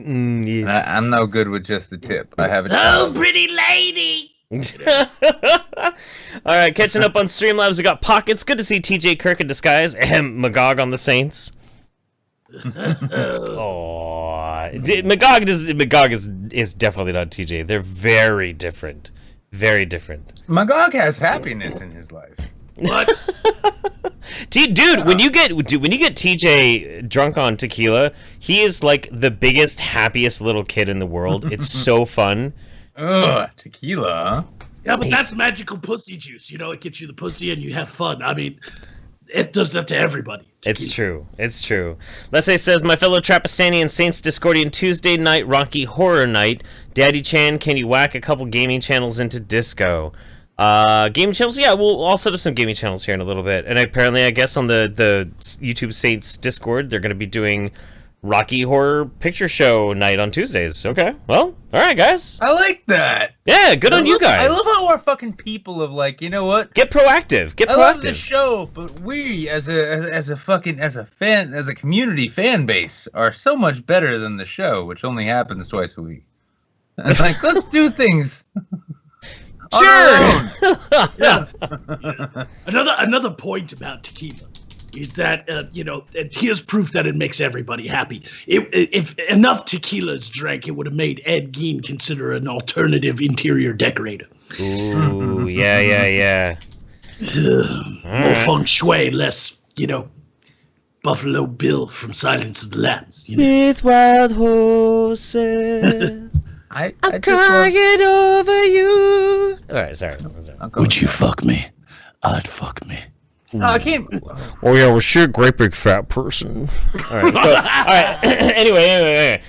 Yes. I'm no good with just the tip. I have a Oh, pretty lady! All right, catching up on Streamlabs, we got Pockets. Good to see TJ Kirk in disguise. Magog on the Saints. Oh, Magog is definitely not TJ. They're very different. Very different. Magog has happiness in his life. What? Dude, when you get TJ drunk on tequila, he is like the biggest, happiest little kid in the world. It's so fun. Ugh, tequila. Yeah, but that's magical pussy juice. You know, it gets you the pussy and you have fun. I mean, it does that to everybody. It's true. It's true. Leslie says, my fellow Trappistanian Saints Discordian Tuesday night Rocky Horror Night. Daddy Chan, can you whack a couple gaming channels into disco? Gaming channels? Yeah, I'll set up some gaming channels here in a little bit. And apparently, I guess on the YouTube Saints Discord, they're going to be doing Rocky Horror Picture Show night on Tuesdays. Okay, well, all right, guys. I like that. Yeah, good on you guys. I love how our fucking people of like, you know what? Get proactive. Get proactive. I love the show, but we as a community fan base are so much better than the show, which only happens twice a week. Like, let's do things. Sure. Yeah. Another point about tequila is that and here's proof that it makes everybody happy. If enough tequila is drank, it would have made Ed Gein consider an alternative interior decorator. Ooh, yeah. More feng shui, less, Buffalo Bill from Silence of the Lambs. With wild horses. I'm crying over you. All right, sorry. Would you fuck me? I'd fuck me. I can't. Oh yeah, well, she's a great big fat person. All right. Anyway.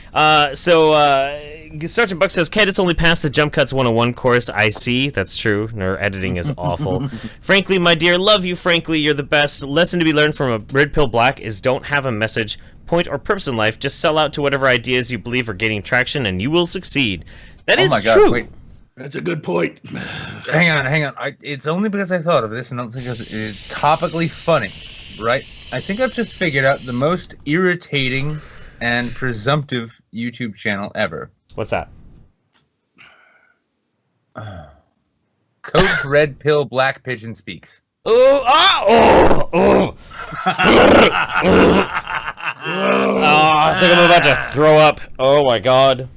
Sergeant Buck says, Candace only passed the Jump Cuts 101 course. I see. That's true. Her editing is awful. Frankly, my dear, love you. Frankly, you're the best. Lesson to be learned from a Red Pill Black is don't have a message, point, or purpose in life. Just sell out to whatever ideas you believe are gaining traction, and you will succeed. That is true. Wait. That's a good point. Hang on. It's only because I thought of this, and not because it's topically funny, right? I think I've just figured out the most irritating and presumptive YouTube channel ever. What's that? Coach Red Pill Black Pigeon Speaks. Oh! I think I'm about to throw up. Oh my god.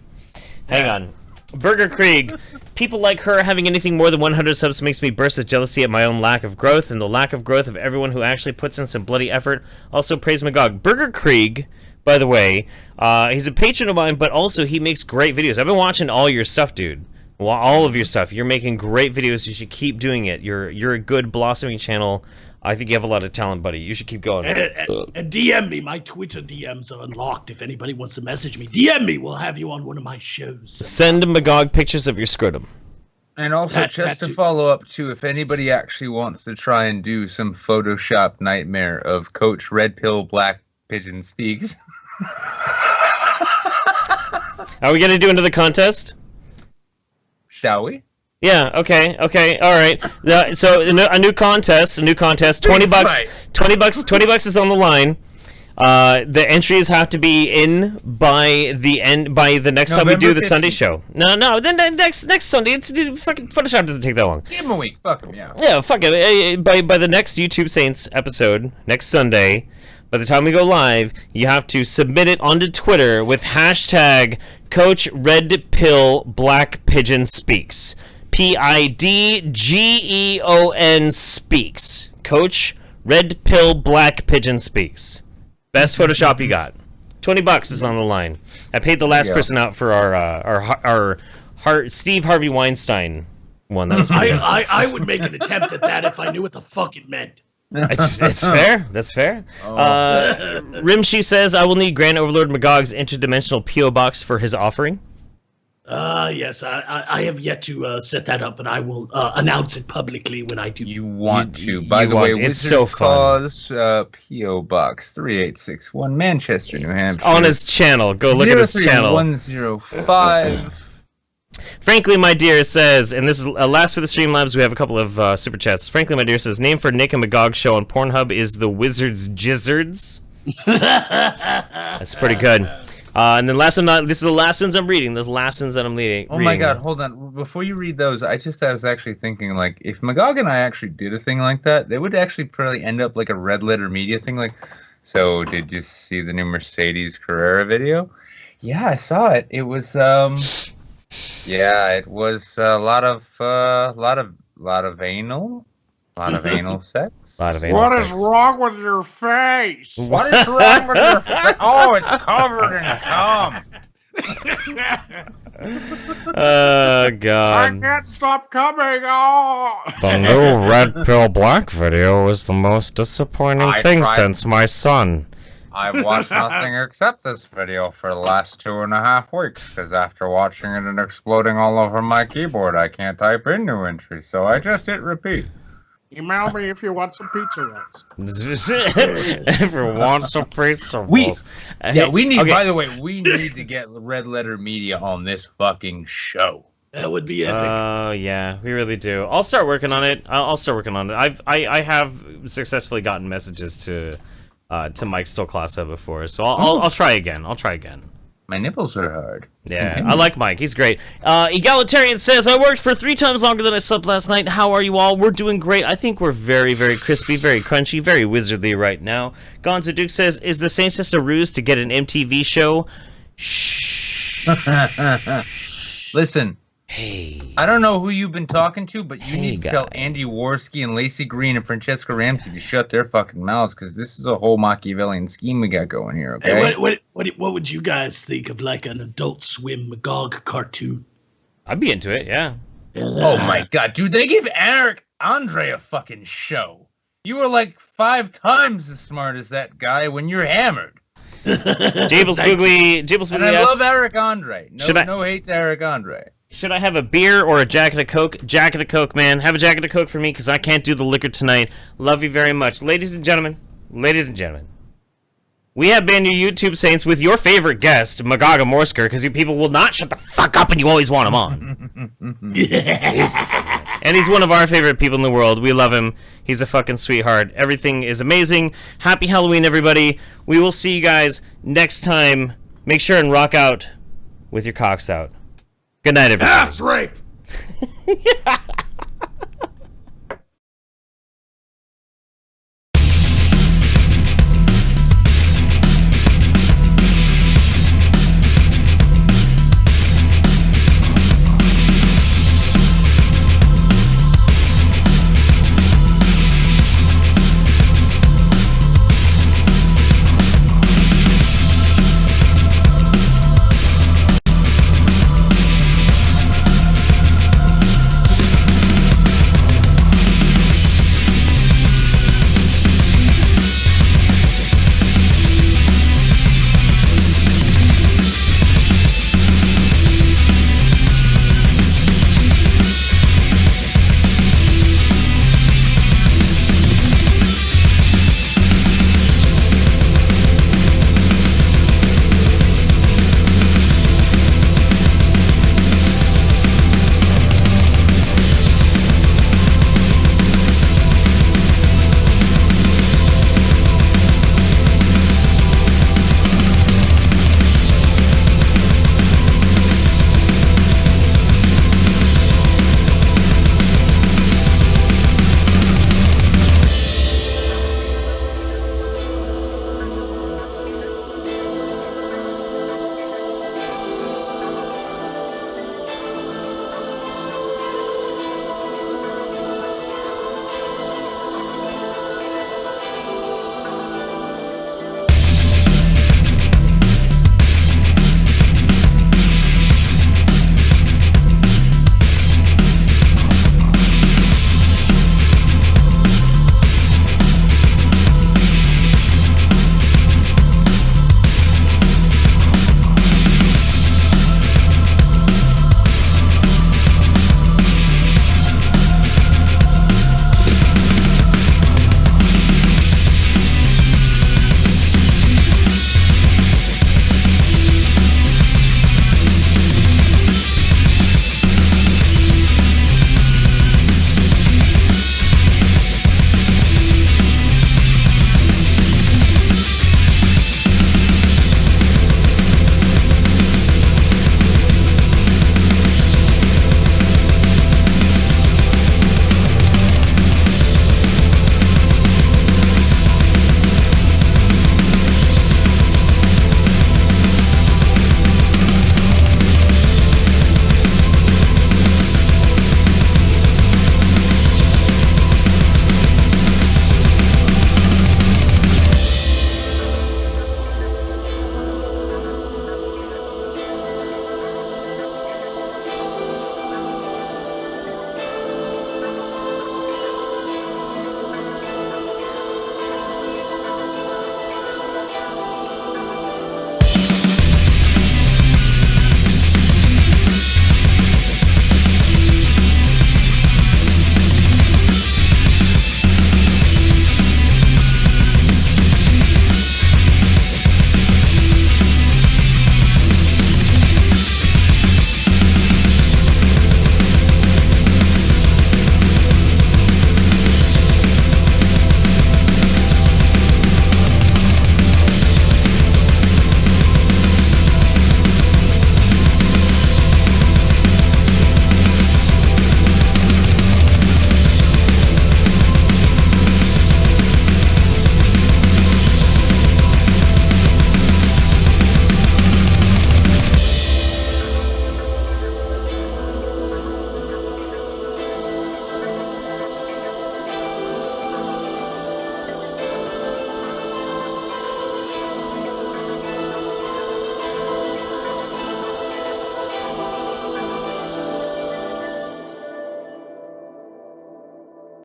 Hang on. Burger Krieg. People like her having anything more than 100 subs makes me burst with jealousy at my own lack of growth and the lack of growth of everyone who actually puts in some bloody effort. Also, praise Magog. Burger Krieg, by the way, he's a patron of mine, but also he makes great videos. I've been watching all your stuff, dude. Well, all of your stuff. You're making great videos. You should keep doing it. You're a good blossoming channel. I think you have a lot of talent, buddy. You should keep going. And DM me. My Twitter DMs are unlocked. If anybody wants to message me, DM me. We'll have you on one of my shows. Send Magog pictures of your scrotum. And also, just to follow up, too, if anybody actually wants to try and do some Photoshop nightmare of Coach Red Pill Black Pigeon Speaks. Are we going to do another contest? Shall we? Yeah, okay, all right. So a new contest, $20. Right. $20 is on the line. The entries have to be in by the next time we do the Sunday show. No, then next Sunday. It's fucking Photoshop doesn't take that long. Give him a week. Fuck him, yeah. Yeah, fuck it. By the next YouTube Saints episode next Sunday, by the time we go live, you have to submit it onto Twitter with hashtag Coach Red Pill Black Pigeon Speaks. PIDGEON Speaks. Coach Red Pill Black Pigeon Speaks. Best Photoshop you got. $20 is on the line. I paid the last person out for our Steve Harvey Weinstein one. That was I would make an attempt at that if I knew what the fuck it meant. It's fair. That's fair. Rimshi says, I will need Grand Overlord Magog's interdimensional P.O. box for his offering. Yes, I have yet to set that up, and I will announce it publicly when I do. You want to. By the way, it's so fun. P.O. Box 3861, Manchester, New Hampshire. On his channel. Go look at his channel. 105. Frankly, my dear says, and this is last for the Streamlabs, we have a couple of super chats. Frankly, my dear says, name for Nick and Magog show on Pornhub is the Wizards Jizzards. That's pretty good. And then last one, this is the last ones I'm reading. The last ones that I'm reading. Oh my god, hold on. Before you read those, I was actually thinking, like, if Magog and I actually did a thing like that, they would actually probably end up like a Red Letter Media thing. Like, so did you see the new Mercedes Carrera video? Yeah, I saw it. It was, yeah, it was a lot of anal. A lot of anal sex. What is wrong with your face? What is wrong with your face? Oh, it's covered in cum. Oh, God. I can't stop coming. Oh. The new Red Pill Black video was the most disappointing thing since my son. I've watched nothing except this video for the last 2.5 weeks, because after watching it and exploding all over my keyboard, I can't type in new entry, so I just hit repeat. Email me if you want some pizza rolls. If you want some pizza rolls. We need, by the way, we need to get Red Letter Media on this fucking show. That would be epic. Oh, yeah, we really do. I'll start working on it. I'll start working on it. I have successfully gotten messages to Mike Stolklasa before, so I'll try again. My nipples are hard. Yeah, I like Mike. He's great. Egalitarian says, I worked for 3 times longer than I slept last night. How are you all? We're doing great. I think we're very, very crispy, very crunchy, very wizardly right now. Gonzo Duke says, is the Saints just a ruse to get an MTV show? Shh. Listen. Hey. I don't know who you've been talking to, but you need to tell Andy Worski and Lacey Green and Francesca Ramsey to shut their fucking mouths, because this is a whole Machiavellian scheme we got going here, okay? Hey, what would you guys think of, like, an Adult Swim Magog cartoon? I'd be into it, yeah. Oh my god, dude, they give Eric Andre a fucking show. You were like 5 times as smart as that guy when you're hammered. Jables Boogly and I love Eric Andre. No hate to Eric Andre. Should I have a beer or a jacket of Coke? Jacket of Coke, man. Have a jacket of Coke for me, because I can't do the liquor tonight. Love you very much. Ladies and gentlemen, we have been your YouTube Saints with your favorite guest, Magog of Morskar, because you people will not shut the fuck up and you always want him on. Yeah. And he's one of our favorite people in the world. We love him. He's a fucking sweetheart. Everything is amazing. Happy Halloween, everybody. We will see you guys next time. Make sure and rock out with your cocks out. Good night, everybody. Ass rape!